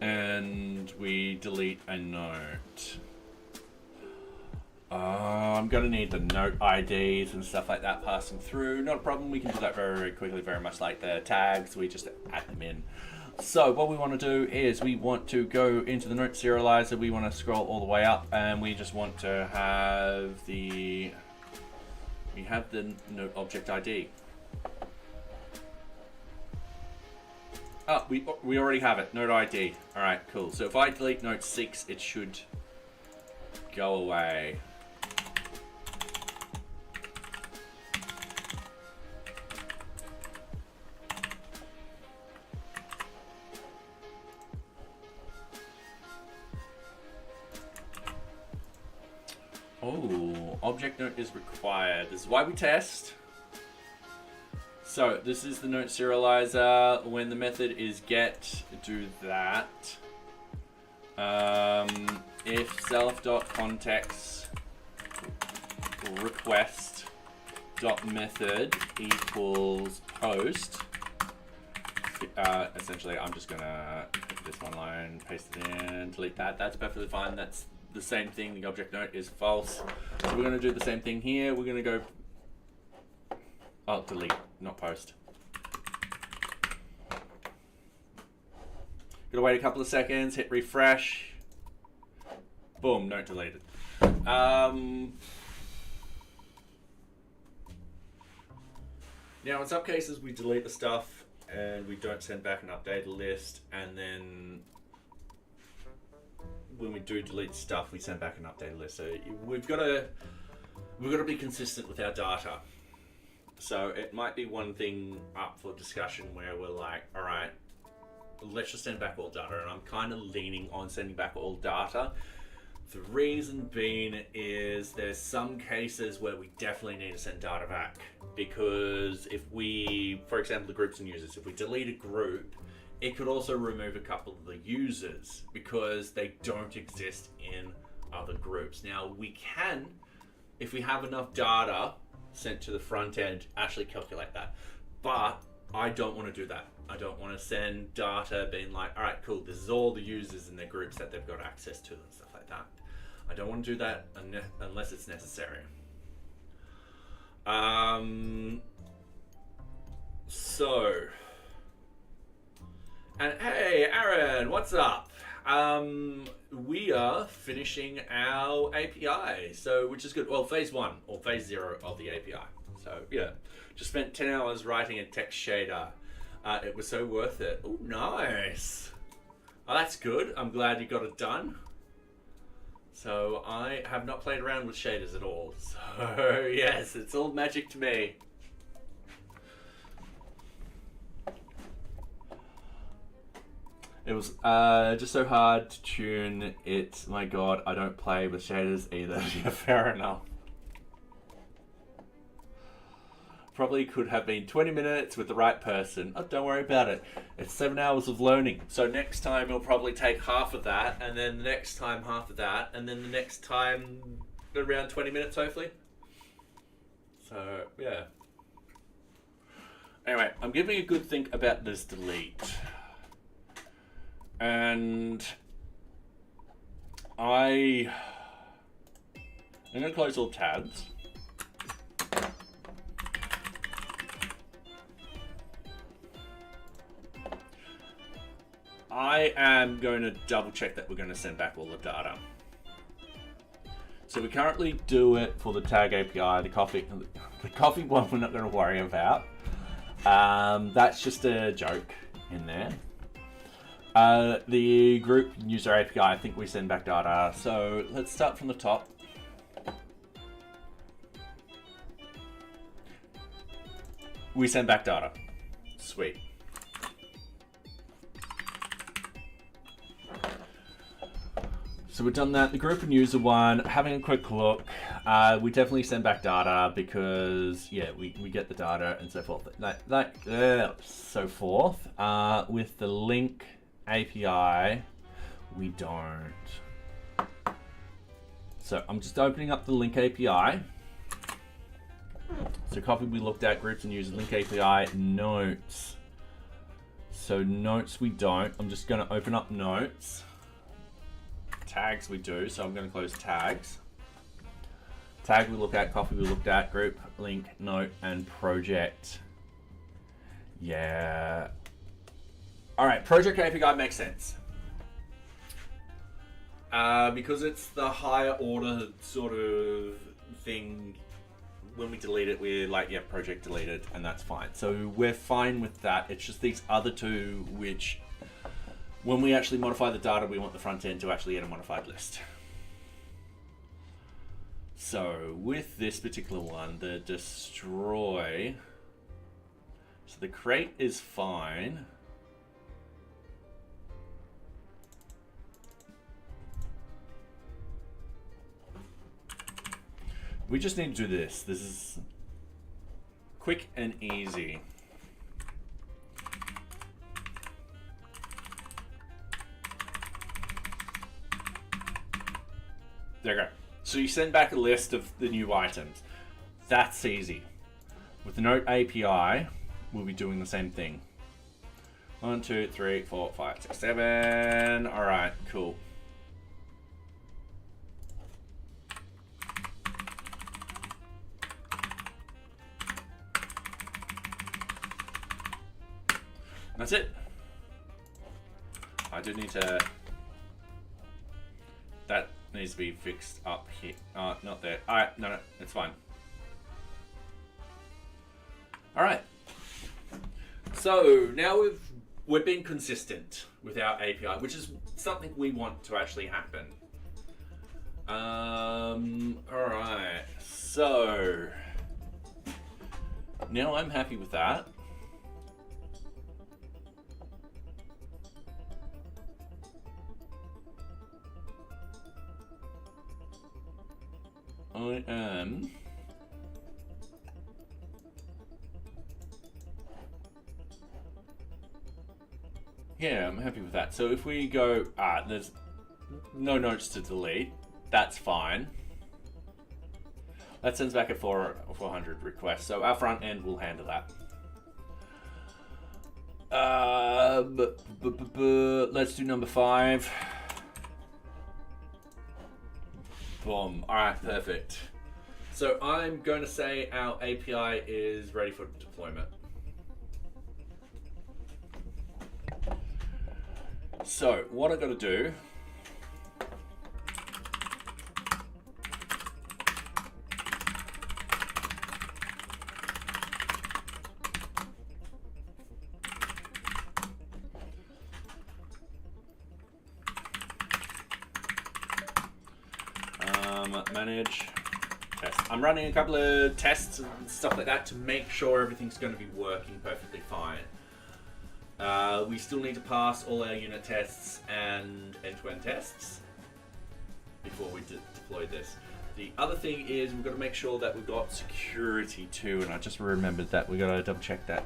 And we delete a note. I'm gonna need the note IDs and stuff like that passing through. Not a problem, we can do that very, very quickly, very much like the tags, we just add them in. So what we want to do is we want to go into the note serializer, we want to scroll all the way up and we just want to have the note object ID. Oh, we already have it, note ID. All right, cool. So if I delete note 6, it should go away. Oh, object note is required. This is why we test. So this is the note serializer. When the method is get, do that. If self.context request dot method equals post. Essentially, I'm just gonna put this one line, paste it in, delete that. That's perfectly fine. That's the same thing. The object note is false. So we're gonna do the same thing here. We're gonna go. Oh, delete, not post. Gotta wait a couple of seconds, hit refresh. Boom, note deleted. Now, in some cases, we delete the stuff and we don't send back an updated list, and then when we do delete stuff, we send back an updated list. So we've got to be consistent with our data. So it might be one thing up for discussion where we're like, all right, let's just send back all data. And I'm kind of leaning on sending back all data. The reason being is there's some cases where we definitely need to send data back, because if we, for example, the groups and users, if we delete a group, it could also remove a couple of the users because they don't exist in other groups. Now we can, if we have enough data sent to the front end, actually calculate that. But I don't want to do that I don't want to send data being like, all right, cool, this is all the users in their groups that they've got access to and stuff like that. I don't want to do that unless it's necessary. So, and hey, Aaron, what's up? We are finishing our API, so which is good. Well, phase 1 or phase 0 of the API. So yeah, just spent 10 hours writing a text shader. It was so worth it. Oh, nice. Oh, that's good. I'm glad you got it done. So I have not played around with shaders at all. So yes, it's all magic to me. It was just so hard to tune it. My God, I don't play with shaders either. Yeah, fair enough. Probably could have been 20 minutes with the right person. Oh, don't worry about it. It's 7 hours of learning. So next time it'll probably take half of that, and then the next time half of that, and then the next time around 20 minutes hopefully. So yeah. Anyway, I'm giving a good think about this delete. And I'm going to close all tabs. I am going to double check that we're going to send back all the data. So we currently do it for the tag API, the coffee one we're not going to worry about. That's just a joke in there. The group user API, I think we send back data. So let's start from the top. We send back data. Sweet. So we've done that. The group and user one, having a quick look. We definitely send back data because, yeah, we get the data and so forth. So forth. With the link API, we don't. So I'm just opening up the link API. So copy we looked at, groups and users, link API, notes. So notes we don't. I'm just going to open up notes. Tags we do, so I'm going to close tags. Tag we look at, copy we looked at, group, link, note, and project. Yeah. All right, project API makes sense. Because it's the higher order sort of thing. When we delete it, we're like, yeah, project deleted, and that's fine. So we're fine with that. It's just these other two, which when we actually modify the data, we want the front end to actually get a modified list. So with this particular one, the destroy, so the create is fine. We just need to do this. This is quick and easy. There you go. So you send back a list of the new items. That's easy. With the Note API, we'll be doing the same thing. 1, 2, 3, 4, 5, 6, 7. All right, cool. That's it. I do need to... That needs to be fixed up here. Not there. Alright, no, it's fine. Alright. So, now we've been consistent with our API, which is something we want to actually happen. Alright. So, now I'm happy with that. I am yeah, I'm happy with that. So if we go, there's no notes to delete. That's fine. That sends back a 400 request. So our front end will handle that. Let's do number 5. Boom. All right, perfect. So I'm going to say our API is ready for deployment. So what I've got to do, manage test. I'm running a couple of tests and stuff like that to make sure everything's going to be working perfectly fine. We still need to pass all our unit tests and end-to-end tests before we deploy this. The other thing is we've got to make sure that we've got security too, and I just remembered that we've got to double check that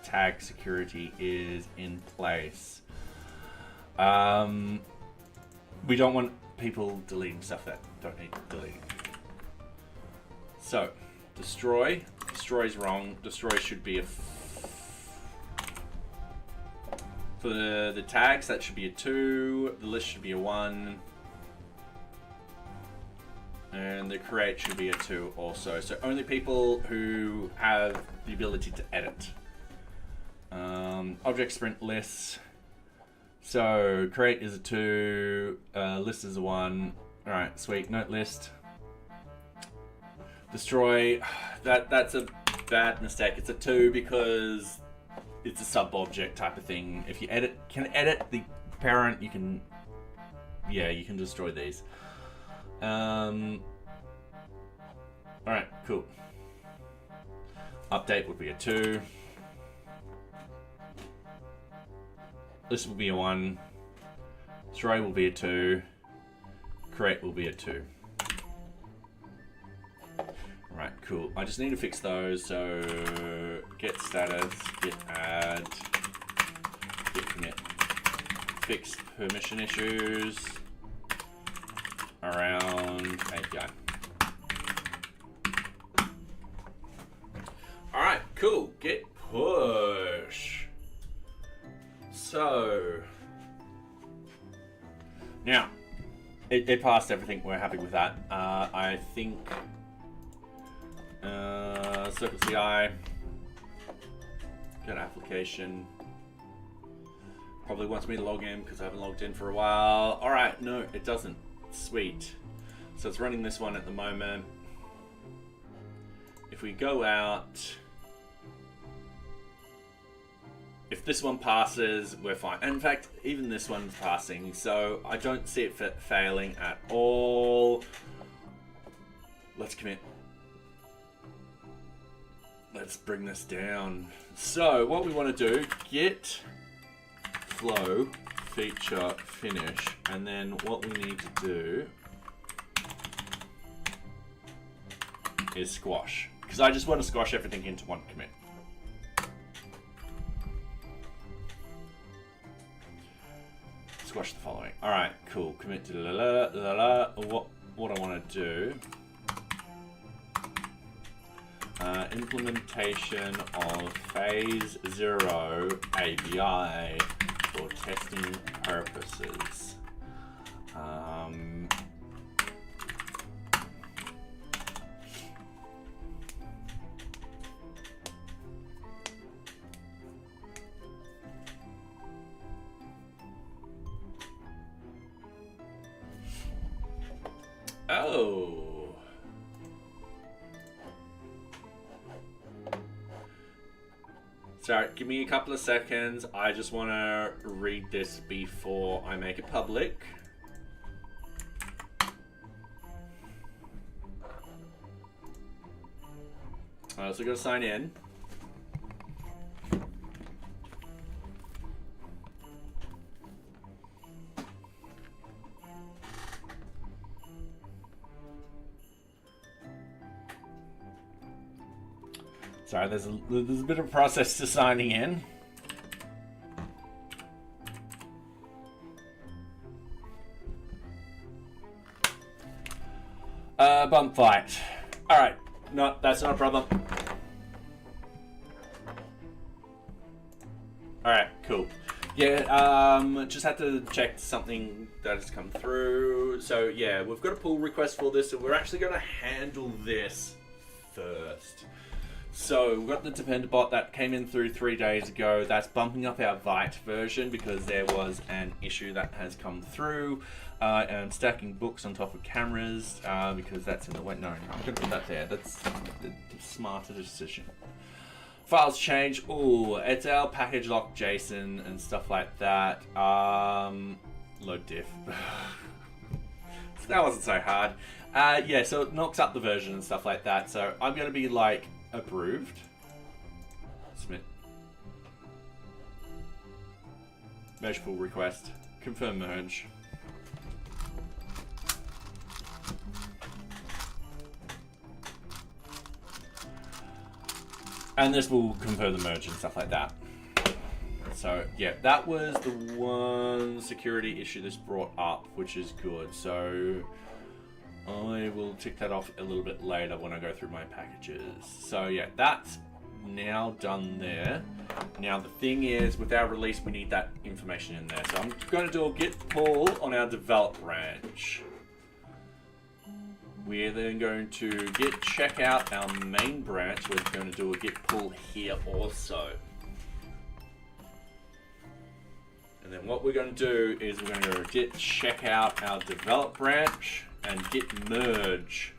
tag security is in place. We don't want people deleting stuff that don't need deleting. So, destroy. Destroy's wrong. Destroy should be a... For the tags, that should be a 2. The list should be a 1. And the create should be a 2 also. So only people who have the ability to edit. Object sprint lists. So create is a 2, list is a 1. All right, sweet. Note list. Destroy. That's a bad mistake. It's a 2 because it's a sub-object type of thing. If you can edit the parent, you can destroy these. All right, cool. Update would be a 2. This will be a 1. Destroy will be a 2. Create will be a 2. Alright, cool. I just need to fix those. So get status, git add, git commit. Fix permission issues around API. Alright, cool. Git push. So now it passed everything. We're happy with that. I think Circle CI, get application. Probably wants me to log in because I haven't logged in for a while. All right, no, it doesn't. Sweet. So it's running this one at the moment. If we go out, if this one passes, we're fine. And in fact, even this one's passing, so I don't see it failing at all. Let's commit. Let's bring this down. So what we want to do, git flow feature finish, and then what we need to do is squash, because I just want to squash everything into one commit. Squash the following. All right, cool. Commit to what I want to do. Implementation of phase 0 API for testing purposes. Oh. Sorry, give me a couple of seconds. I just want to read this before I make it public. I also got to sign in. Sorry, there's a bit of a process to signing in. Bump fight. All right, no, that's not a problem. All right, cool. Yeah, just had to check something that has come through. So yeah, we've got a pull request for this, and we're actually going to handle this first. So we've got the depender bot that came in through 3 days ago. That's bumping up our Vite version because there was an issue that has come through. And stacking books on top of cameras because that's in the way. No, I'm going to put that there. That's the smarter decision. Files change. Oh, it's our package lock JSON and stuff like that. Load diff. So that wasn't so hard. Yeah, so it knocks up the version and stuff like that. So I'm going to be like, approved. Submit. Merge pull request. Confirm merge. And this will confirm the merge and stuff like that. So yeah, that was the one security issue this brought up, which is good. So I will tick that off a little bit later when I go through my packages. So yeah, that's now done there. Now the thing is, with our release, we need that information in there. So I'm going to do a git pull on our develop branch. We're then going to git check out our main branch. We're going to do a git pull here also. And then what we're going to do is we're going to git check out our develop branch and git merge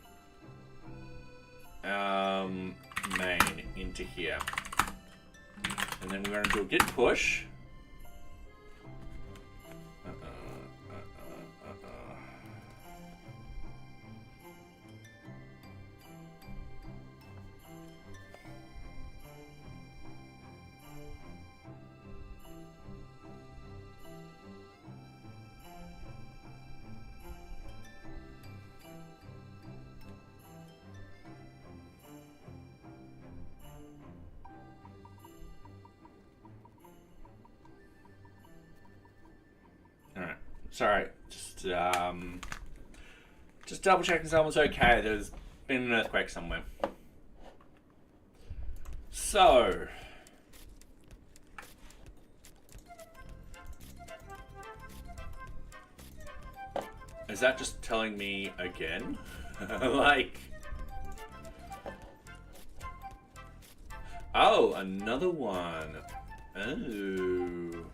main into here. And then we're going to do a git push. Sorry, just double checking someone's okay. There's been an earthquake somewhere. So, is that just telling me again? Like, oh, another one. Oh.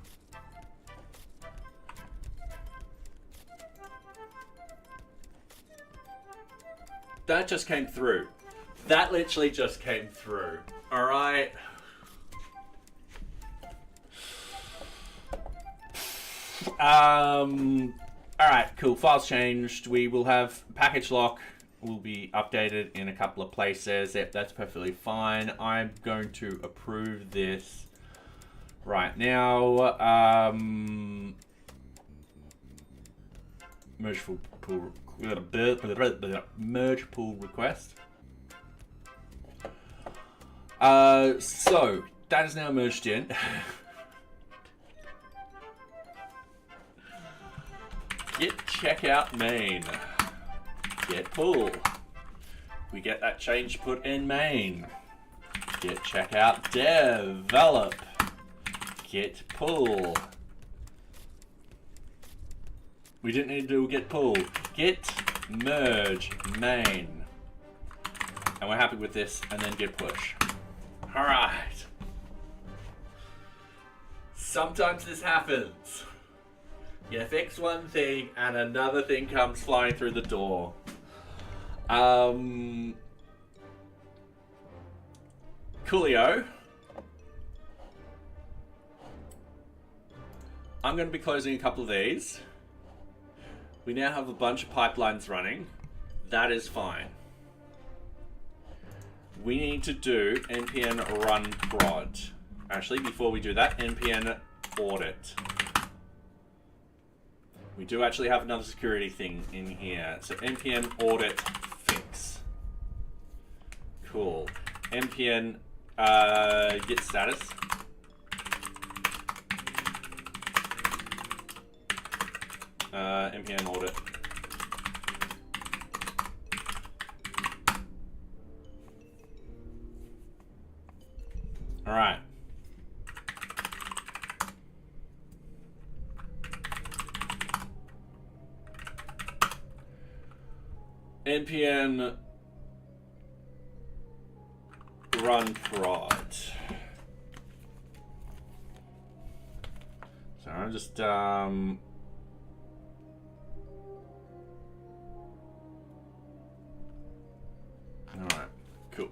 That just came through. That literally just came through. All right. All right, cool. Files changed. We will have package lock will be updated in a couple of places. Yep, that's perfectly fine. I'm going to approve this right now. Merge pull merge pull request. So that is now merged in. Git checkout main. Git pull. We get that change put in main. Git checkout develop. Git pull. We didn't need to do a git pull. Git merge main. And we're happy with this, and then git push. Alright. Sometimes this happens. You fix one thing and another thing comes flying through the door. Coolio. I'm going to be closing a couple of these. We now have a bunch of pipelines running. That is fine. We need to do npm run prod. Actually, before we do that, npm audit. We do actually have another security thing in here. So npm audit fix. Cool. npm git status. npm audit. All right. npm run prod. So I'm just alright, cool.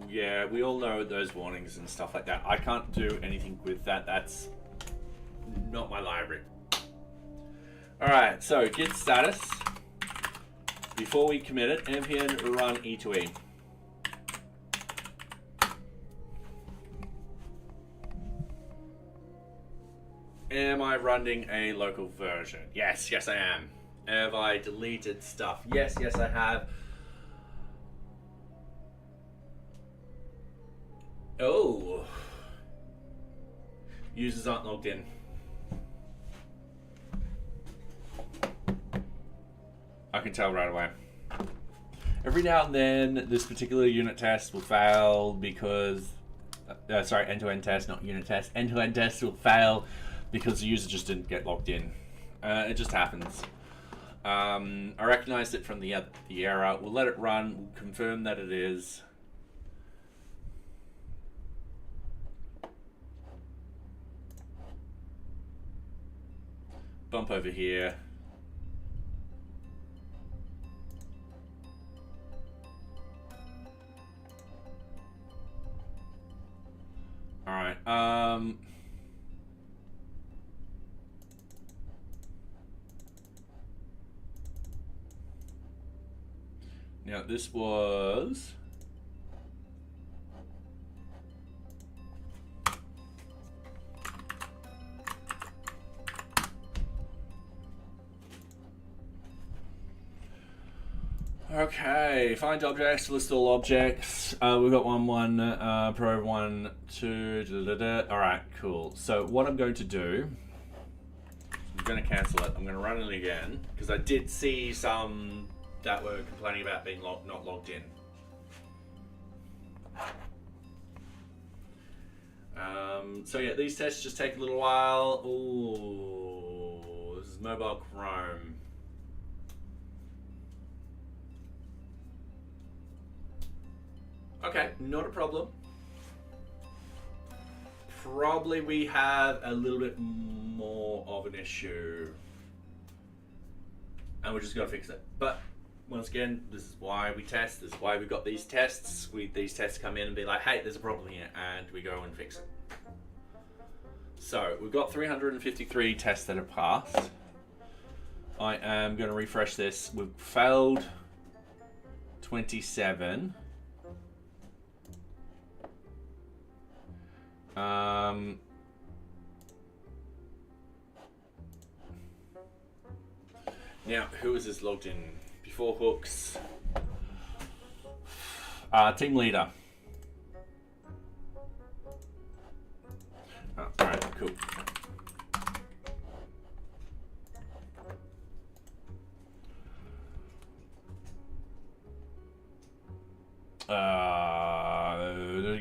Yeah, we all know those warnings and stuff like that. I can't do anything with that. That's not my library. Alright, so git status. Before we commit it, npm run e2e. Am I running a local version? Yes, yes I am. Have I deleted stuff? Yes, yes I have. Oh. Users aren't logged in. I can tell right away. Every now and then, this particular unit test will fail because... sorry, end-to-end test, not unit test. End-to-end test will fail because the user just didn't get logged in. It just happens. I recognized it from the error. We'll let it run. We'll confirm that it is. Bump over here. All right. Now this was okay. Find objects, list all objects. We've got probe 1, 2. All right, cool. So what I'm going to do, I'm going to cancel it. I'm going to run it again because I did see some that were complaining about being not logged in. So yeah, these tests just take a little while. Ooh, this is mobile Chrome. Okay, not a problem. Probably we have a little bit more of an issue. And we're just gonna fix it. But once again, this is why we test. This is why we got these tests. These tests come in and be like, hey, there's a problem here, and we go and fix it. So we've got 353 tests that have passed. I am going to refresh this. We've failed 27. Now, who is this logged in? Before hooks. Team leader. Oh, alright, cool.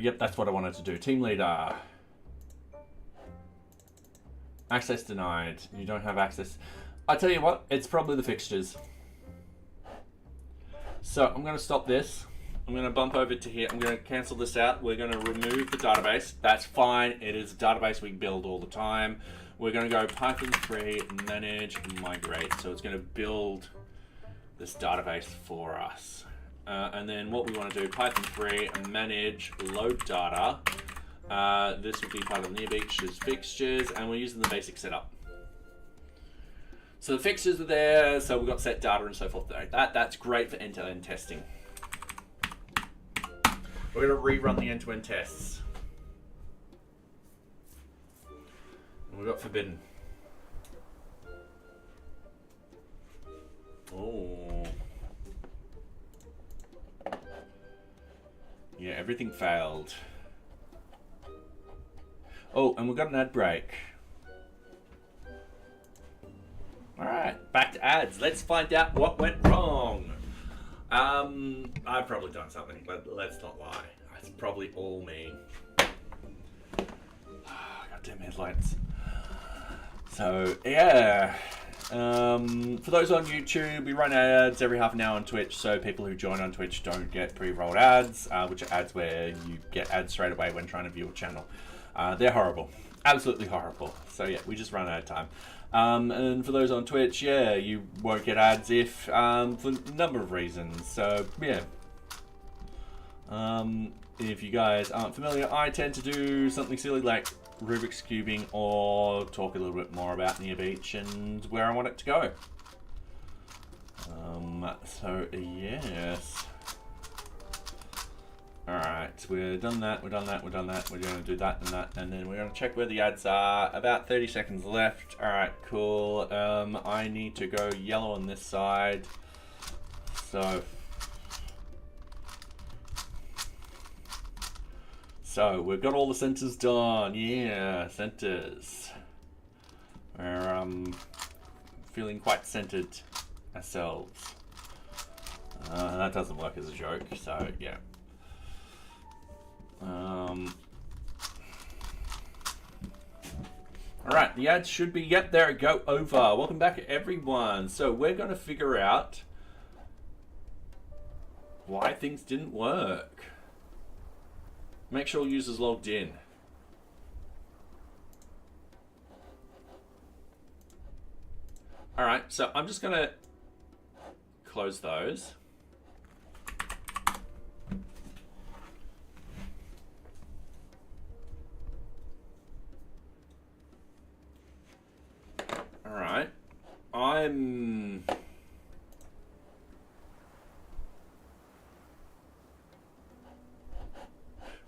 Yep, that's what I wanted to do. Team leader. Access denied. You don't have access. I tell you what, it's probably the fixtures. So I'm going to stop this. I'm going to bump over to here. I'm going to cancel this out. We're going to remove the database. That's fine. It is a database we build all the time. We're going to go Python 3 manage migrate. So it's going to build this database for us. And then what we want to do, Python 3 manage load data. This would be part of NearBeach's fixtures, and we're using the basic setup. So the fixtures are there, so we've got set data and so forth there. That's great for end-to-end testing. We're going to rerun the end-to-end tests. And we've got forbidden. Oh. Yeah, everything failed. Oh, and we've got an ad break. Alright, back to ads. Let's find out what went wrong. I've probably done something, but let's not lie. It's probably all me. Goddamn headlights. So, yeah. For those on YouTube, we run ads every half an hour on Twitch, so people who join on Twitch don't get pre-rolled ads, which are ads where you get ads straight away when trying to view a channel. They're horrible. Absolutely horrible. So yeah, we just run out of time. And for those on Twitch, yeah, you won't get ads if, for a number of reasons. So yeah. If you guys aren't familiar, I tend to do something silly like Rubik's cubing or talk a little bit more about NearBeach and where I want it to go. So yes. Alright, we're done that, we're done that, we're done that, we're going to do that and that, and then we're going to check where the ads are. About 30 seconds left. Alright, cool. I need to go yellow on this side. So we've got all the centers done. Yeah, centers. We're feeling quite centered ourselves. That doesn't work as a joke, so yeah. Alright, the ads should be, yep, there it go, over. Welcome back everyone. So we're gonna figure out why things didn't work. Make sure users logged in. Alright, so I'm just gonna close those. Alright, I'm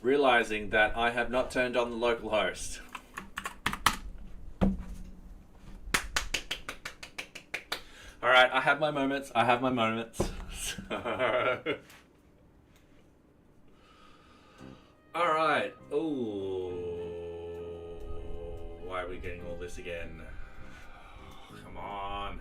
realizing that I have not turned on the local host. Alright, I have my moments, So... Alright, ooh. Why are we getting all this again? Come on.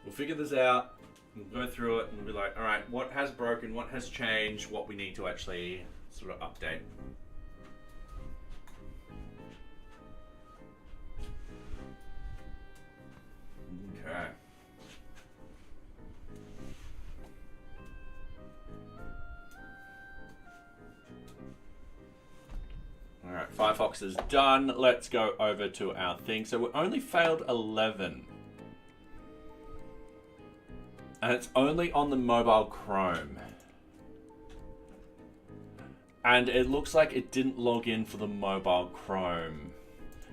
We'll figure this out. We'll go through it and be like, all right, what has broken, what has changed, what we need to actually sort of update. Okay. All right, Firefox is done. Let's go over to our thing. So we only failed 11. And it's only on the mobile Chrome. And it looks like it didn't log in for the mobile Chrome.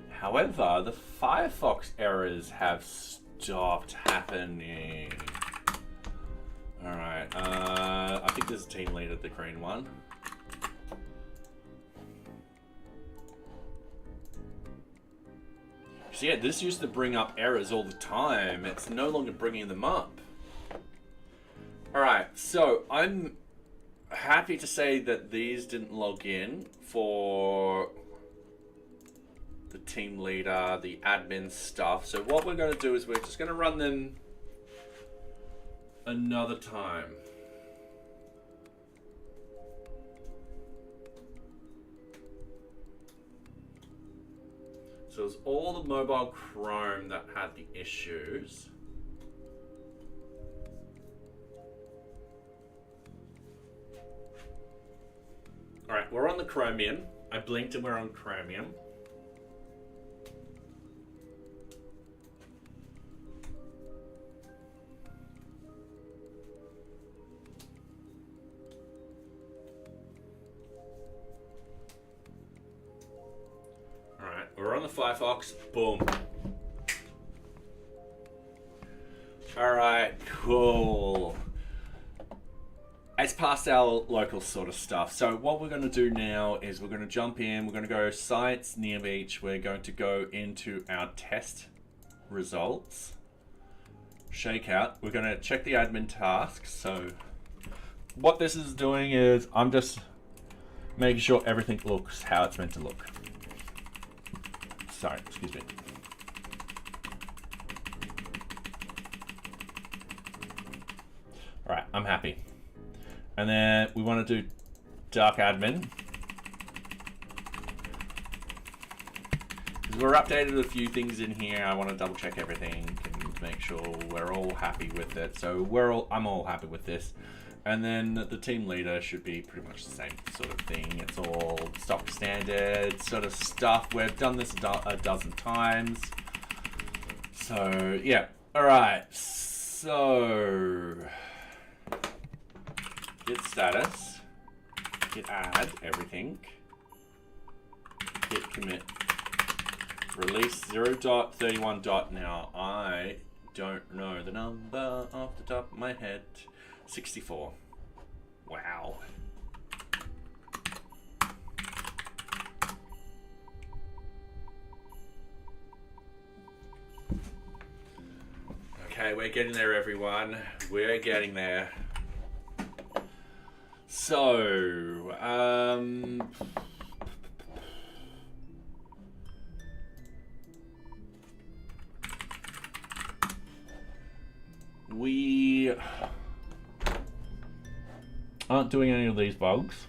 However, the Firefox errors have stopped happening. Alright, I think there's a team lead at the green one. So yeah, this used to bring up errors all the time. It's no longer bringing them up. Alright, so I'm happy to say that these didn't log in for the team leader, the admin stuff. So what we're going to do is we're just going to run them another time. So it was all the mobile Chrome that had the issues. Alright, we're on the Chromium. I blinked and we're on Chromium. Alright, we're on the Firefox. Boom. Alright, cool. It's past our local sort of stuff. So what we're going to do now is we're going to jump in. We're going to go sites, NearBeach. We're going to go into our test results. Shakeout. We're going to check the admin tasks. So what this is doing is I'm just making sure everything looks how it's meant to look. Sorry, excuse me. All right, I'm happy. And then we want to do dark admin. we're updated a few things in here. I want to double check everything and make sure we're all happy with it. So I'm all happy with this. And then the team leader should be pretty much the same sort of thing. It's all stock standard sort of stuff. We've done this a dozen times. So yeah, all right. So git status, git add everything, git commit, release 0.31. Now I don't know the number off the top of my head. 64. Wow. Okay, we're getting there, everyone. We're getting there. So, we aren't doing any of these bugs.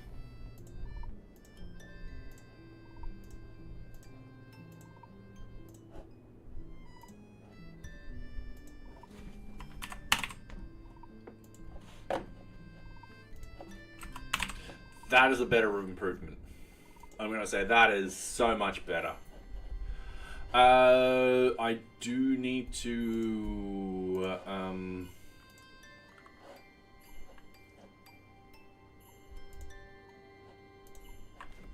That is a better improvement. I'm going to say that is so much better. I do need to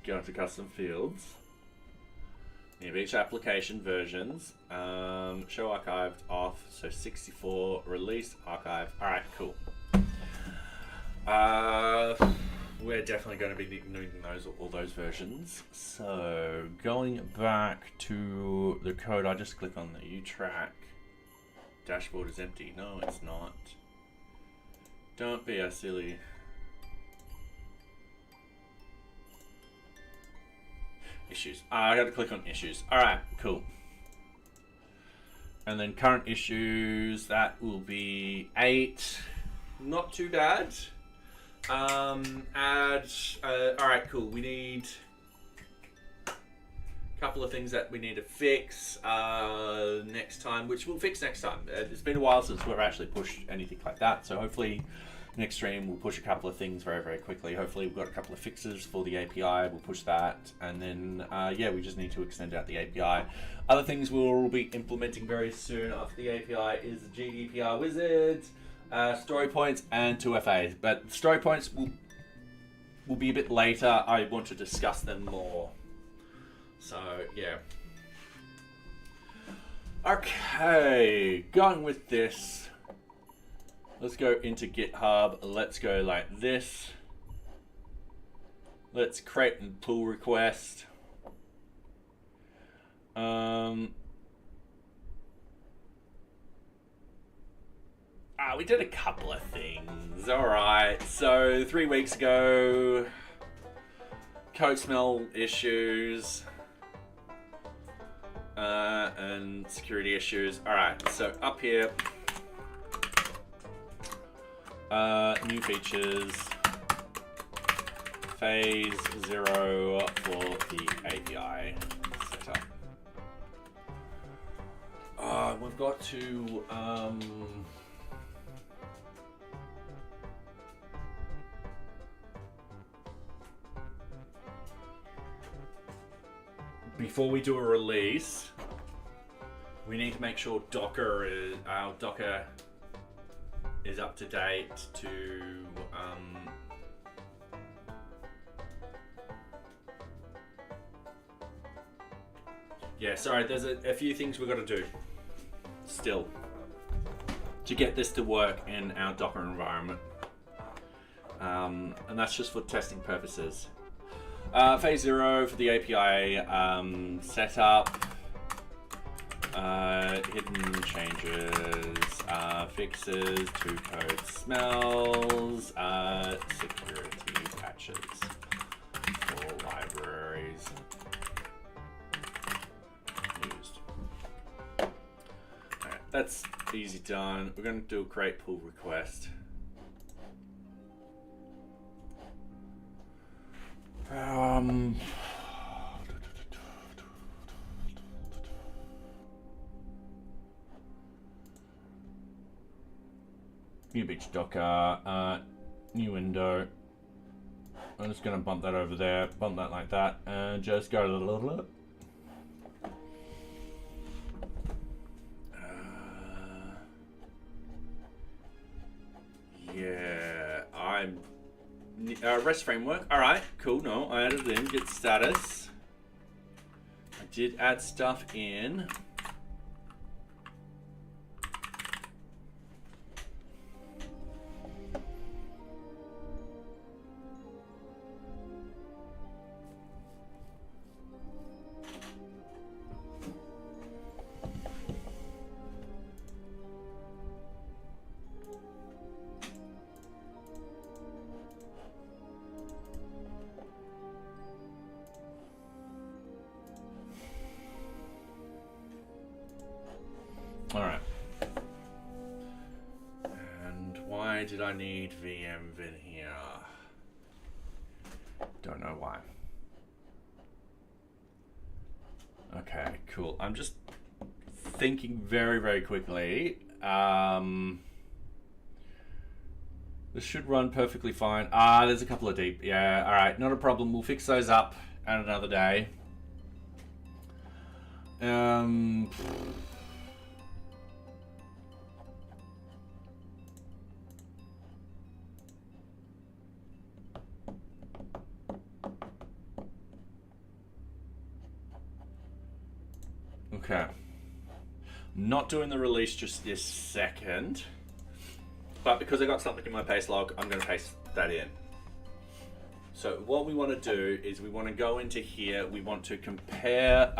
go into custom fields, NearBeach application versions, show archived off, so 64, release archive. All right, cool. We're definitely going to be needing all those versions. So going back to the code, I just click on the U-track. Dashboard is empty. No, it's not. Don't be a silly. Issues. I got to click on issues. All right, cool. And then current issues, that will be 8. Not too bad. All right, cool. We need a couple of things that we need to fix next time, which we'll fix next time. It's been a while since we've actually pushed anything like that, so hopefully next stream we'll push a couple of things very, very quickly. Hopefully we've got a couple of fixes for the API. We'll push that, and then yeah, we just need to extend out the API. Other things we'll be implementing very soon after the API is the GDPR wizard, story points, and 2FAs. But story points will be a bit later. I want to discuss them more. So yeah. Okay, going with this. Let's go into GitHub. Let's go like this. Let's create a pull request. We did a couple of things. All right. So 3 weeks ago, code smell issues and security issues. All right. So up here. New features, phase 0 for the API setup. We've got to before we do a release, we need to make sure our Docker is up to date to yeah, sorry, there's a few things we've got to do still to get this to work in our Docker environment, and that's just for testing purposes. Phase 0 for the API setup, hidden changes, fixes, to code smells, security patches for libraries used. Alright, that's easy done. We're going to do a create pull request. VueJS Docker, new window. I'm just going to bump that over there, bump that like that, and just go a little. Yeah, I'm REST framework. All right, cool. No, I added it in. Git status. I did add stuff in. All right. And why did I need VM in here? Don't know why. Okay, cool. I'm just thinking very, very quickly. This should run perfectly fine. There's a couple of deep. Yeah, all right, not a problem. We'll fix those up at another day. Okay. Not doing the release just this second, but because I got something in my paste log, I'm going to paste that in. So what we want to do is we want to go into here. We want to compare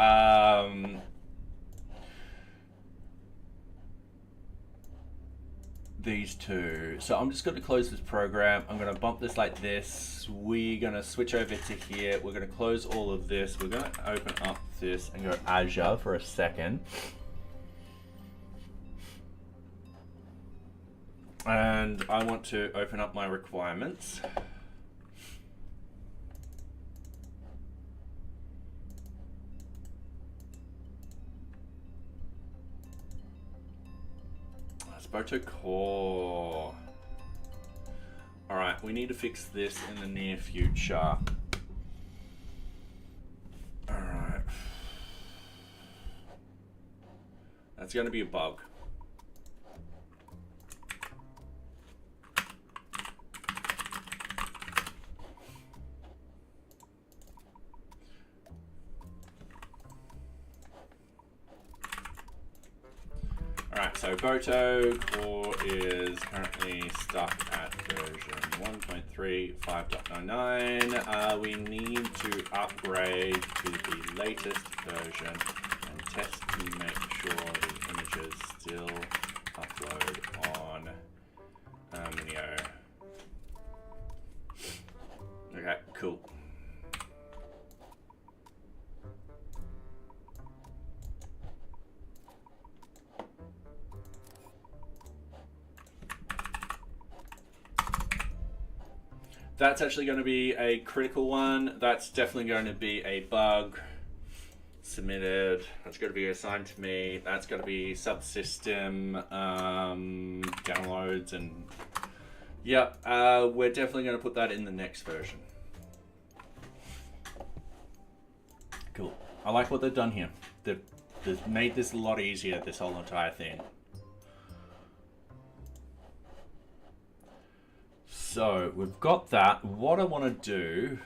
these two. So I'm just going to close this program. I'm going to bump this like this. We're going to switch over to here. We're going to close all of this. We're going to open up this and go Azure for a second. And I want to open up my requirements. Photo core. All right, we need to fix this in the near future. All right. That's going to be a bug. Alright, so Photo core is currently stuck at version 1.3.5.99. We need to upgrade to the latest version and test to make sure the images still upload on Minio. Okay, cool. That's actually going to be a critical one. That's definitely going to be a bug. Submitted. That's going to be assigned to me. That's going to be subsystem downloads, and yeah, we're definitely going to put that in the next version. Cool. I like what they've done here. They've made this a lot easier, this whole entire thing. So we've got that. What I want to do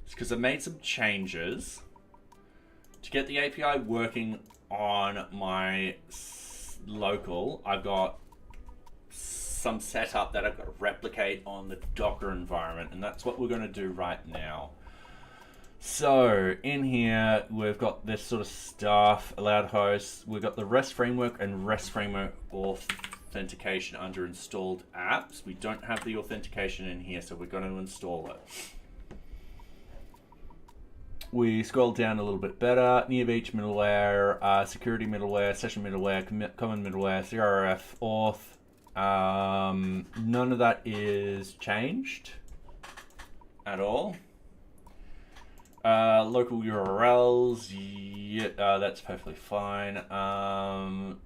is, because I made some changes to get the API working on my local, I've got some setup that I've got to replicate on the Docker environment, and that's what we're going to do right now. So in here, we've got this sort of stuff, allowed hosts. We've got the REST framework and REST framework authentication under installed apps. We don't have the authentication in here, so we're going to install it. We scroll down a little bit better. NearBeach middleware, security middleware, session middleware, common middleware, CRF, auth. None of that is changed at all. Local URLs, yeah, that's perfectly fine.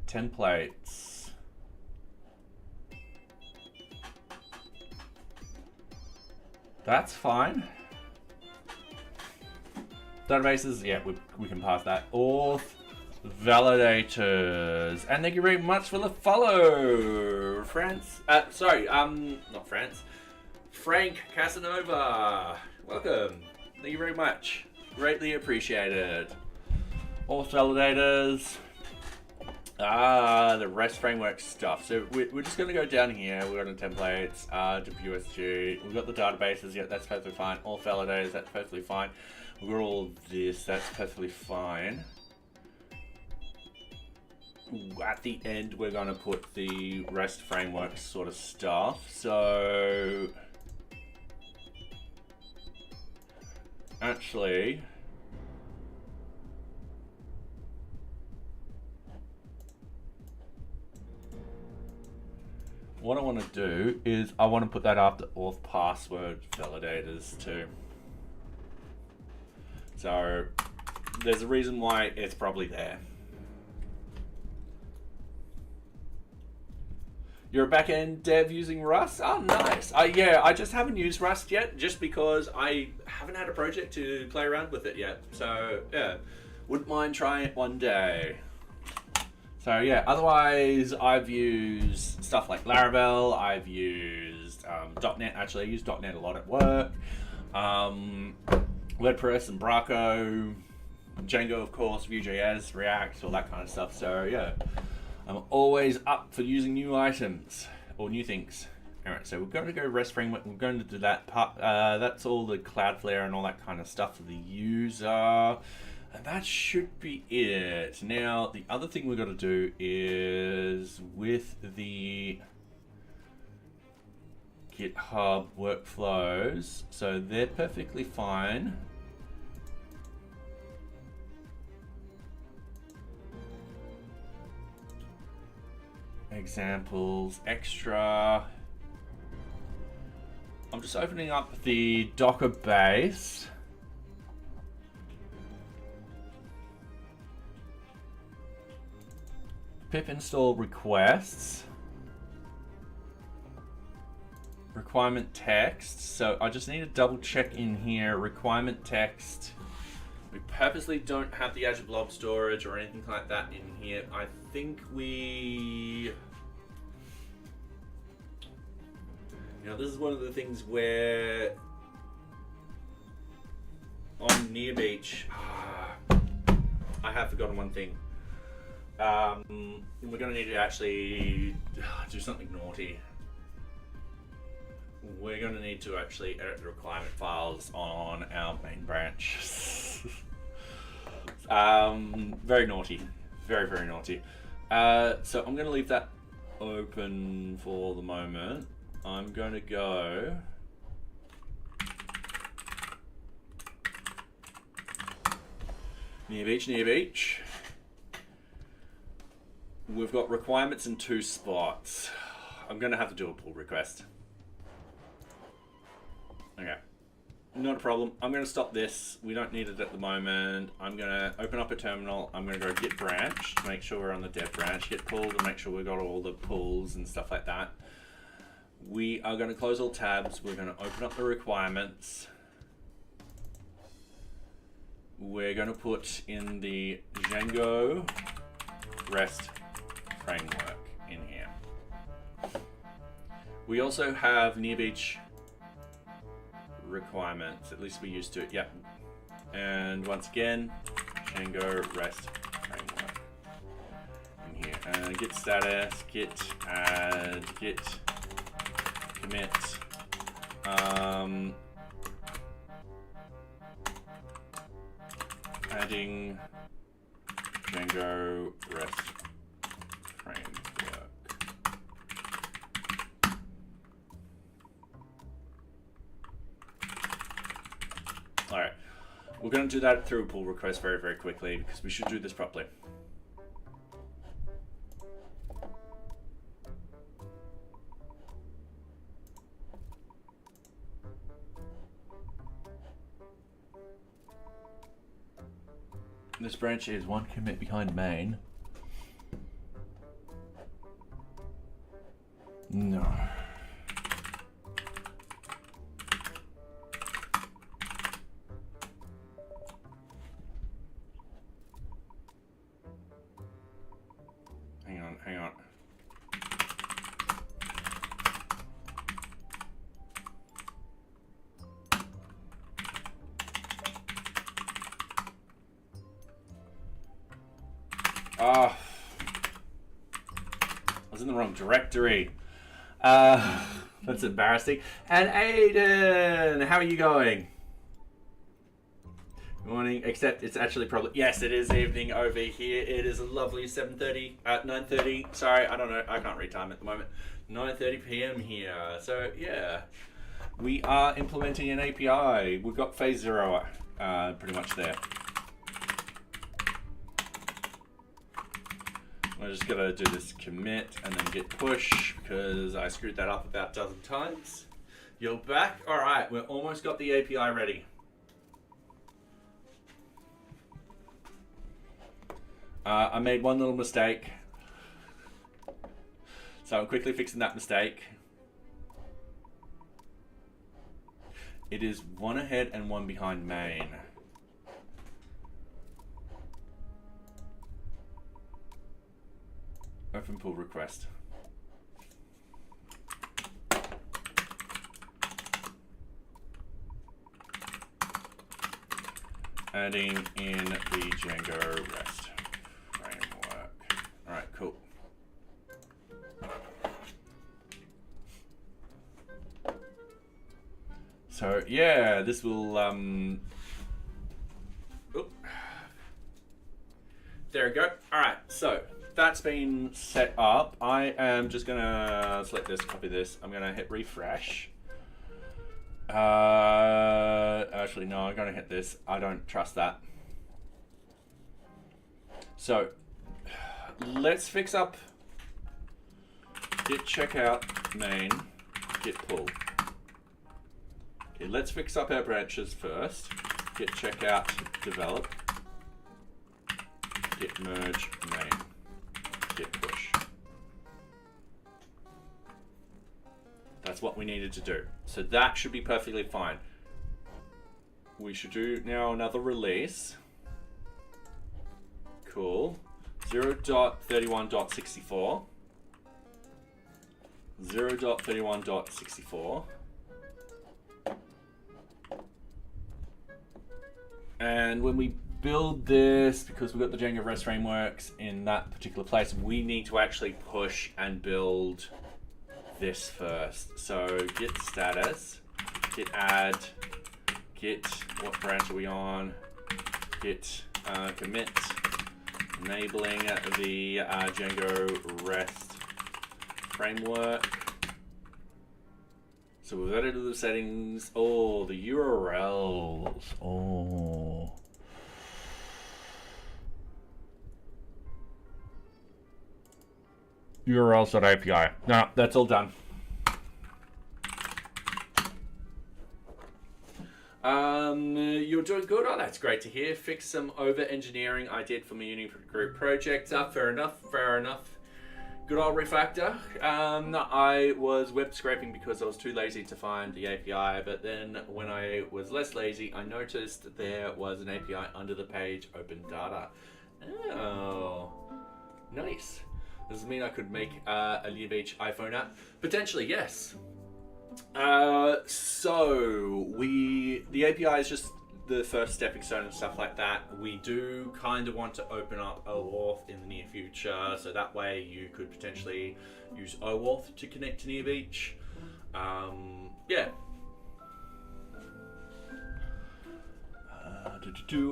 Templates. That's fine. Databases, yeah, we can pass that. Auth validators. And thank you very much for the follow, France. Not France. Frank Casanova. Welcome. Thank you very much. Greatly appreciated. Auth validators. The REST framework stuff. So we're just going to go down here. We've got the templates, WSG. We've got the databases. Yeah, that's perfectly fine. Auth validators, that's perfectly fine. We've got all this. That's perfectly fine. At the end, we're going to put the REST framework sort of stuff. So actually, what I want to do is I want to put that after auth password validators too. So there's a reason why it's probably there. You're a backend dev using Rust? Oh, nice. Yeah, I just haven't used Rust yet, just because I haven't had a project to play around with it yet. So yeah, wouldn't mind trying it one day. So yeah, otherwise I've used stuff like Laravel. I've used .NET. Actually, I use .NET a lot at work. WordPress and Braco, Django, of course, VueJS, React, all that kind of stuff. So yeah. I'm always up for using new items or new things. All right, so we're going to go REST framework. We're going to do that part. That's all the Cloudflare and all that kind of stuff for the user. And that should be it. Now, the other thing we've got to do is with the GitHub workflows. So they're perfectly fine. Examples, extra. I'm just opening up the Docker base. Pip install requests. Requirement text. So I just need to double check in here. Requirement text. We purposely don't have the Azure Blob Storage or anything like that in here. I think we... this is one of the things where on NearBeach, I have forgotten one thing. We're going to need to actually do something naughty. We're going to need to actually edit the requirement files on our main branch. Very naughty. Very, very naughty. So I'm going to leave that open for the moment. I'm going to go NearBeach. We've got requirements in 2 spots. I'm going to have to do a pull request. Okay, not a problem. I'm going to stop this. We don't need it at the moment. I'm going to open up a terminal. I'm going to go git branch to make sure we're on the dev branch. Git pull to make sure we've got all the pulls and stuff like that. We are going to close all tabs. We're going to open up the requirements. We're going to put in the Django REST framework in here. We also have NearBeach requirements, at least we used to, yep. And once again, Django REST framework in here. And git status, git add, git commit. Adding Django REST framework. All right, we're going to do that through a pull request very, very quickly because we should do this properly. This branch is 1 commit behind main. No. hang on. I was in the wrong directory. That's embarrassing. And Aiden, how are you going? Good morning, except it's actually probably, yes, it is evening over here. It is a lovely 7:30, 9:30. Sorry, I don't know, I can't read time at the moment. 9:30 p.m. here. So yeah, we are implementing an API. We've got phase 0 pretty much there. I just gotta do this commit and then git push because I screwed that up about a dozen times. You're back? All right, we're almost got the API ready. I made one little mistake. So I'm quickly fixing that mistake. It is one ahead and one behind main. Open pull request. Adding in the Django REST framework. All right, cool. So yeah, this will there we go. All right, so that's been set up. I am just gonna select this, copy this. I'm gonna hit refresh. Actually, no, I'm gonna hit this. I don't trust that. So let's fix up git checkout main, git pull. Okay, let's fix up our branches first. Git checkout develop, git merge main, git push. That's what we needed to do. So that should be perfectly fine. We should do now another release. Cool. 0.31.64. 0.31.64. And when we build this, because we've got the Django REST frameworks in that particular place, we need to actually push and build this first. So git status, git add, git what branch are we on, git commit, enabling the Django REST framework. So we've added the settings. Oh, the URLs. Oh. URLs.api. No, that's all done. You're doing good. Oh, that's great to hear. Fix some over-engineering I did for my uni group project. Fair enough. Fair enough. Good old refactor. I was web scraping because I was too lazy to find the API, but then when I was less lazy, I noticed that there was an API under the page open data. Oh, nice. Does it mean I could make a NearBeach iPhone app? Potentially, yes. So the API is just the first stepping stone and stuff like that. We do kind of want to open up OAuth in the near future, so that way you could potentially use OAuth to connect to NearBeach. Yeah.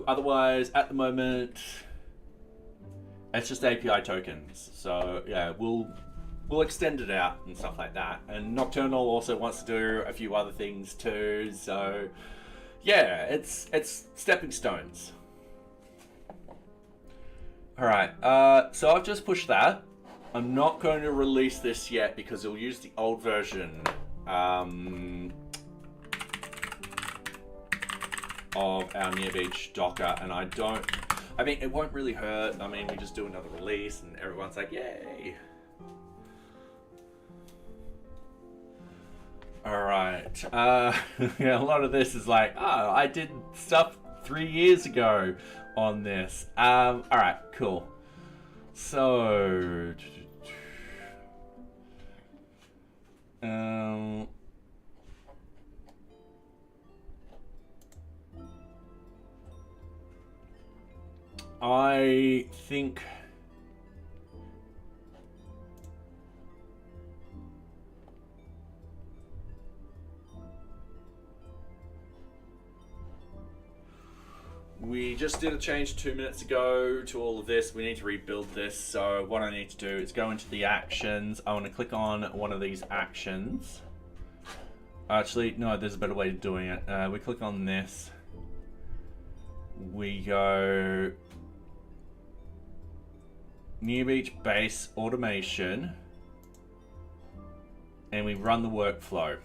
Otherwise, at the moment, it's just API tokens. So yeah, we'll extend it out and stuff like that. And Nocturnal also wants to do a few other things too. So yeah, it's stepping stones. All right, so I've just pushed that. I'm not going to release this yet because it'll use the old version of our NearBeach Docker, and I mean, it won't really hurt. I mean, we just do another release and everyone's like, yay. All right. Yeah, a lot of this is like, oh, I did stuff 3 years ago on this. All right, cool. So I think we just did a change 2 minutes ago to all of this. We need to rebuild this. So what I need to do is go into the actions. I want to click on one of these actions. Actually, no, there's a better way of doing it. We click on this. We go NearBeach base automation, and we run the workflow.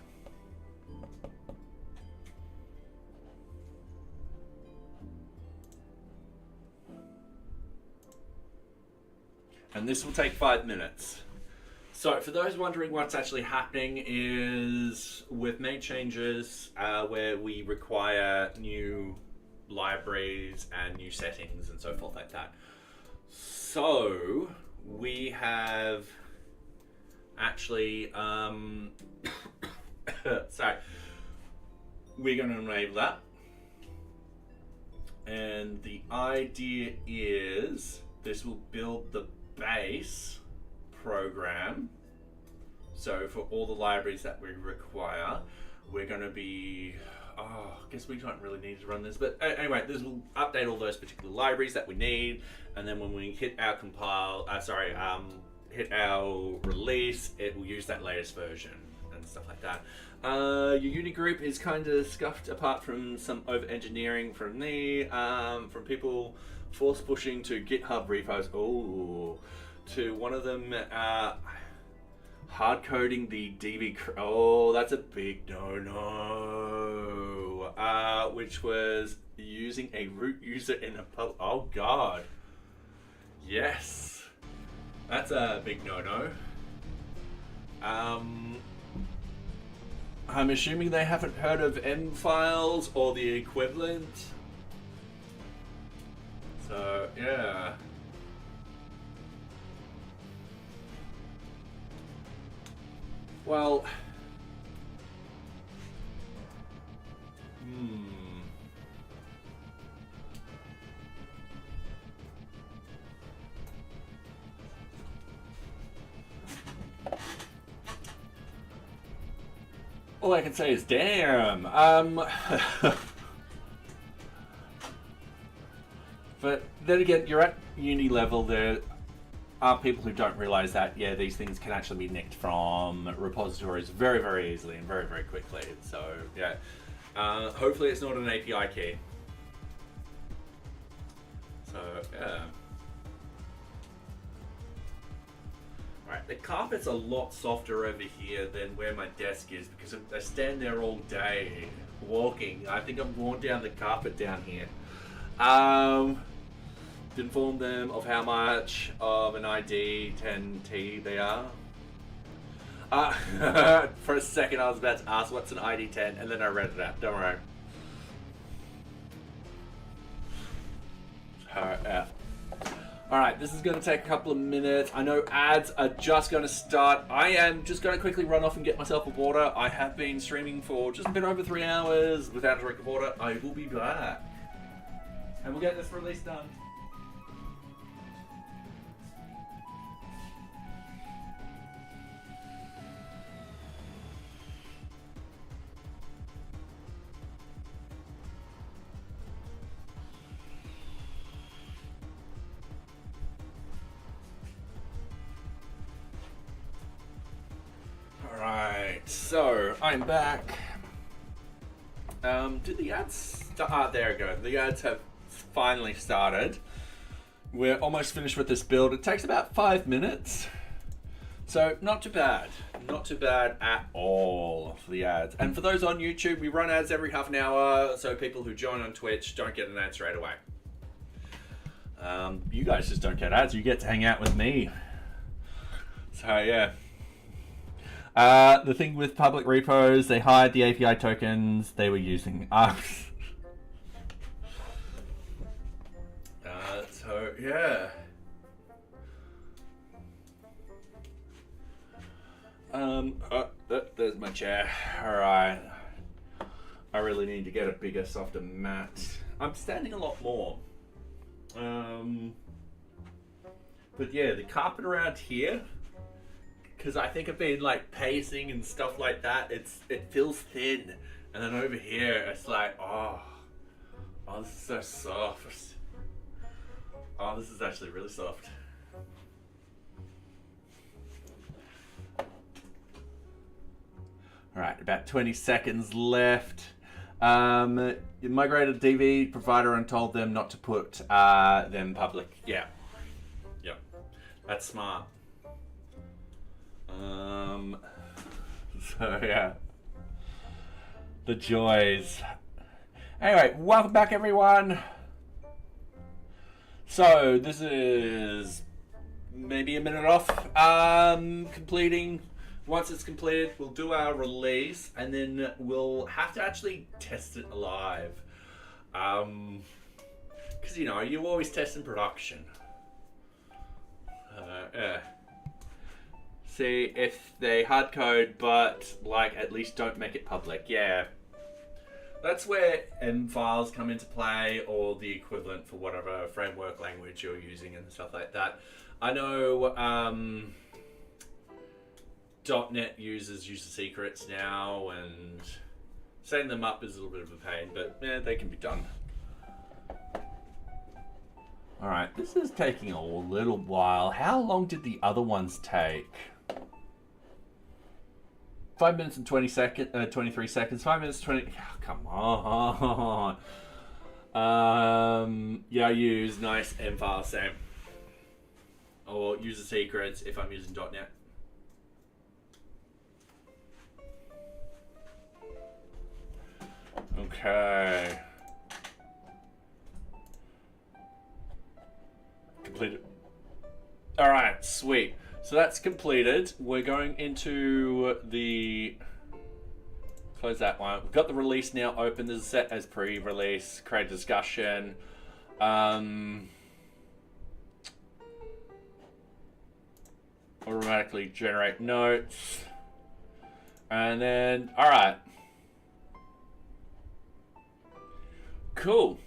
And this will take 5 minutes. So for those wondering what's actually happening is we've made changes where we require new libraries and new settings and so forth like that. So we have actually, sorry, we're going to enable that. And the idea is this will build the base program. So for all the libraries that we require, we're going to be, I guess we don't really need to run this, but anyway, this will update all those particular libraries that we need, and then when we hit our hit our release, it will use that latest version and stuff like that. Your uni group is kind of scuffed apart from some over engineering from me, from people force pushing to GitHub repos. Oh, to one of them hard coding the DB. Oh, that's a big no. Which was using a root user in a pub. Oh God. Yes, that's a big no. I'm assuming they haven't heard of M files or the equivalent. So yeah. Well, all I can say is damn. But then again, you're at uni level. There are people who don't realize that, yeah, these things can actually be nicked from repositories very, very easily and very, very quickly. So, yeah. Hopefully it's not an API key. So, yeah. Alright, the carpet's a lot softer over here than where my desk is because I stand there all day walking. I think I've worn down the carpet down here. To inform them of how much of an ID 10T they are. For a second I was about to ask what's an ID 10 and then I read it out, don't worry. Alright, this is going to take a couple of minutes. I know ads are just going to start. I am just going to quickly run off and get myself a water. I have been streaming for just a bit over 3 hours without a drink of water. I will be back. And we'll get this release done. So, I'm back. Did the ads start? There we go. The ads have finally started. We're almost finished with this build. It takes about 5 minutes. So, not too bad. Not too bad at all for the ads. And for those on YouTube, we run ads every half an hour, so people who join on Twitch don't get an ad straight away. You guys just don't get ads. You get to hang out with me. So, yeah. The thing with public repos, they hide the API tokens they were using. So, yeah. There's my chair. Alright. I really need to get a bigger, softer mat. I'm standing a lot more. But yeah, the carpet around here, because I think I've been like pacing and stuff like that, it feels thin. And then over here, it's like, oh, this is so soft. Oh, this is actually really soft. All right, about 20 seconds left. You migrated DV provider and told them not to put them public. Yeah. Yep. That's smart. So yeah. The joys. Anyway, welcome back everyone. So this is maybe a minute off. Completing. Once it's completed, we'll do our release, and then we'll have to actually test it live. Because, you know, you always test in production. Yeah. See if they hard code, but, like, at least don't make it public. Yeah. That's where M files come into play, or the equivalent for whatever framework language you're using and stuff like that. I know, .NET uses user secrets now, and setting them up is a little bit of a pain, but yeah, they can be done. Alright, this is taking a little while. How long did the other ones take? 5 minutes and 23 seconds. 5 minutes 20. Oh, come on. Yeah, I use nice M file, same. Or user secrets if I'm using .NET. Okay. Completed. All right, sweet. So that's completed. We're going into the... Close that one. We've got the release now open. This is set as pre-release. Create discussion. Automatically generate notes. And then, all right. Cool.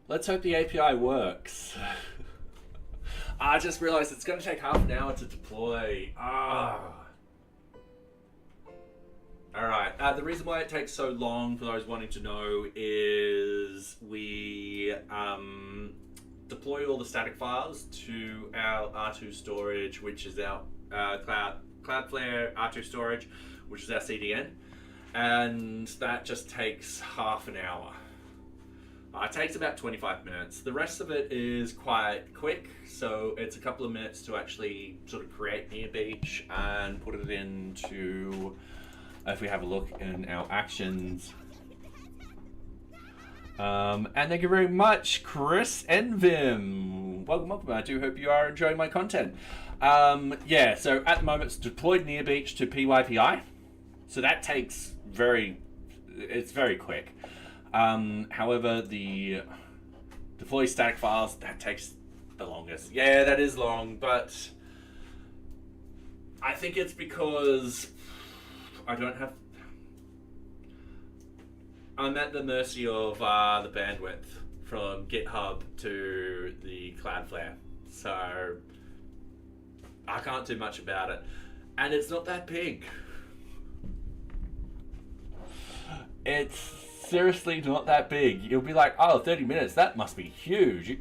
Let's hope the API works. I just realized it's going to take half an hour to deploy. Alright, the reason why it takes so long, for those wanting to know, is we deploy all the static files to our R2 storage, which is our Cloudflare R2 storage, which is our CDN. And that just takes half an hour. It takes about 25 minutes. The rest of it is quite quick, so it's a couple of minutes to actually sort of create NearBeach and put it into, if we have a look in our actions. And thank you very much, Chris and Vim. Welcome. I do hope you are enjoying my content. Yeah, so at the moment it's deployed NearBeach to PyPI. So that takes it's very quick. However, the deploy static files, that takes the longest. Yeah, that is long, but I think it's because I'm at the mercy of the bandwidth from GitHub to the Cloudflare. So I can't do much about it. And it's not that big. It's seriously not that big. You'll be like, oh, 30 minutes, that must be huge.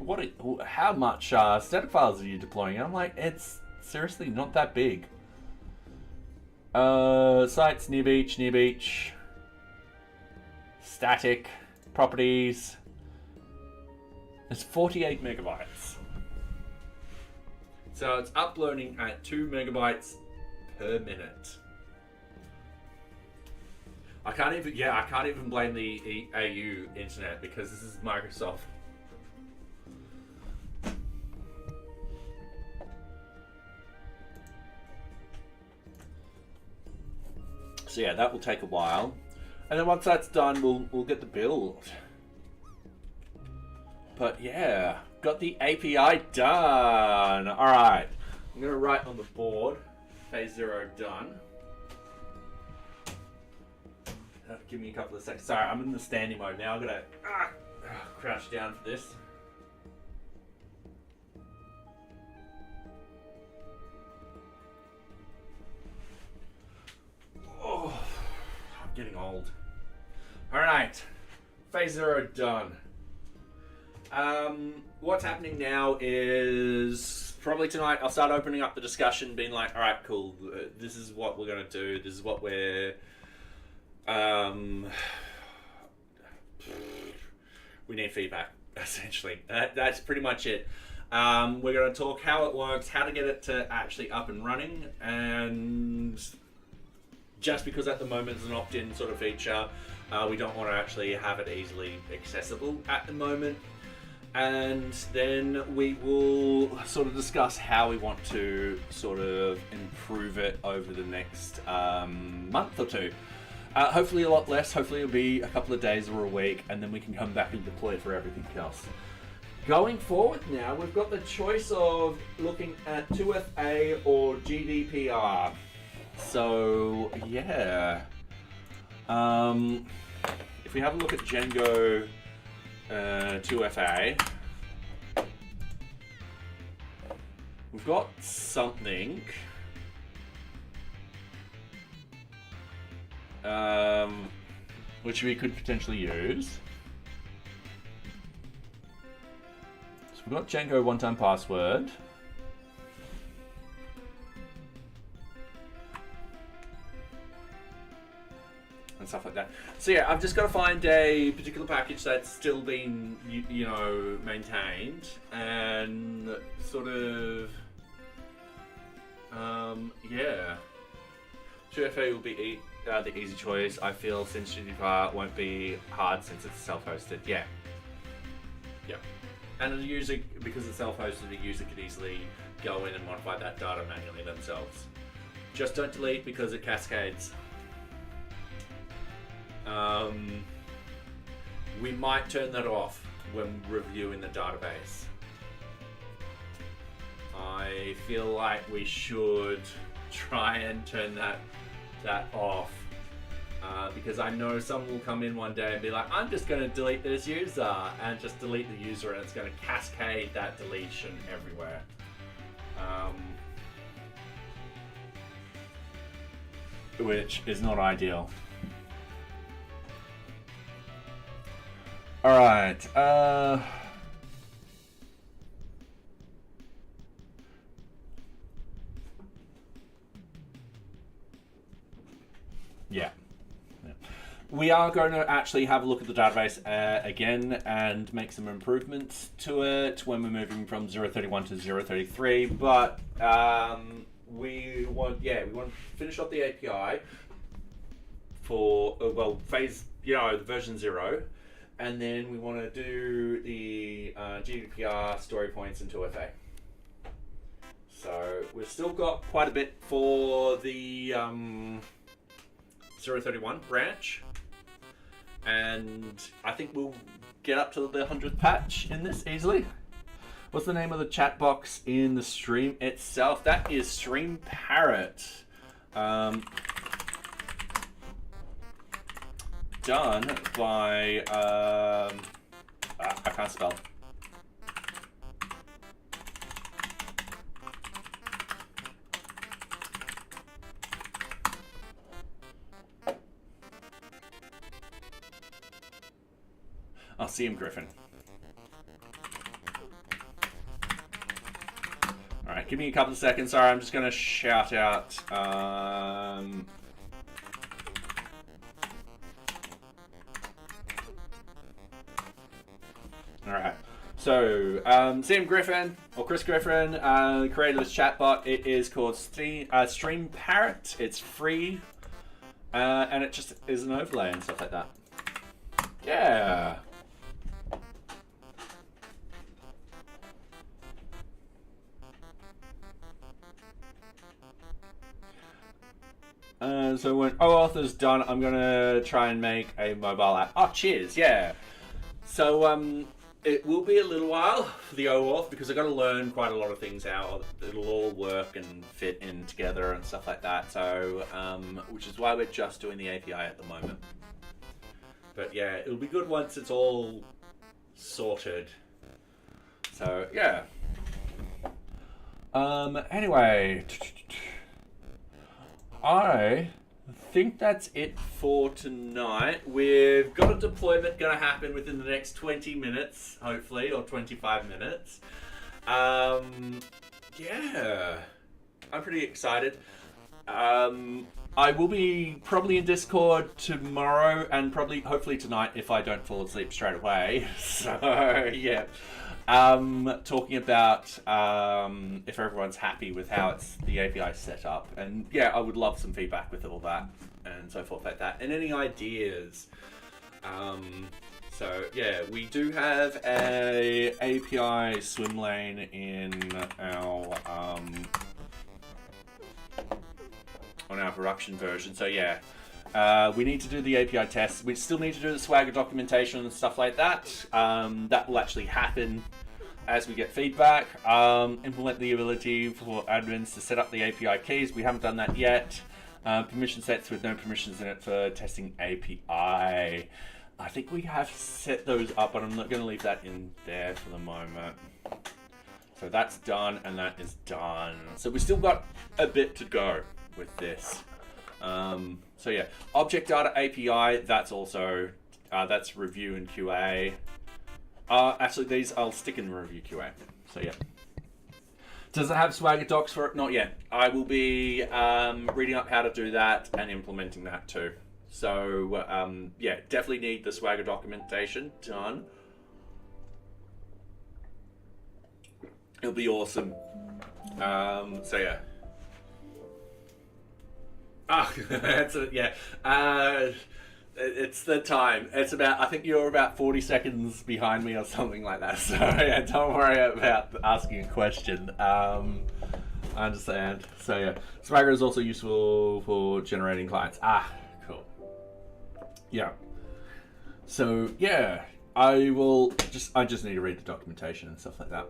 How much static files are you deploying? And I'm like, it's seriously not that big. Sites, NearBeach, static, properties. It's 48 megabytes. So it's uploading at 2 megabytes per minute. I can't even blame the AU internet because this is Microsoft. So yeah, that will take a while. And then once that's done, we'll get the build. But yeah, got the API done. All right, I'm going to write on the board, phase 0 done. Give me a couple of seconds. Sorry, I'm in the standing mode now. I'm going to crouch down for this. Oh, I'm getting old. All right, phase 0 done. What's happening now is probably tonight I'll start opening up the discussion, being like, all right, cool, this is what we're going to do. This is what we're... we need feedback, essentially. That's pretty much it. We're going to talk how it works, how to get it to actually up and running, and just because at the moment it's an opt-in sort of feature, we don't want to actually have it easily accessible at the moment. And then we will sort of discuss how we want to sort of improve it over the next month or two. Hopefully a lot less. Hopefully it'll be a couple of days or a week, and then we can come back and deploy it for everything else. Going forward now, we've got the choice of looking at 2FA or GDPR. So, yeah. If we have a look at Django 2FA, we've got something which we could potentially use. So we've got Django one-time password. And stuff like that. So yeah, I've just got to find a particular package that's still being, you know, maintained, and sort of, yeah. 2FA will be the easy choice, I feel, since GDPR won't be hard since it's self-hosted. Yeah. Yeah. And a user, because it's self-hosted, a user could easily go in and modify that data manually themselves. Just don't delete because it cascades. We might turn that off when reviewing the database. I feel like we should try and turn that off, because I know someone will come in one day and be like, I'm just going to delete this user, and just delete the user, and it's going to cascade that deletion everywhere. Which is not ideal. All right. Yeah. We are going to actually have a look at the database again and make some improvements to it when we're moving from 0.31 to 0.33. But we want to finish off the API for phase, the version 0. And then we want to do the GDPR story points and 2FA. So we've still got quite a bit for the 0.31 branch. And I think we'll get up to the 100th patch in this easily. What's the name of the chat box in the stream itself? That is Stream Parrot. Done by I can't spell. I'll see him, Griffin. All right, give me a couple of seconds. Sorry, I'm just gonna shout out. Alright, so CM Griffin, or Chris Griffin, created this chatbot. It is called Stream Parrot. It's free, and it just is an overlay and stuff like that. Yeah. So when OAuth's done, I'm going to try and make a mobile app. Oh, cheers, yeah. So, it will be a little while for the OAuth because I've got to learn quite a lot of things, how it'll all work and fit in together and stuff like that. So, which is why we're just doing the API at the moment. But yeah, it'll be good once it's all sorted. So yeah. Anyway, I think that's it for tonight. We've got a deployment going to happen within the next 20 minutes, hopefully, or 25 minutes. Yeah, I'm pretty excited. I will be probably in Discord tomorrow and hopefully tonight if I don't fall asleep straight away. So yeah. Talking about if everyone's happy with how the API is set up, and yeah, I would love some feedback with all that and so forth like that, and any ideas. So yeah, we do have a API swim lane in our on our production version. So yeah. We need to do the API tests. We still need to do the Swagger documentation and stuff like that. That will actually happen as we get feedback. Implement the ability for admins to set up the API keys. We haven't done that yet. Permission sets with no permissions in it for testing API. I think we have set those up, but I'm not going to leave that in there for the moment. So that's done, and that is done. So we've still got a bit to go with this. So yeah, object data API, that's also, that's review and QA. Actually these I'll stick in review QA, so yeah. Does it have Swagger docs for it? Not yet. I will be reading up how to do that and implementing that too. So yeah, definitely need the Swagger documentation done. It'll be awesome. So yeah. It's the time. It's about, I think you're about 40 seconds behind me or something like that. So yeah, don't worry about asking a question. I understand. So yeah, Swagger is also useful for generating clients. Cool. Yeah. So yeah, I just need to read the documentation and stuff like that.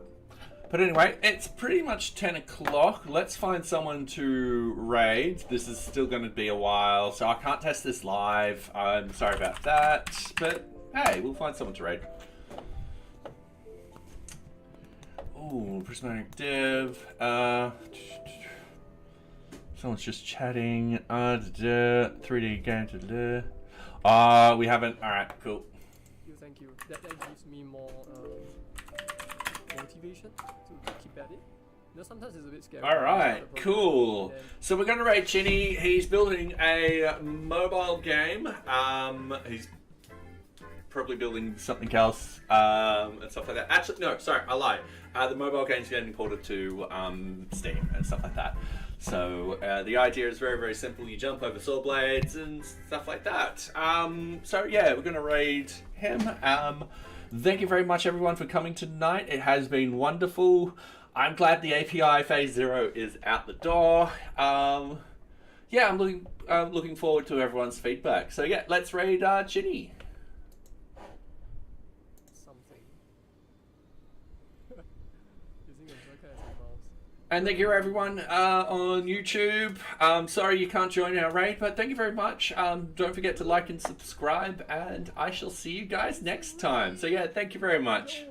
But anyway, it's pretty much 10 o'clock. Let's find someone to raid. This is still going to be a while, so I can't test this live. I'm sorry about that. But hey, we'll find someone to raid. Oh, prismatic div. Someone's just chatting. 3D game. We haven't. Alright, cool. Thank you. That gives me more motivation to keep at it. You know, sometimes it's a bit scary. Alright, cool. So we're going to raid Chinny. He's building a mobile game. He's probably building something else and stuff like that. Actually, no, sorry, I lied. The mobile game's getting ported to Steam and stuff like that. So the idea is very, very simple. You jump over saw blades and stuff like that. So yeah, we're going to raid him. Thank you very much, everyone, for coming tonight. It has been wonderful. I'm glad the API Phase 0 is out the door. Yeah, I'm looking forward to everyone's feedback. So yeah, let's raid Chinny. And thank you everyone on YouTube. Sorry you can't join our raid, but thank you very much. Don't forget to like and subscribe, and I shall see you guys next time. So yeah, thank you very much.